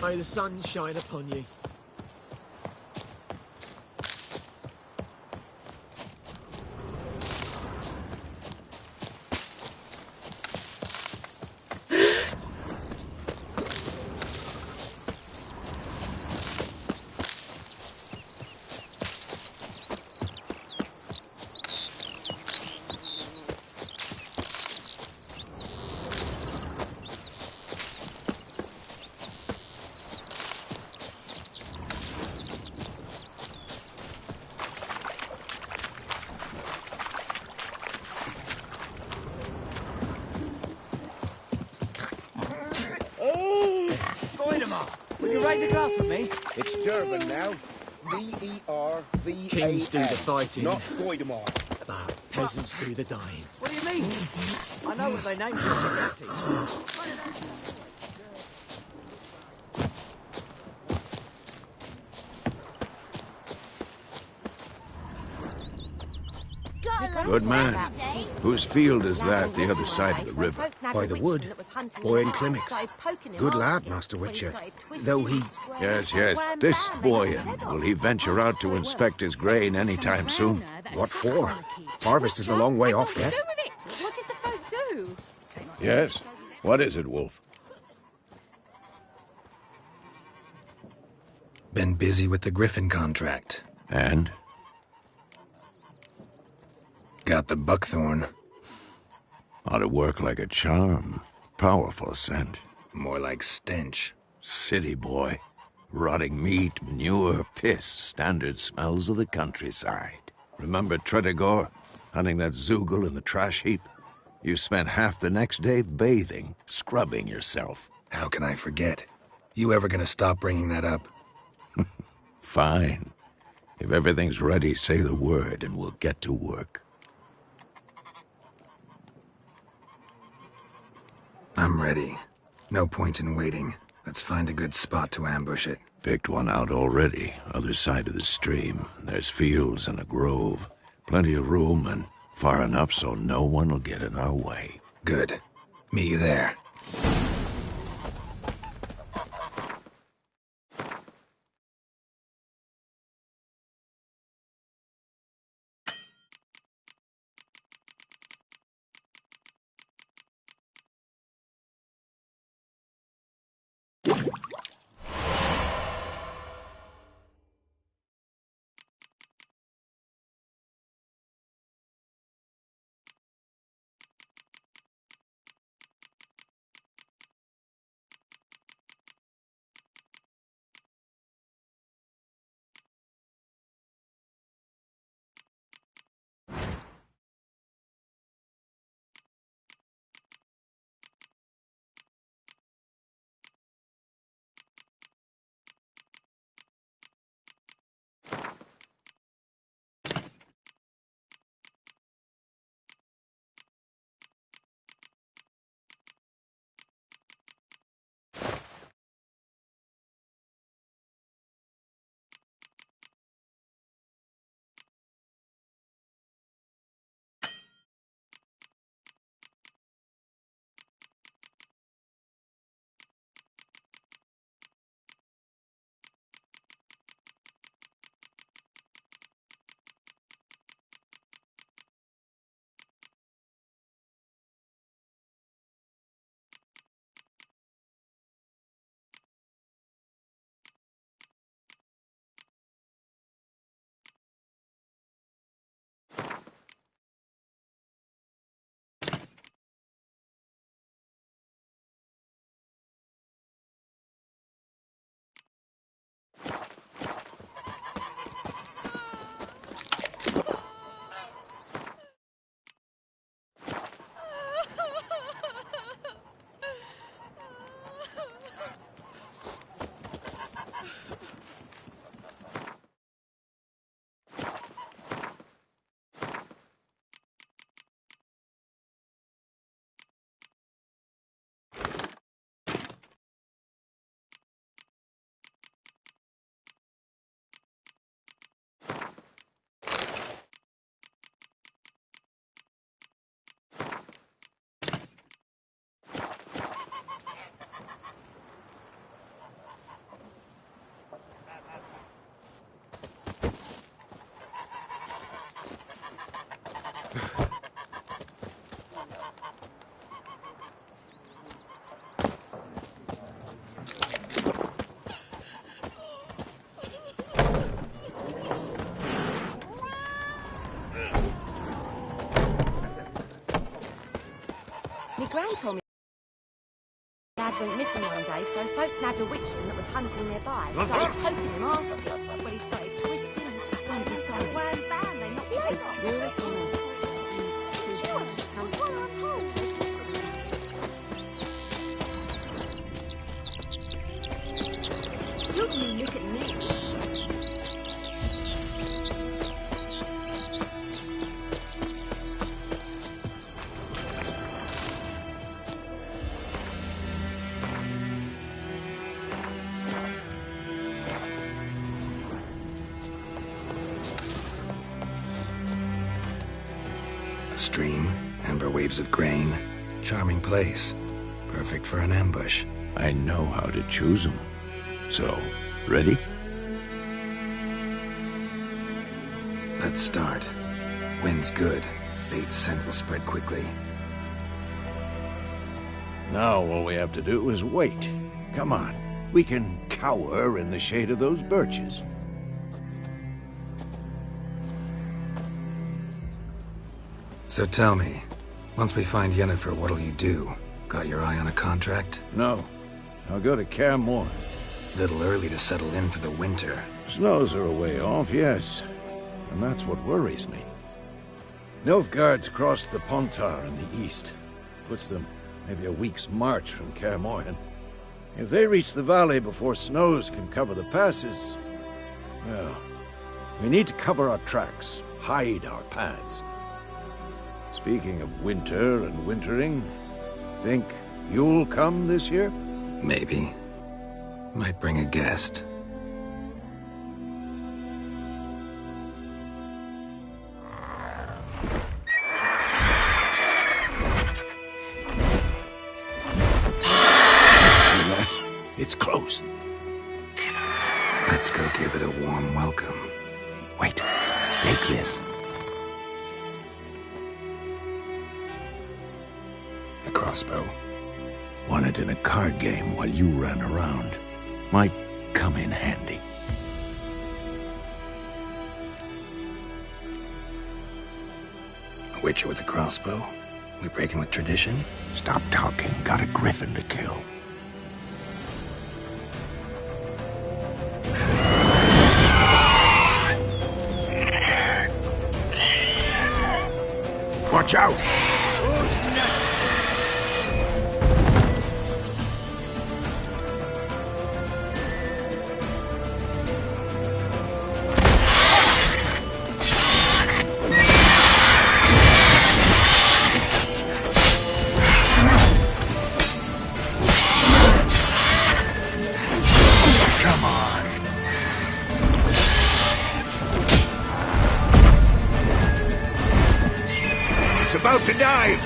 May the sun shine upon you. Will you raise a glass with me? It's Durban now. D-E-R-V-A-N. Kings do the fighting. Not Goidemar. But peasants do the dying. What do you mean? I know what they named it. Good man. Whose field is that, the other side of the river? By the wood. Boy in Climmix. Good lad, Master Witcher. Though he... Yes, yes. This Boyan, will he venture out to inspect his grain any time soon? What for? Harvest is a long way off yet. What did the folk do? Yes? What is it, Wolf? Been busy with the Griffin contract. And? Got the buckthorn. Ought to work like a charm. Powerful scent. More like stench. City boy. Rotting meat, manure, piss. Standard smells of the countryside. Remember Tredegor? Hunting that Zoogle in the trash heap? You spent half the next day bathing, scrubbing yourself. How can I forget? You ever gonna stop bringing that up? Fine. If everything's ready, say the word and we'll get to work. I'm ready. No point in waiting. Let's find a good spot to ambush it. Picked one out already, other side of the stream. There's fields and a grove. Plenty of room and far enough so no one will get in our way. Good. Meet you there. Granny told me Dad went missing one day, so folk nabbed a witchman that was hunting nearby. Started poking him, asking. Well, he started twisting and spun beside wham bam, they knocked his head drew it on us. Don't you look at me. A stream, amber waves of grain, charming place. Perfect for an ambush. I know how to choose them. So, ready? Let's start. Wind's good. Bait's scent will spread quickly. Now all we have to do is wait. Come on. We can cower in the shade of those birches. So tell me, once we find Yennefer, what'll you do? Got your eye on a contract? No. I'll go to Kaer Morhen. Little early to settle in for the winter. Snows are a way off, yes. And that's what worries me. Nilfgaard's crossed the Pontar in the east. Puts them maybe a week's march from Kaer Morhen. If they reach the valley before snows can cover the passes, well, we need to cover our tracks, hide our paths. Speaking of winter and wintering, think you'll come this year? Maybe. Might bring a guest. It's close. Let's go give it a warm welcome. Wait, take this. A crossbow. Won it in a card game while you ran around. Might come in handy. A witcher with a crossbow? We breaking with tradition? Stop talking. Got a griffin to kill. Watch out! About to dive!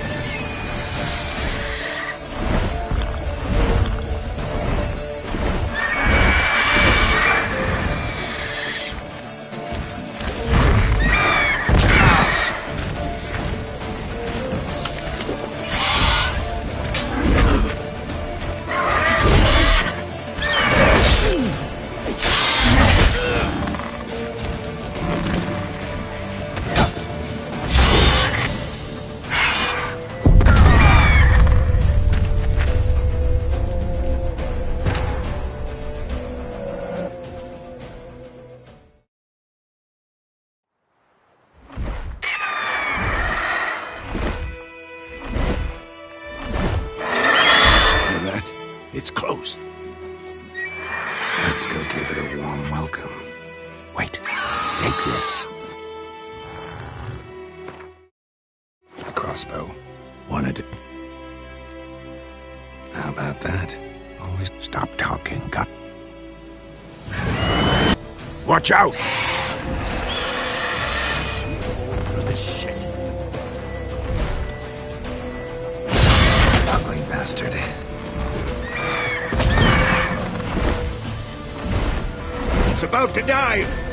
It's close. Let's go give it a warm welcome. Wait, take this. A crossbow. Wanted it. How about that? Always stop talking. Got. Watch out! Too old for this shit. Ugly bastard. It's about to dive!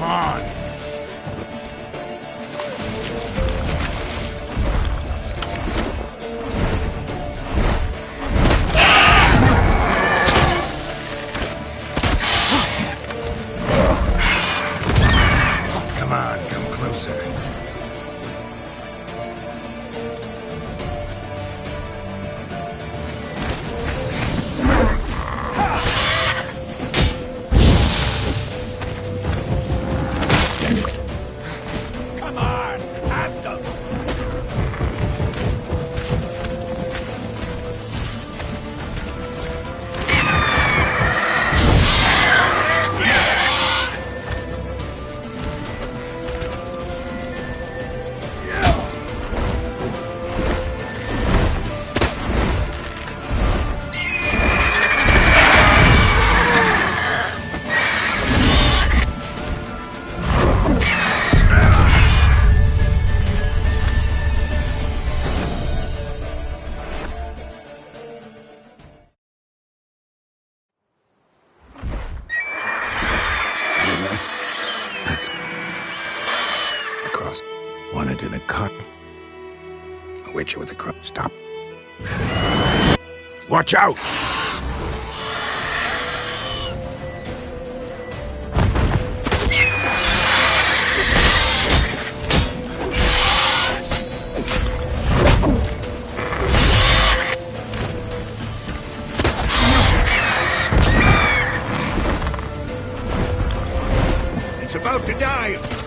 on! Come on, come closer. Come on, at them! That's across. Wanted in a cut. A witcher with a cross. Stop. Watch out! It's about to dive!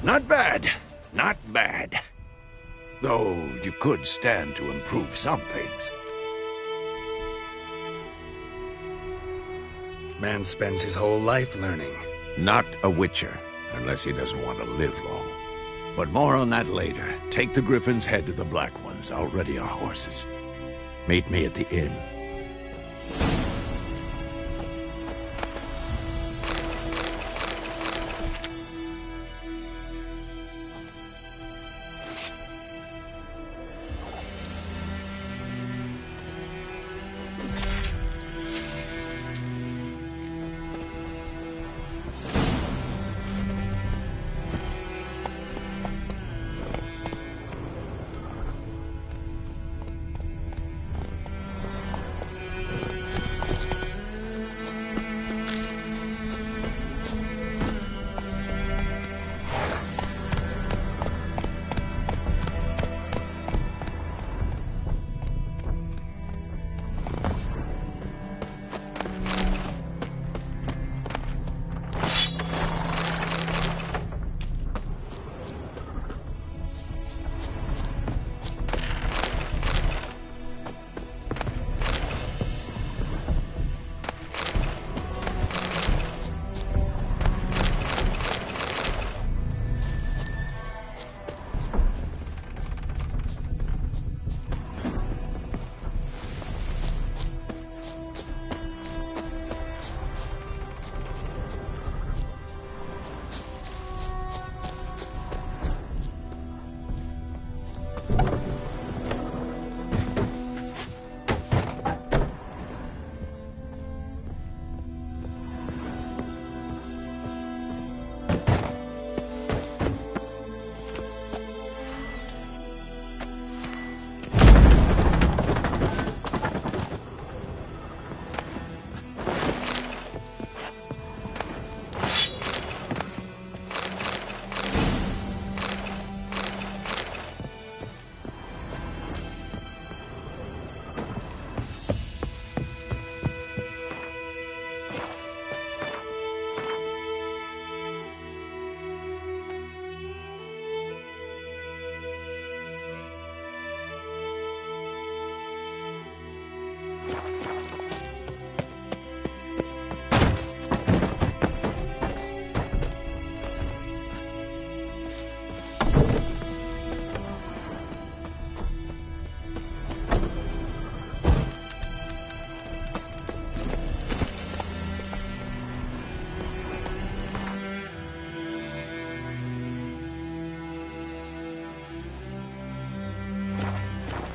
Not bad. Not bad. Though you could stand to improve some things. Man spends his whole life learning. Not a witcher, unless he doesn't want to live long. But more on that later. Take the Griffin's head to the Black Ones. I'll ready our horses. Meet me at the inn.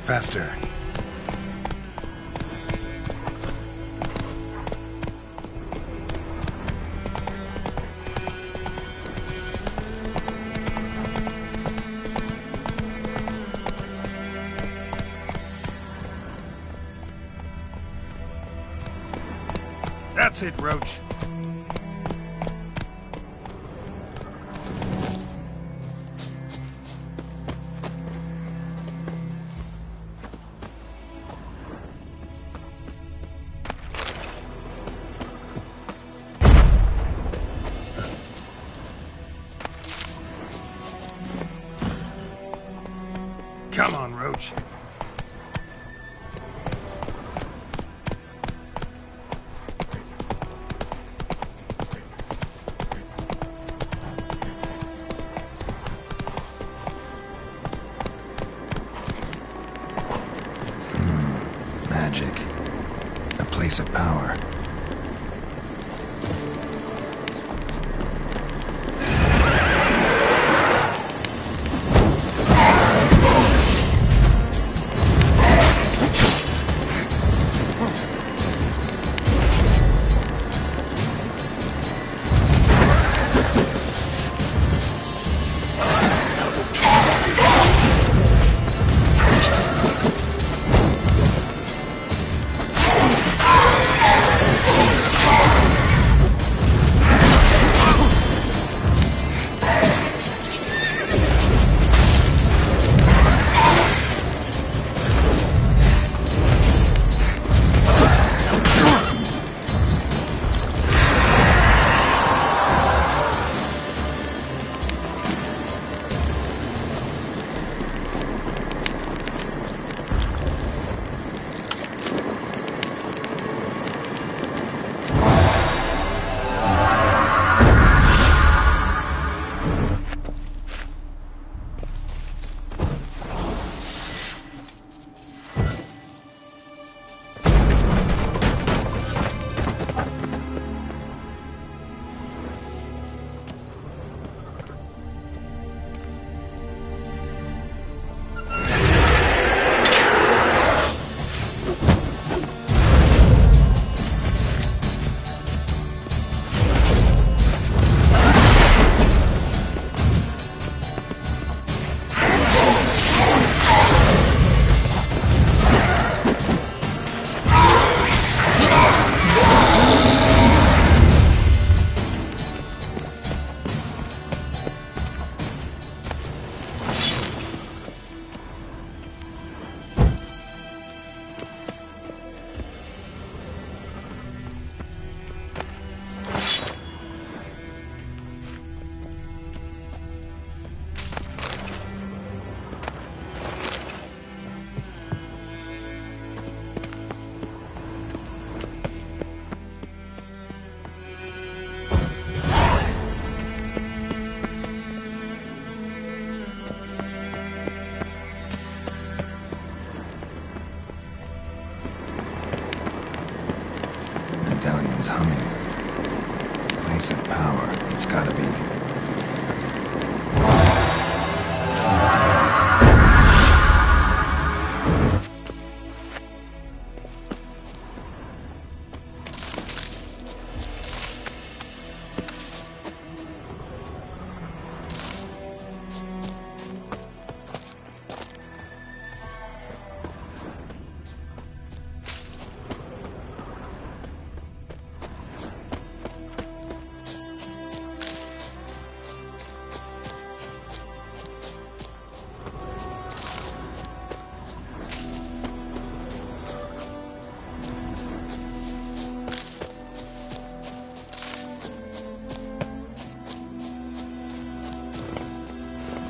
Faster. That's it, Roach. Come on, Roach. Magic. A place of power.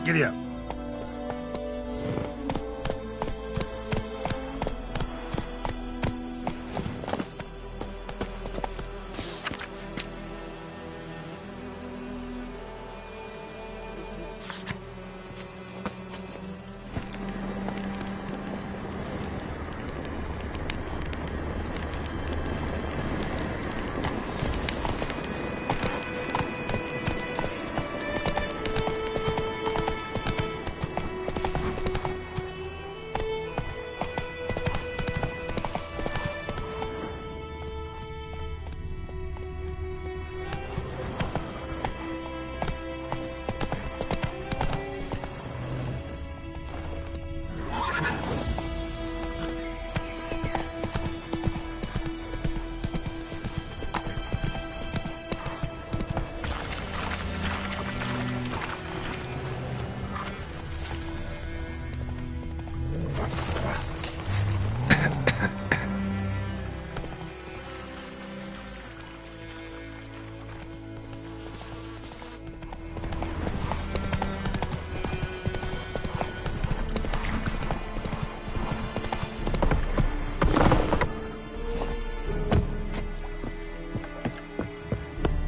Giddy up.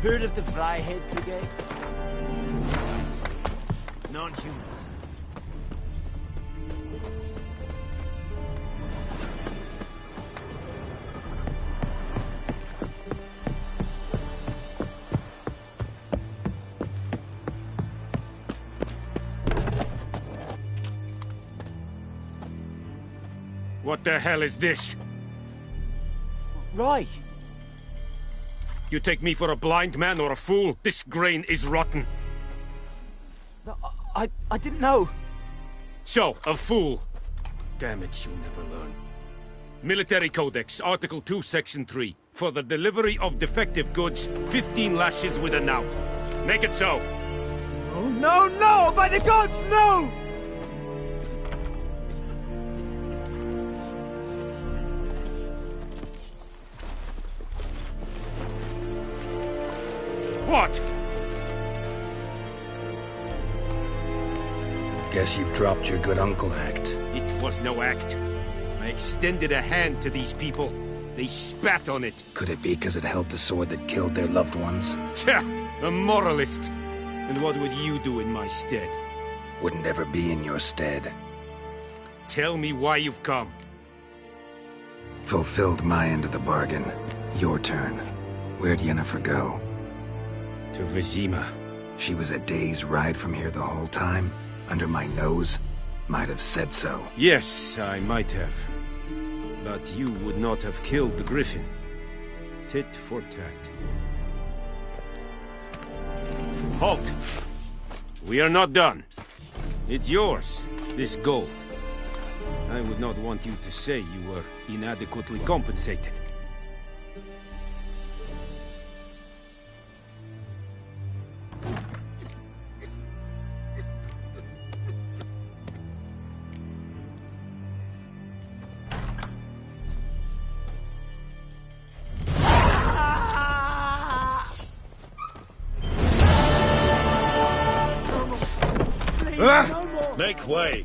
Heard of the Vryhead Brigade? Non-humans. What the hell is this? Right. You take me for a blind man or a fool? This grain is rotten. I didn't know. So, a fool. Damn it, you'll never learn. Military Codex, Article 2, Section 3. For the delivery of defective goods, 15 lashes with a knout. Make it so. Oh, no, no! By the gods, no! What? Guess you've dropped your good uncle act. It was no act. I extended a hand to these people. They spat on it. Could it be because it held the sword that killed their loved ones? Tja, a moralist. And what would you do in my stead? Wouldn't ever be in your stead. Tell me why you've come. Fulfilled my end of the bargain. Your turn. Where'd Yennefer go? To Vizima. She was a day's ride from here the whole time? Under my nose? Might have said so. Yes, I might have. But you would not have killed the griffin. Tit for tat. Halt! We are not done. It's yours, this gold. I would not want you to say you were inadequately compensated. Make way!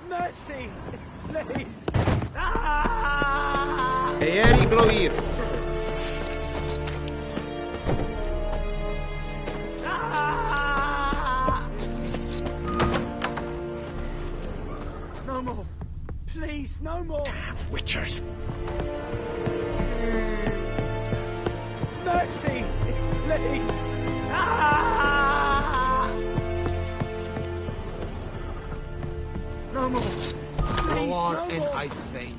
Mercy! Please! Eri Bloir! No more! Please, no more! Damn witchers! Mercy! Please! No more! Please, War no and more! I faint.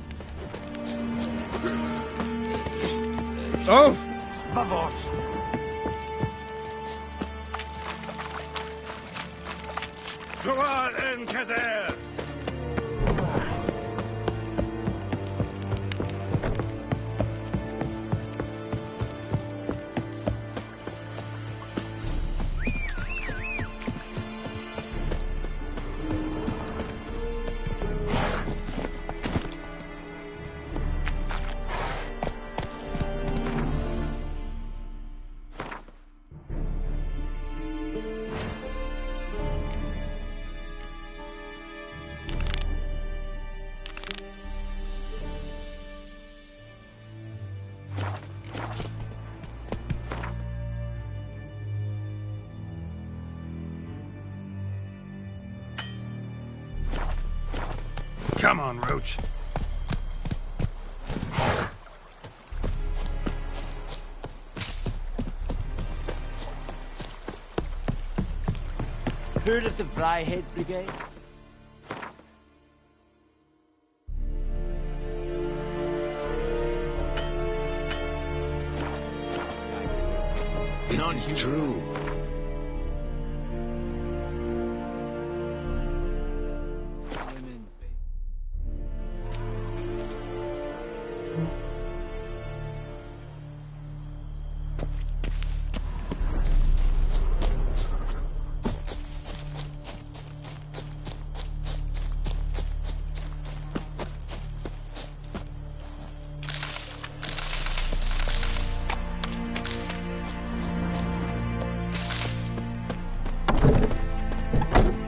Oh! Vavor! Gloire en Kazer! Come on, Roach. Heard of the Vryhead Brigade? It's true.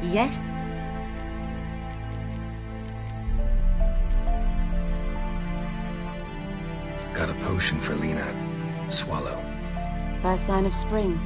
Yes? Got a potion for Lena. Swallow. First sign of spring.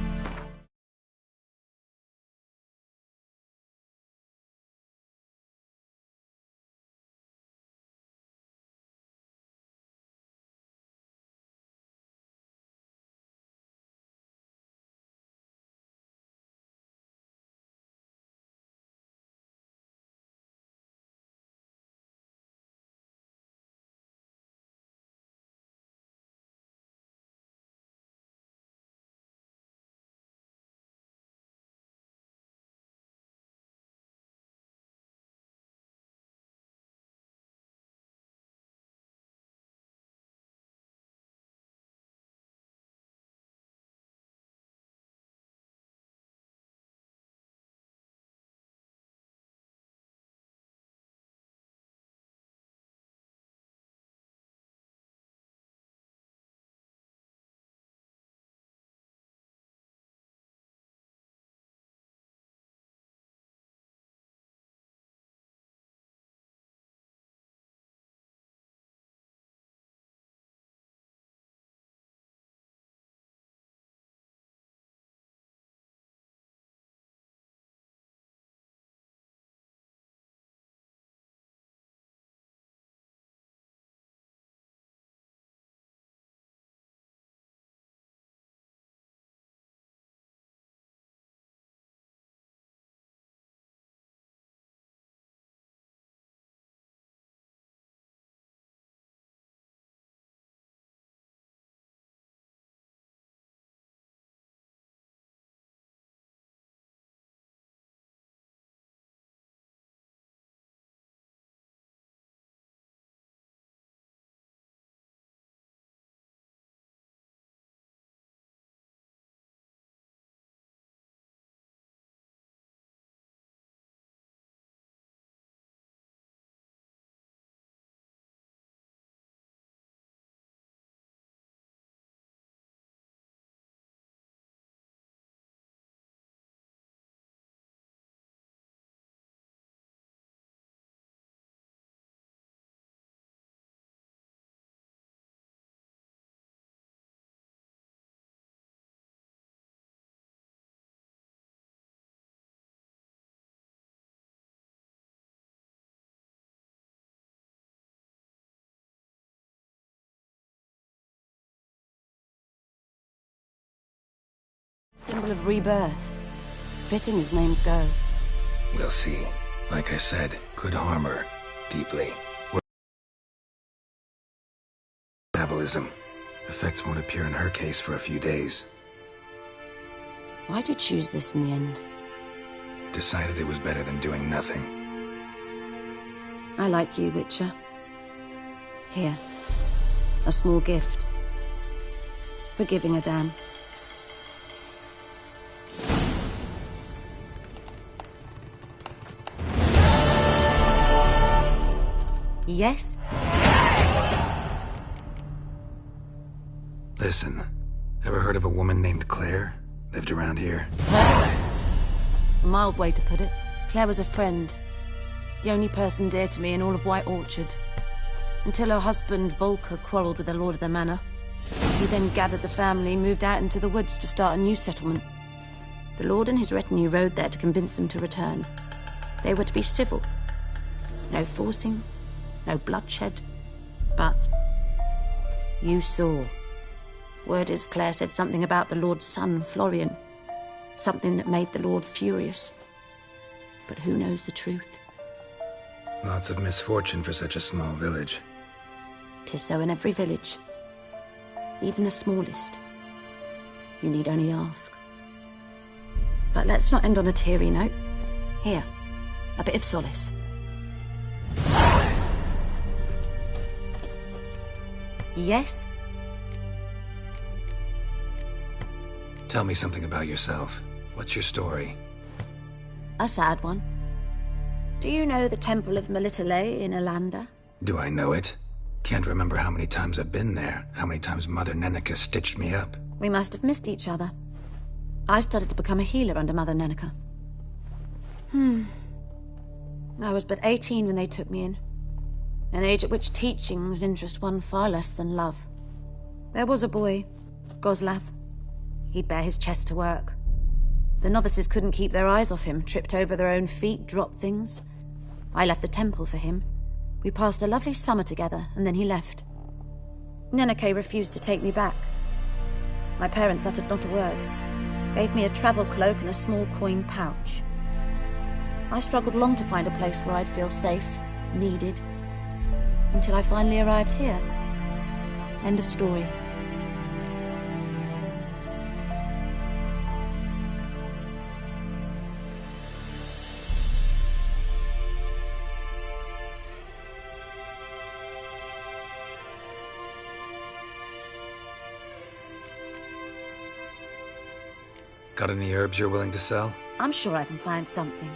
Symbol of rebirth. Fitting as names go. We'll see. Like I said, could harm her. Deeply. Metabolism. Effects won't appear in her case for a few days. Why'd you choose this in the end? Decided it was better than doing nothing. I like you, Witcher. Here. A small gift. For giving a damn. Yes? Listen, ever heard of a woman named Claire? Lived around here? A mild way to put it. Claire was a friend. The only person dear to me in all of White Orchard. Until her husband, Volker, quarreled with the lord of the manor. He then gathered the family, moved out into the woods to start a new settlement. The lord and his retinue rode there to convince them to return. They were to be civil. No forcing, no bloodshed. But you saw. Word is Claire said something about the Lord's son, Florian. Something that made the Lord furious. But who knows the truth? Lots of misfortune for such a small village. 'Tis so in every village. Even the smallest. You need only ask. But let's not end on a teary note. Here, a bit of solace. Yes? Tell me something about yourself. What's your story? A sad one. Do you know the Temple of Melitele in Alanda? Do I know it? Can't remember how many times I've been there, how many times Mother Neneka stitched me up. We must have missed each other. I started to become a healer under Mother Neneka. I was but 18 when they took me in. An age at which teaching was interest one far less than love. There was a boy, Goslav. He'd bare his chest to work. The novices couldn't keep their eyes off him, tripped over their own feet, dropped things. I left the temple for him. We passed a lovely summer together, and then he left. Neneke refused to take me back. My parents uttered not a word, gave me a travel cloak and a small coin pouch. I struggled long to find a place where I'd feel safe, needed, until I finally arrived here. End of story. Got any herbs you're willing to sell? I'm sure I can find something.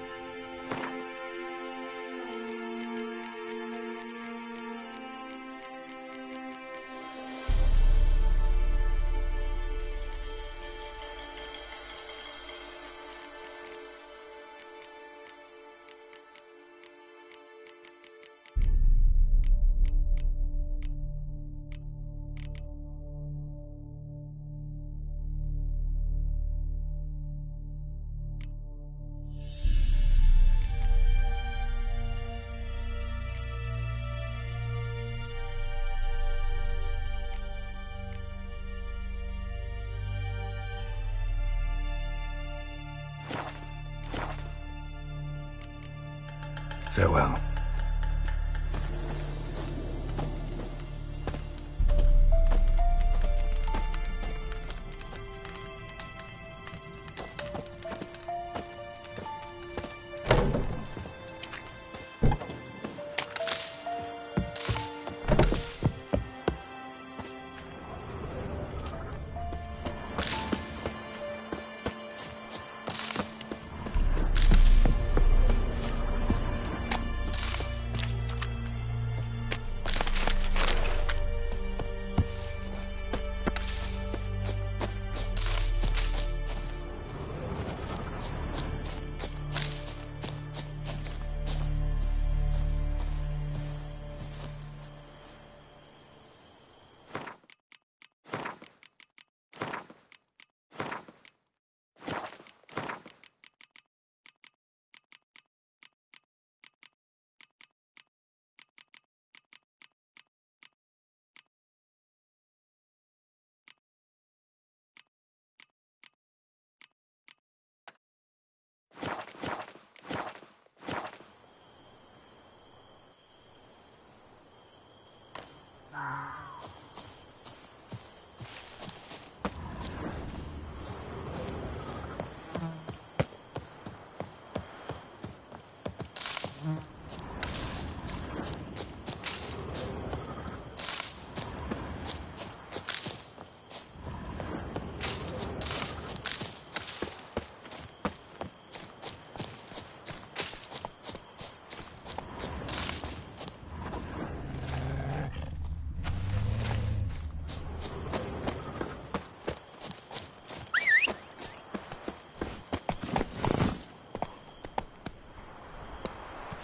Farewell.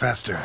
Faster.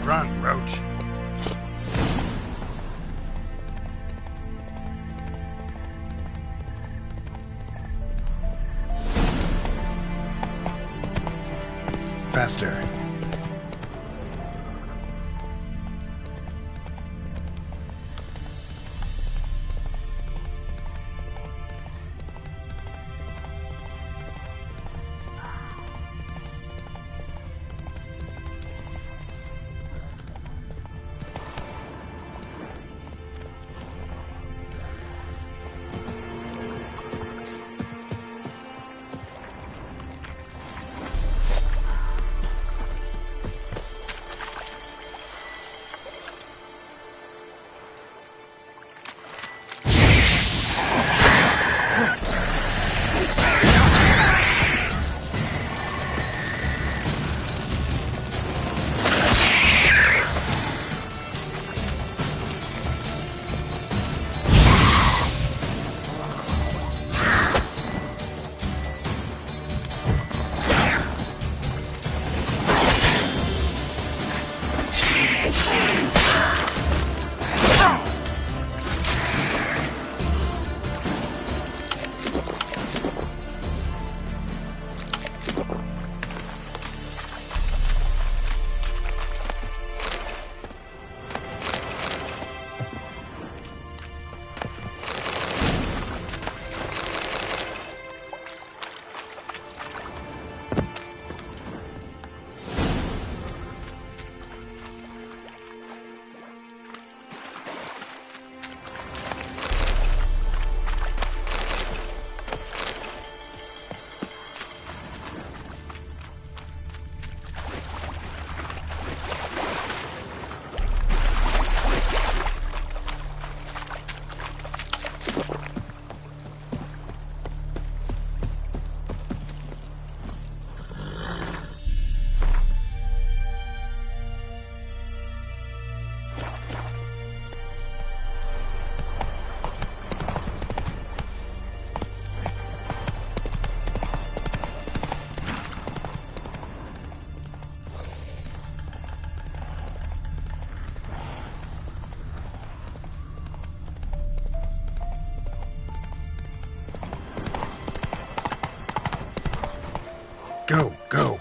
Run, Roach. Faster. Go, go.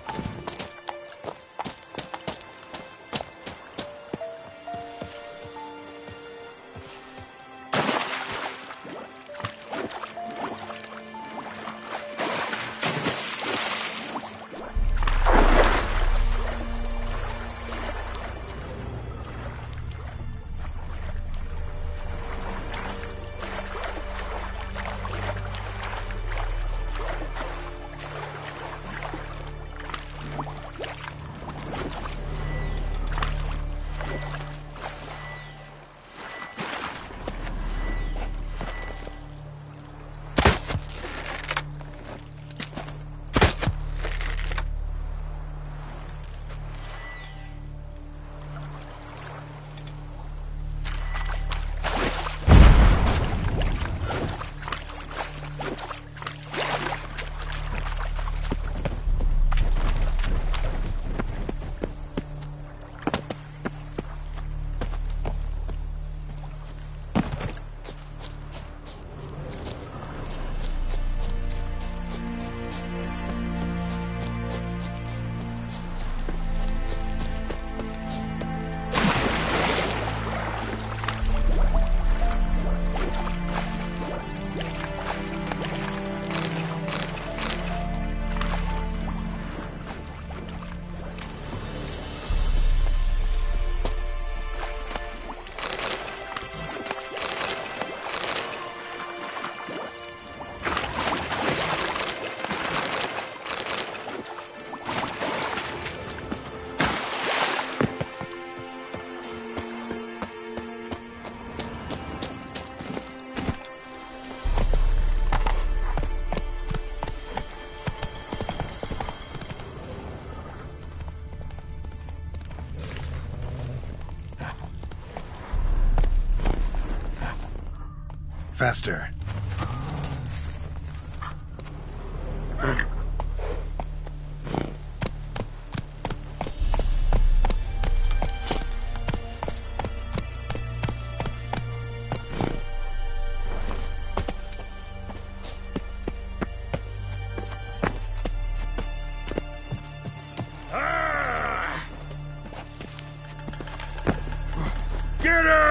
Faster.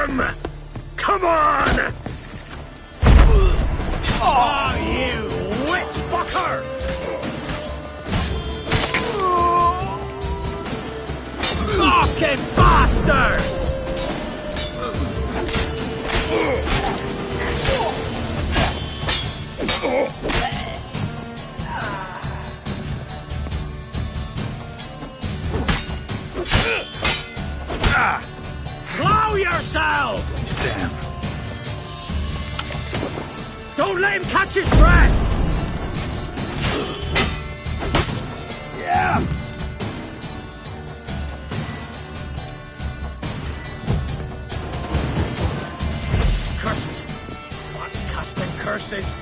him! Come on! Oh, you witch fucker! Fucking bastard! Blow yourself! Damn. Don't let him catch his breath! Yeah! Curses! What's casting curses?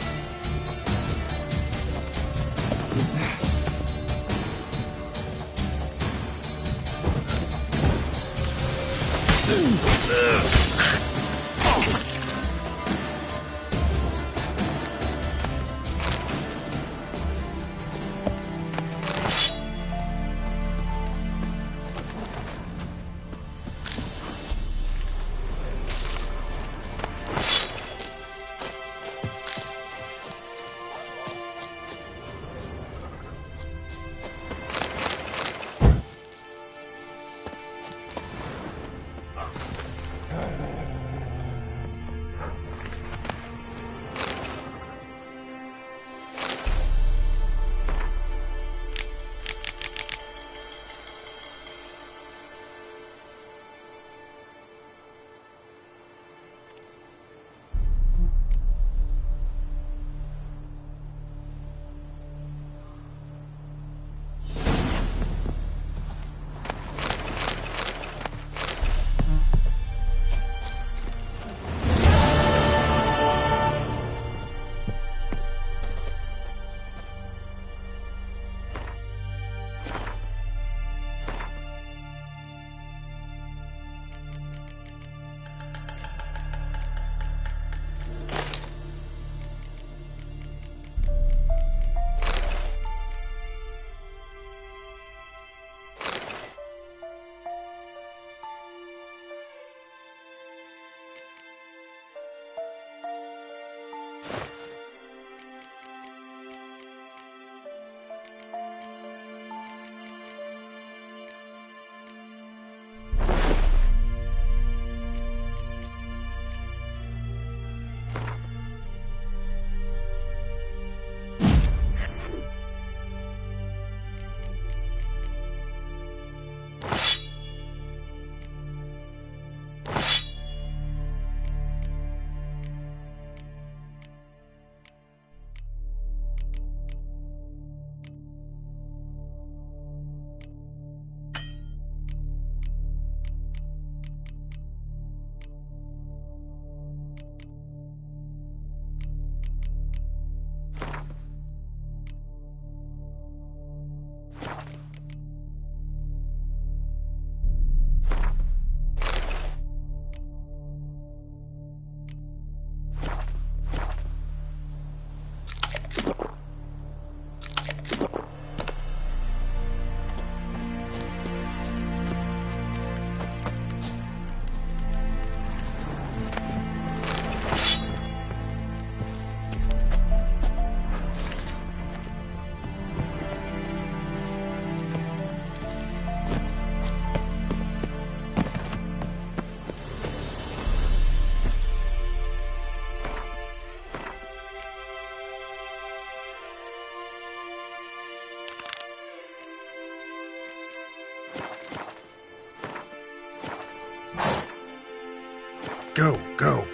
Go, go.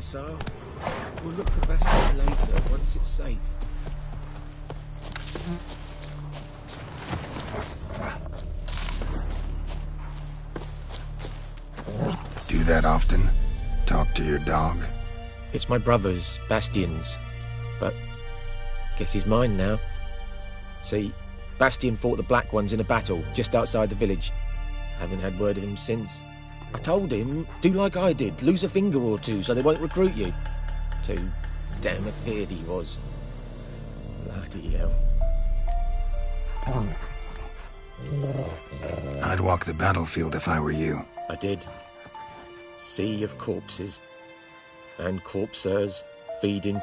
So, we'll look for Bastion later, once it's safe. Do that often? Talk to your dog? It's my brother's, Bastion's. But guess he's mine now. See, Bastion fought the Black Ones in a battle just outside the village. Haven't had word of him since. I told him, do like I did, lose a finger or two so they won't recruit you. Too damn afeard he was. Bloody hell. I'd walk the battlefield if I were you. I did. Sea of corpses. And corpsers, feeding.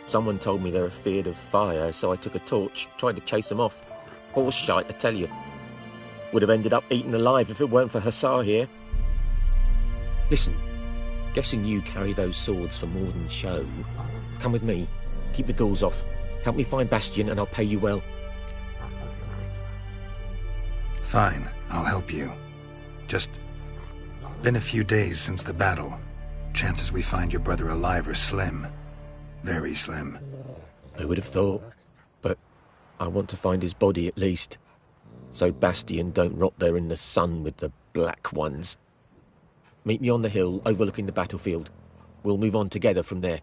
Someone told me they're afeard of fire, so I took a torch, tried to chase them off. Horse shite, I tell you. Would have ended up eaten alive if it weren't for Hussar here. Listen, guessing you carry those swords for more than show. Come with me, keep the ghouls off, help me find Bastion and I'll pay you well. Fine, I'll help you. Just been a few days since the battle. Chances we find your brother alive are slim. Very slim. I would have thought, but I want to find his body at least. So Bastion don't rot there in the sun with the black ones. Meet me on the hill overlooking the battlefield. We'll move on together from there.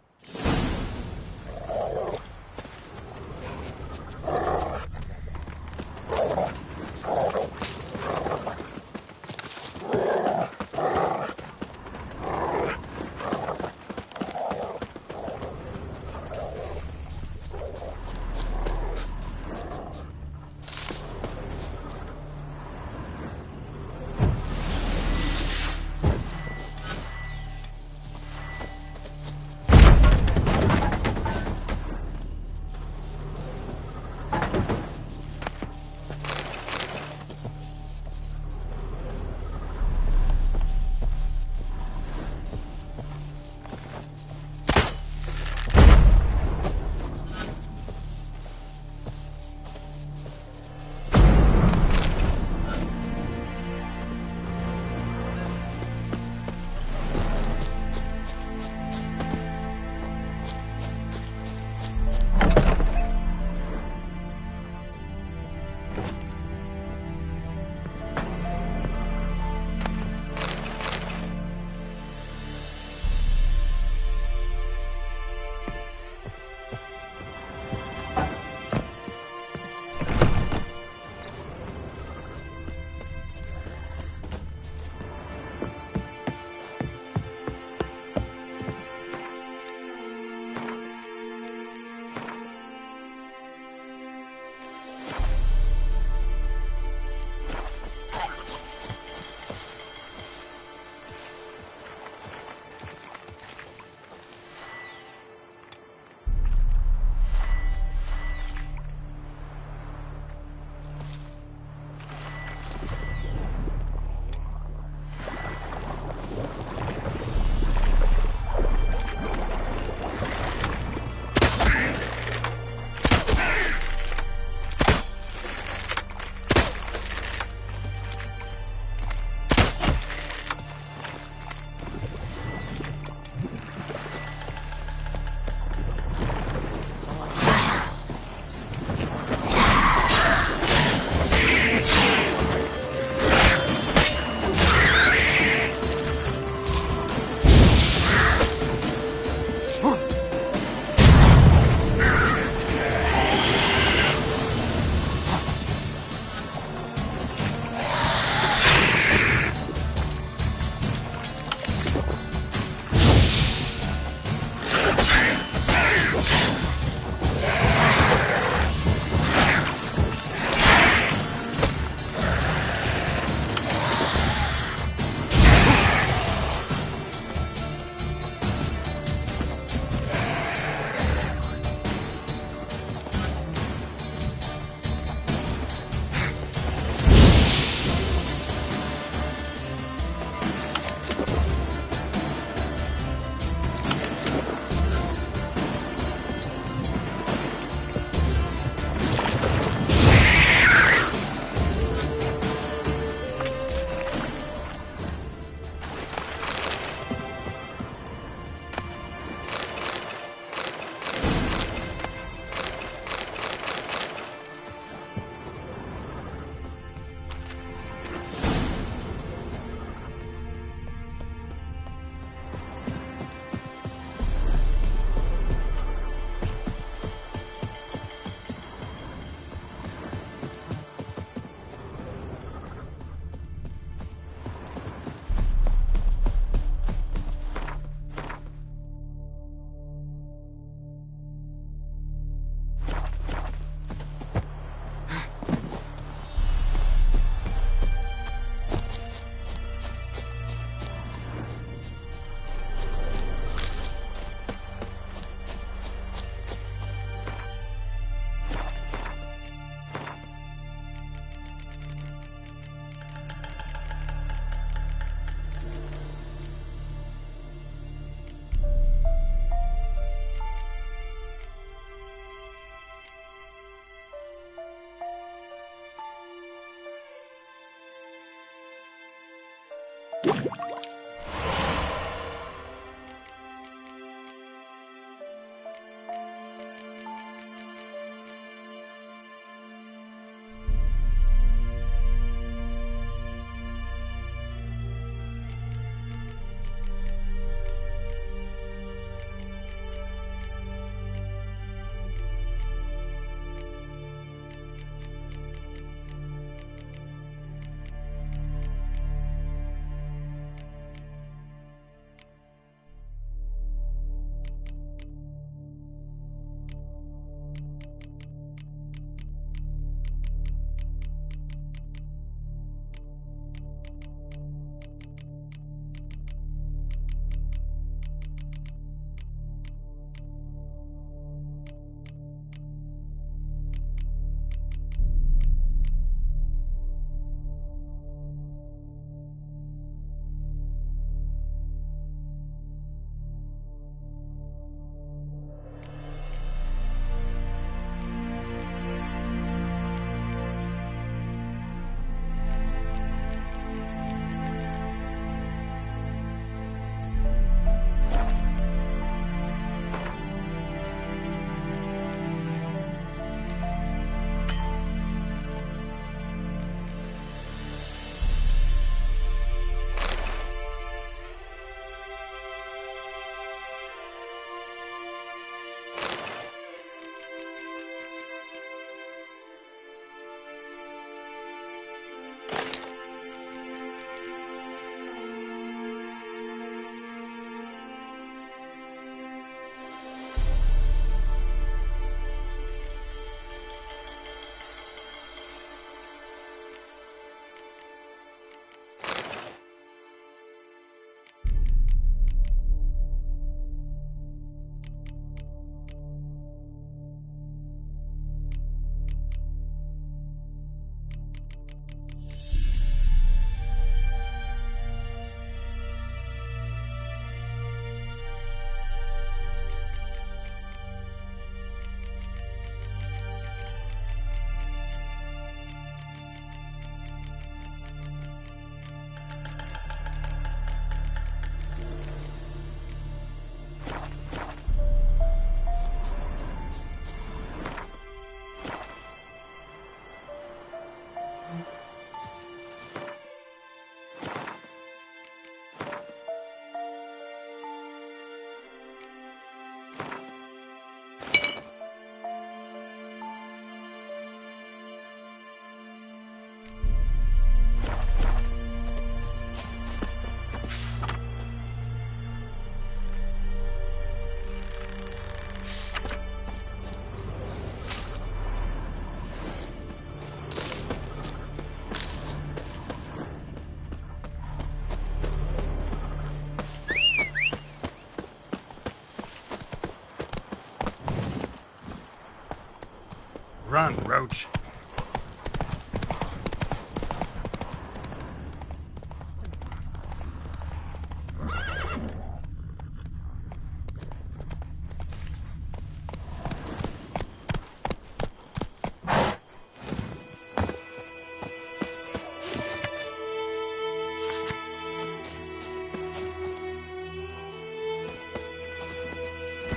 Run, Roach.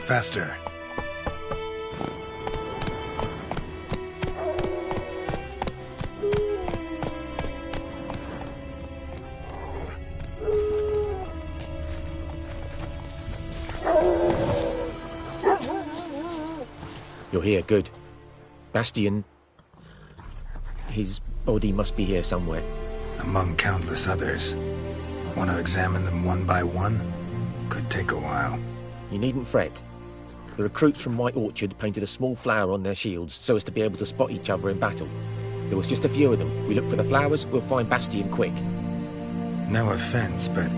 Faster. You're here, good. Bastion... his body must be here somewhere. Among countless others. Want to examine them one by one? Could take a while. You needn't fret. The recruits from White Orchard painted a small flower on their shields so as to be able to spot each other in battle. There was just a few of them. We look for the flowers, we'll find Bastion quick. No offense, but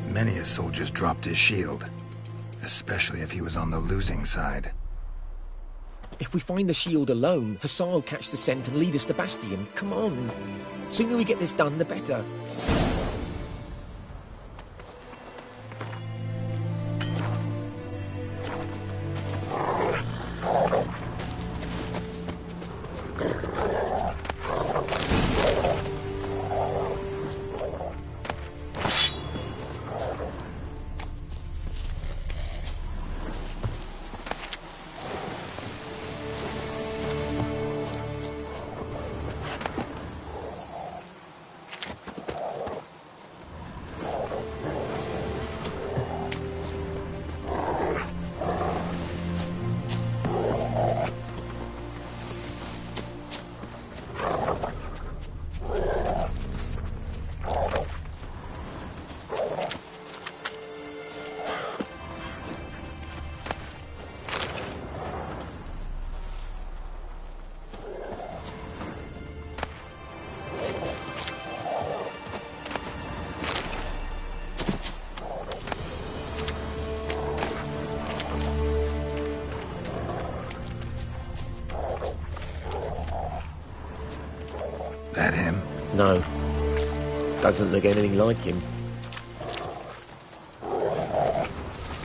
many a soldier's dropped his shield. Especially if he was on the losing side. If we find the shield alone, Hussar will catch the scent and lead us to Bastion. Come on. Sooner we get this done, the better. No. Doesn't look anything like him.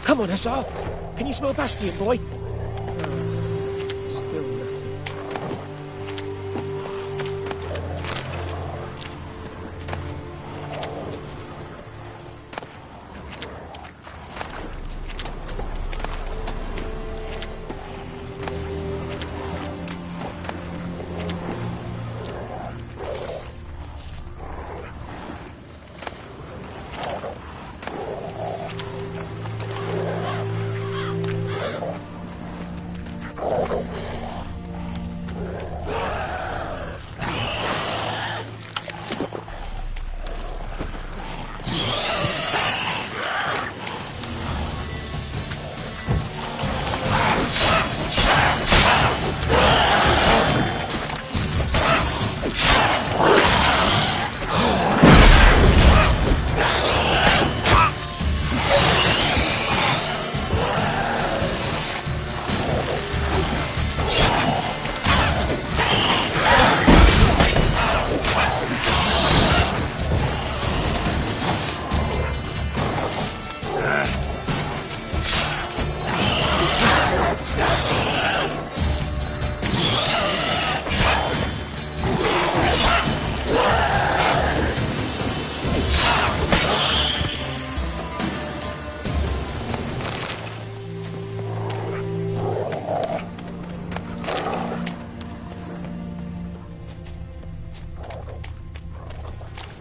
Come on, SR. Can you smell Bastion, boy? Still nothing.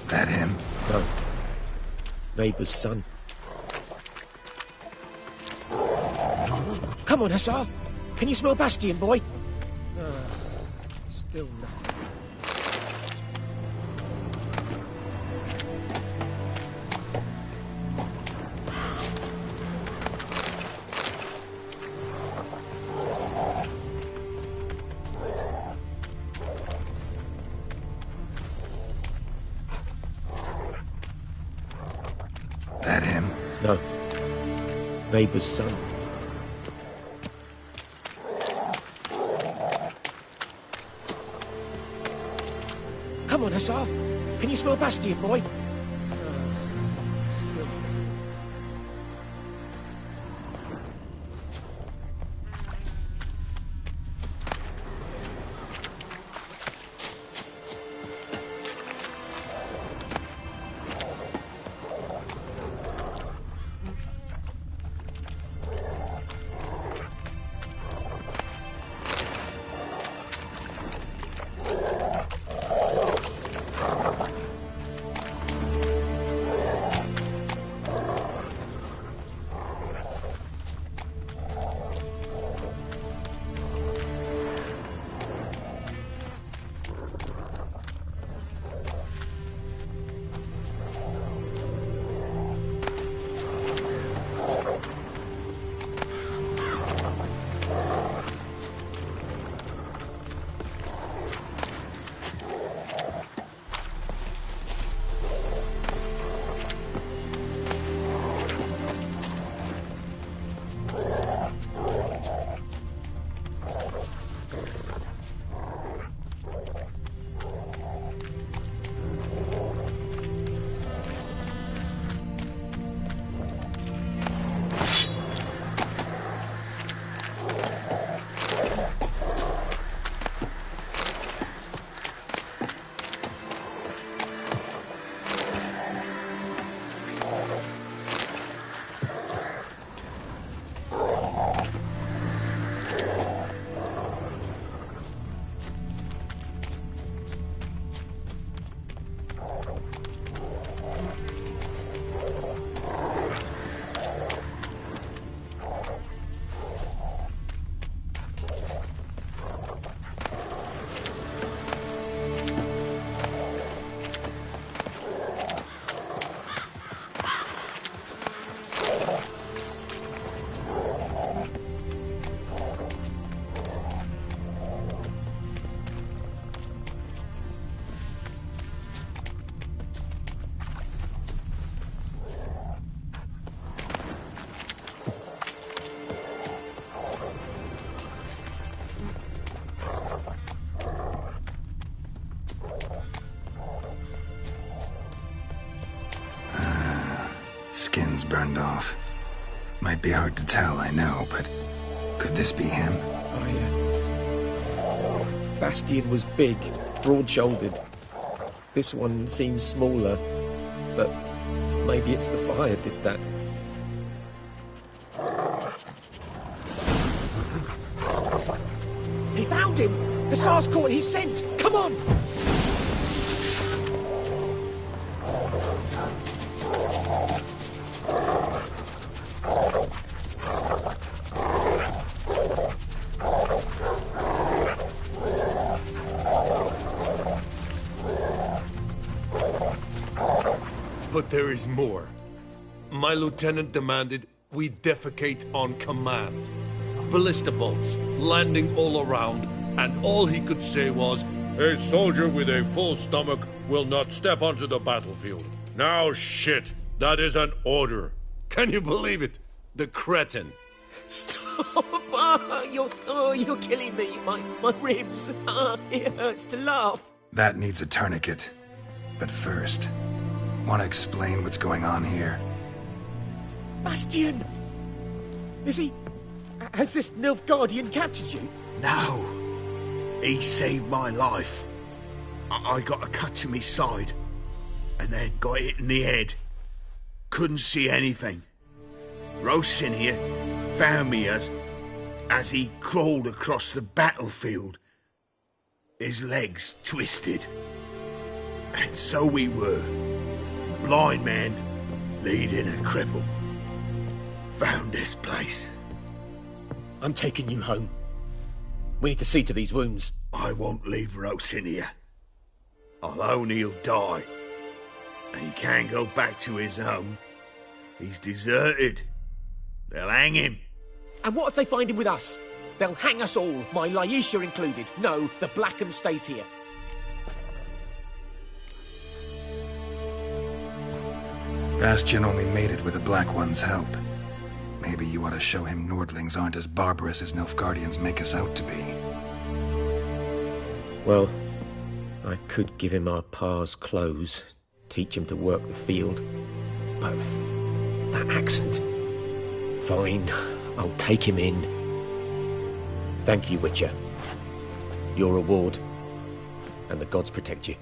That him? No. Neighbour's son. Come on, SR. Can you smell Bastion, boy? Still nothing. That him? No. Neighbour's son. Come on, SR. Can you smell Bastion, boy? Still nothing. skin's burned off. Might be hard to tell, I know, but could this be him? Bastian was big, broad-shouldered. This one seems smaller, but maybe it's the fire did that. He found him! The SARS caught his scent! Come on! But there is more. My lieutenant demanded we defecate on command. Ballista bolts landing all around, and all he could say was, "A soldier with a full stomach will not step onto the battlefield." Now shit, that is an order. Can you believe it? The cretin. Stop! You're killing me. My ribs. It hurts to laugh. That needs a tourniquet. But first, want to explain what's going on here? Bastian! Is he... Has this Nilfgaardian captured you? No. He saved my life. I got a cut to my side, and then got hit in the head. Couldn't see anything. Rosin here found me as he crawled across the battlefield. His legs twisted. And so we were. Blind man leading a cripple. Found this place. I'm taking you home. We need to see to these wounds. I won't leave Rosin here. Alone he'll die. And he can't go back to his home. He's deserted. They'll hang him. And what if they find him with us? They'll hang us all, my Laisha included. No, the Blacken stays here. Bastian only made it with the Black One's help. Maybe you ought to show him Nordlings aren't as barbarous as Nilfgaardians make us out to be. Well, I could give him our pa's clothes, teach him to work the field. But that accent... Fine, I'll take him in. Thank you, Witcher. Your reward, and the gods protect you.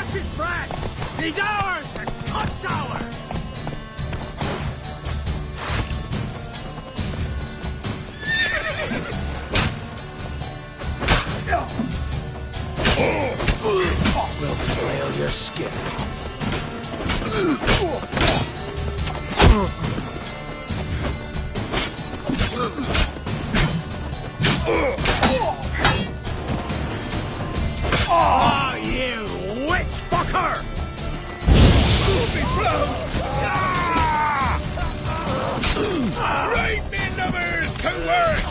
catch his breath! He's ours and cuts ours! We'll flail your skin off. Oh, you witch fucker! Right, me lovers, to work!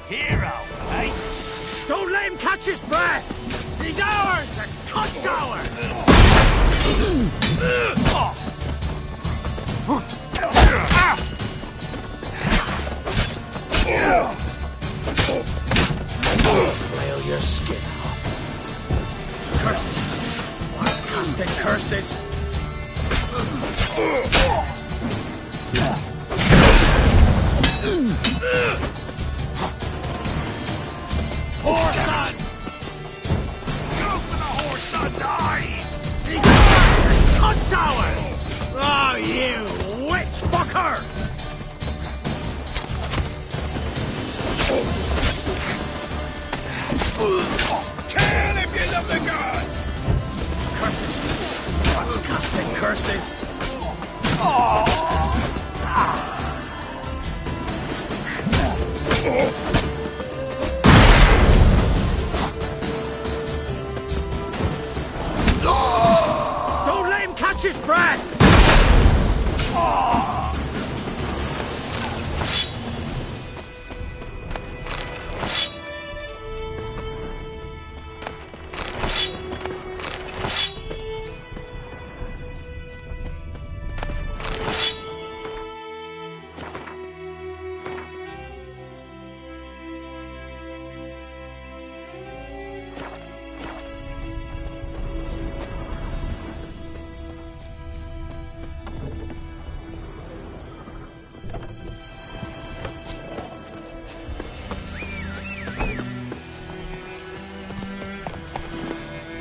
Hero, eh? Don't let him catch his breath! He's ours and cuts ours! Flail your skin off. Curses! What's casting curses? Whoreson! Open the whoreson's eyes! He's ours and cuts ours! Oh, you witch fucker! Kill if you love the gods! Curses! What's casting curses? Don't let him catch his breath!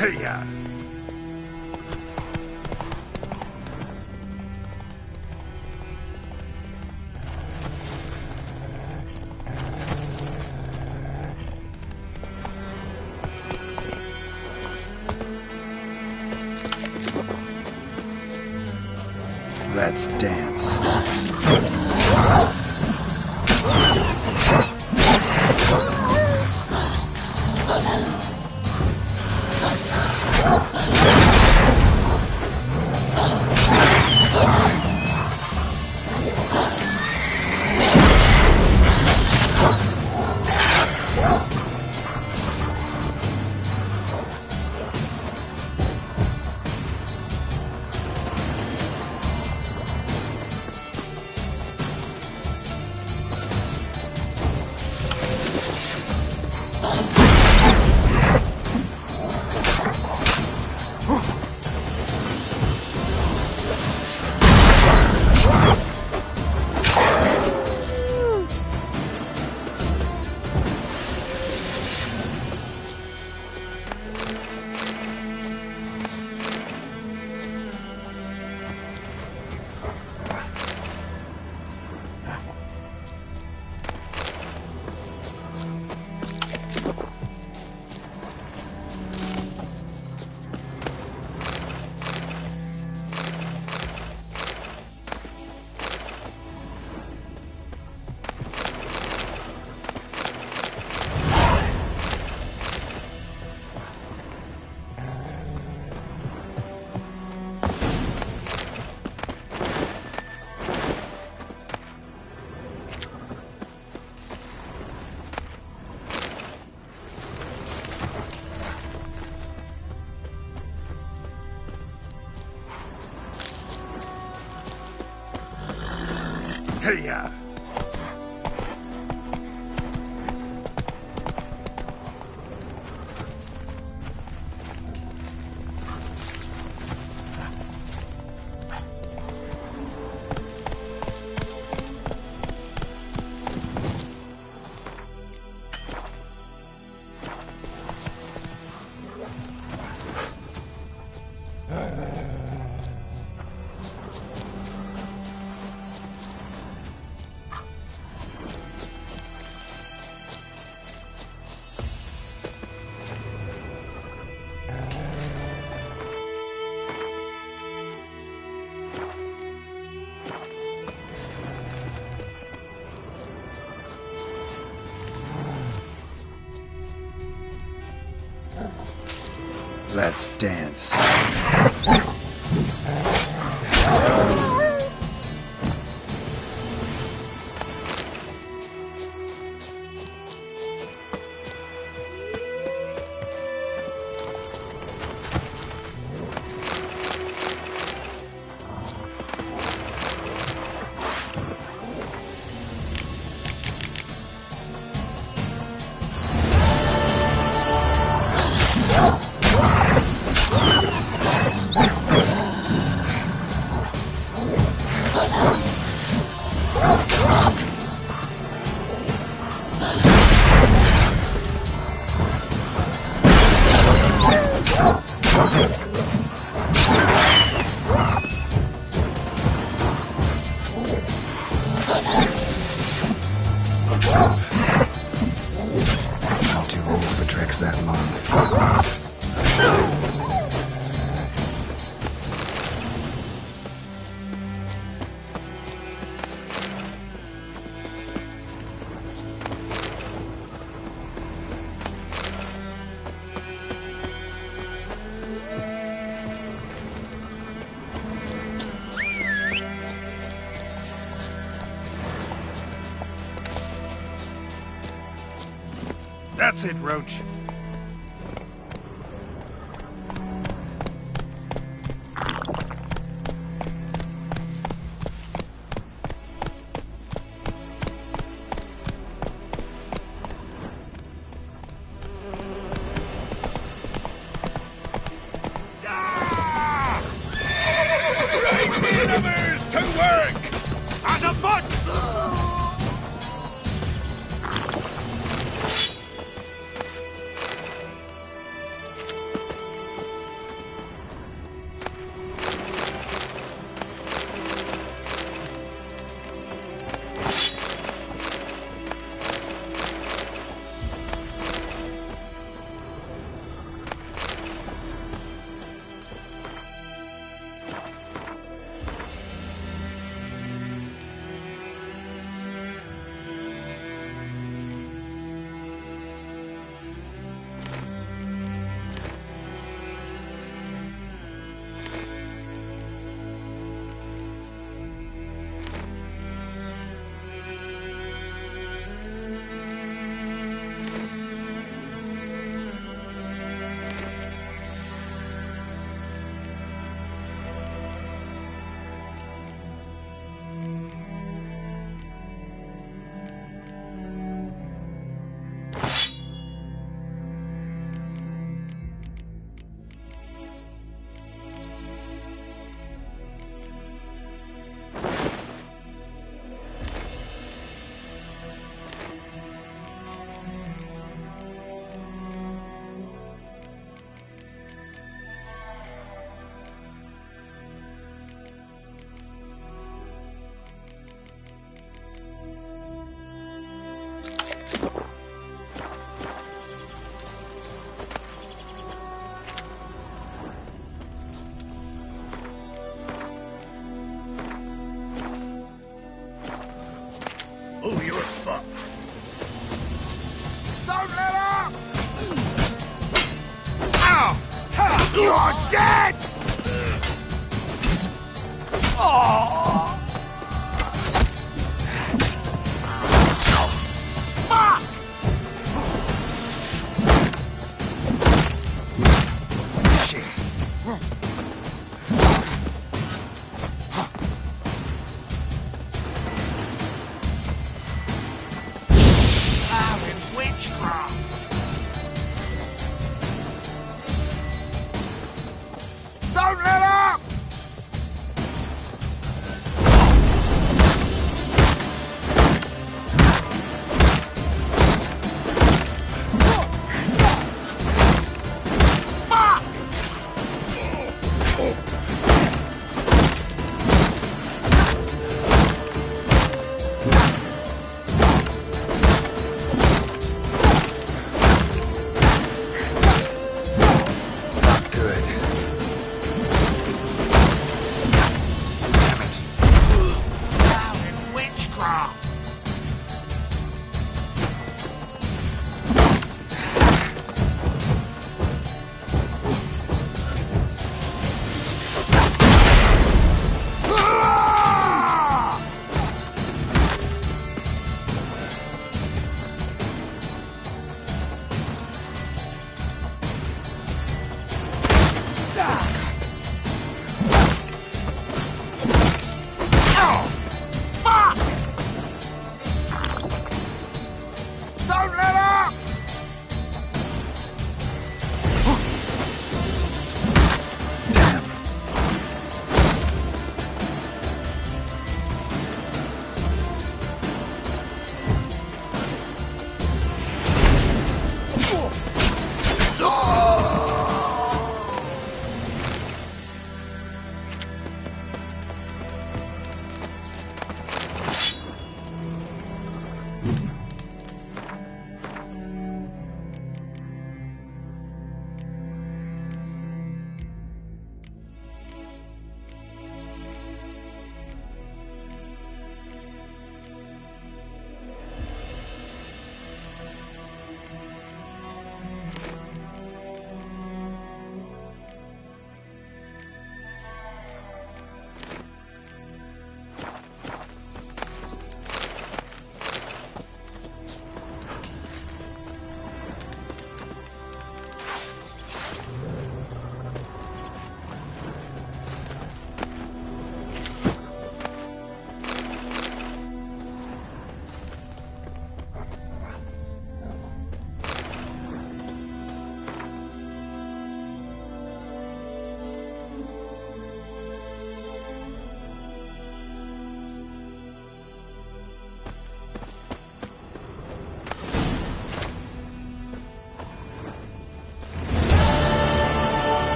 Hey-ya! Let's dance. Hey-ya! Let's dance. I'm too old for tricks that long. That's it, Roach. Right, numbers to work! As a bunch! Oh, you're fucked. Don't let up! Ow! Ha! You're dead! Oh! Fuck! Shit.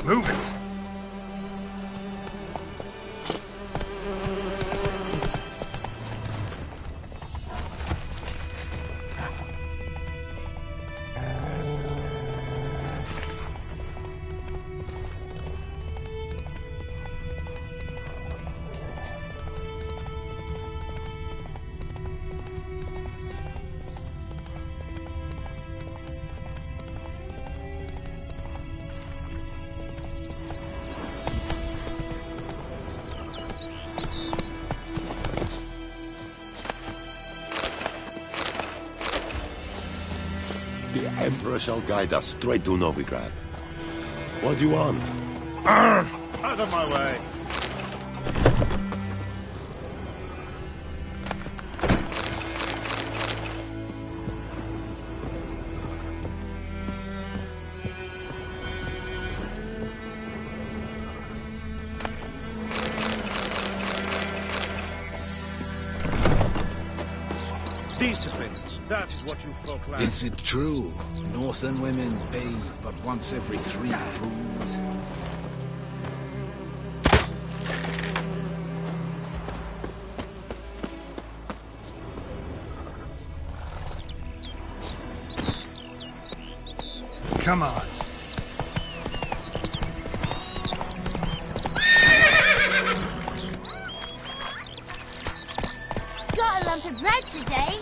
Move it! The Emperor shall guide us straight to Novigrad. What do you want? Out of my way! Discipline. That is what you folk lack. Is it true? Northern women bathe but once every 3 pools. Come on. Got a lump of bread today.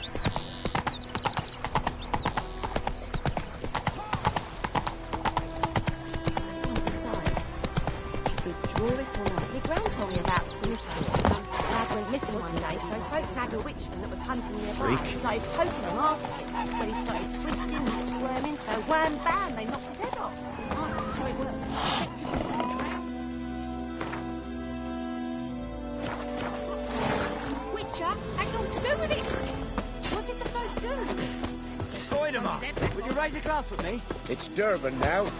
Told me about Smithfield. Some lad went missing one day, so folk nagged a witchman that was hunting nearby. Freak. Started poking him, asking. When he started twisting and squirming, so wham bam, they knocked his head off. Oh, so it worked. Detective was so drowned. Witcher had naught to do with it. What did the folk do? Voidemar, would you raise a glass with me? It's Durban now.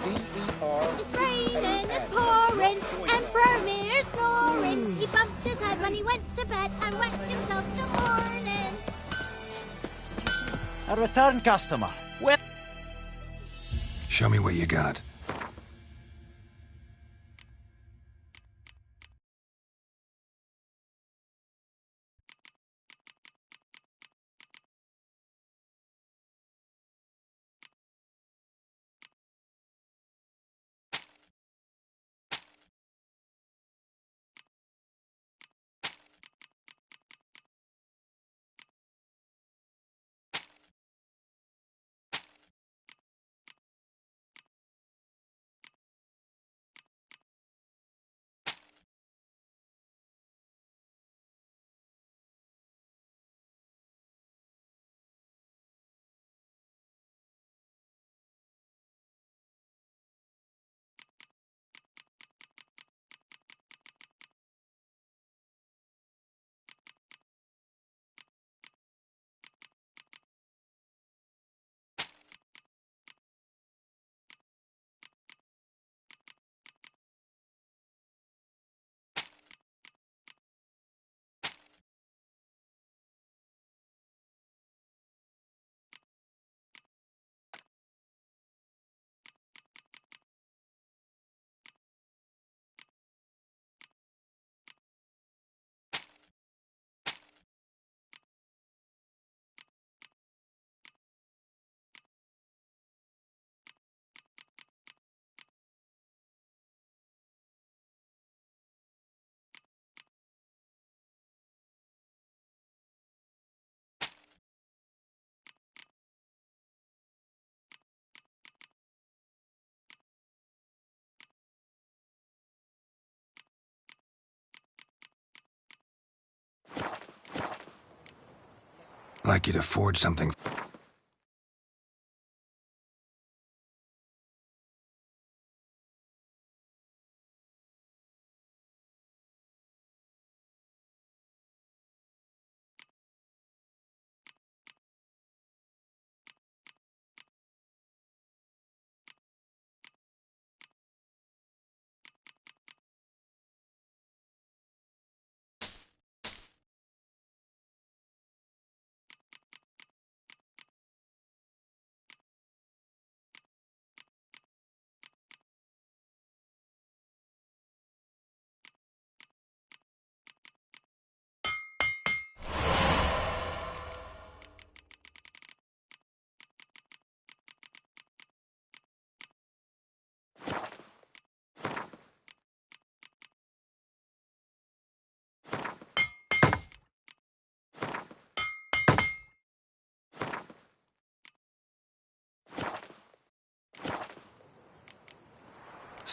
D-E-R. It's raining, it's pouring, Emperor Mir snoring. He bumped his head when he went to bed and wet himself in the morning. A return customer. Well, Show me what you got. I'd like you to forge something.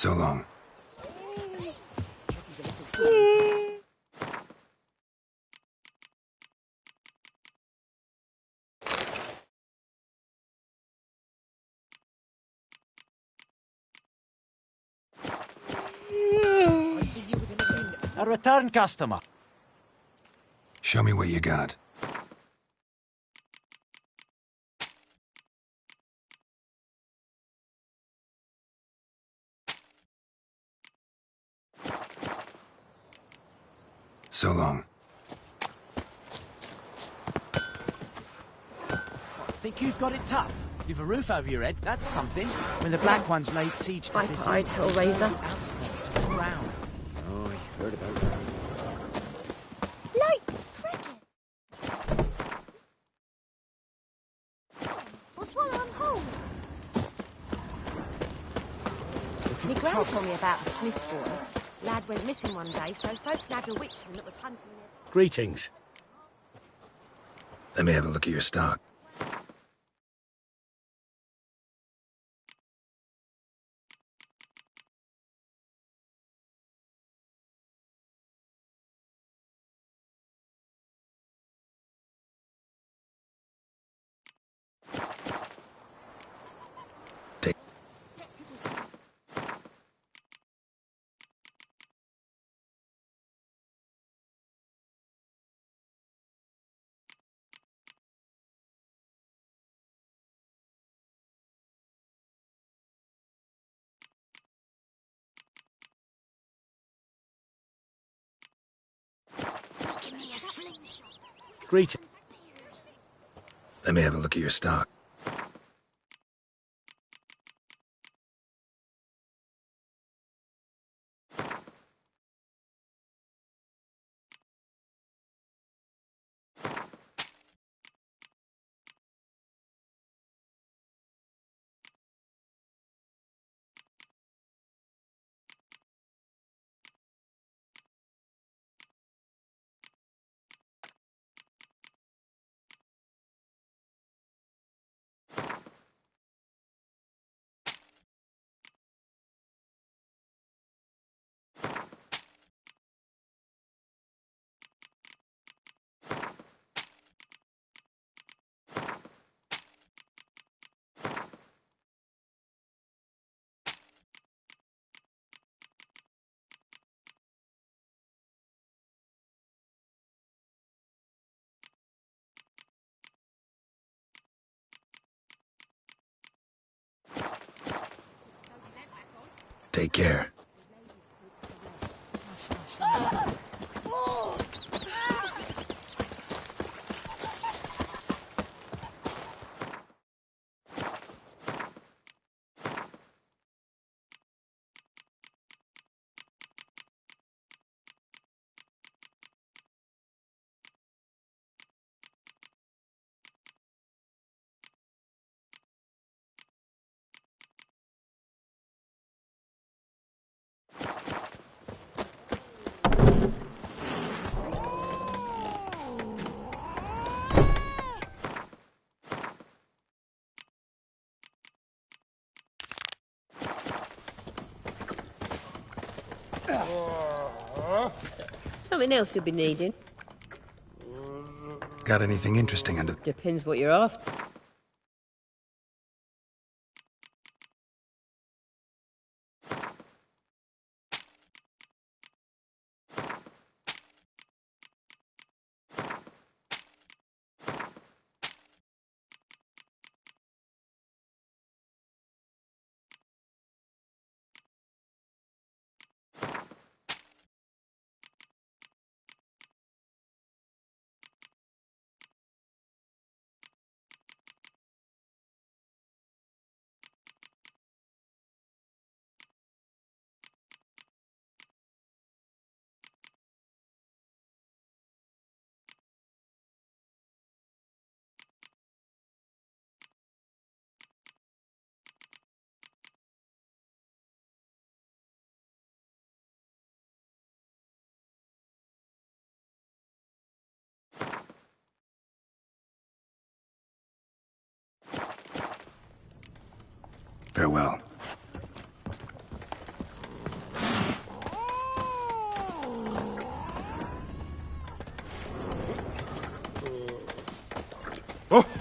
So long. I see you with him again. A return customer. Show me what you got. So long. Think you've got it tough? You've a roof over your head, that's something. When the Black Ones laid siege to this Hellraiser. outskirts to the ground. Oh, I heard about that. Like cricket. Or swallow 'em whole. My gran told me about the Smith's boy. Lad went missing one day, so folk nabbed a witchman that was hunting him. Greetings. Let me have a look at your stock. Greetings. Let me have a look at your stock. Take care. Something else you'll be needing. Got anything interesting under... Depends what you're after. Farewell. Oh!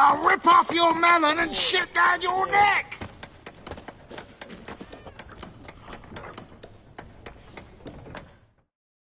I'll rip off your melon and shit down your neck!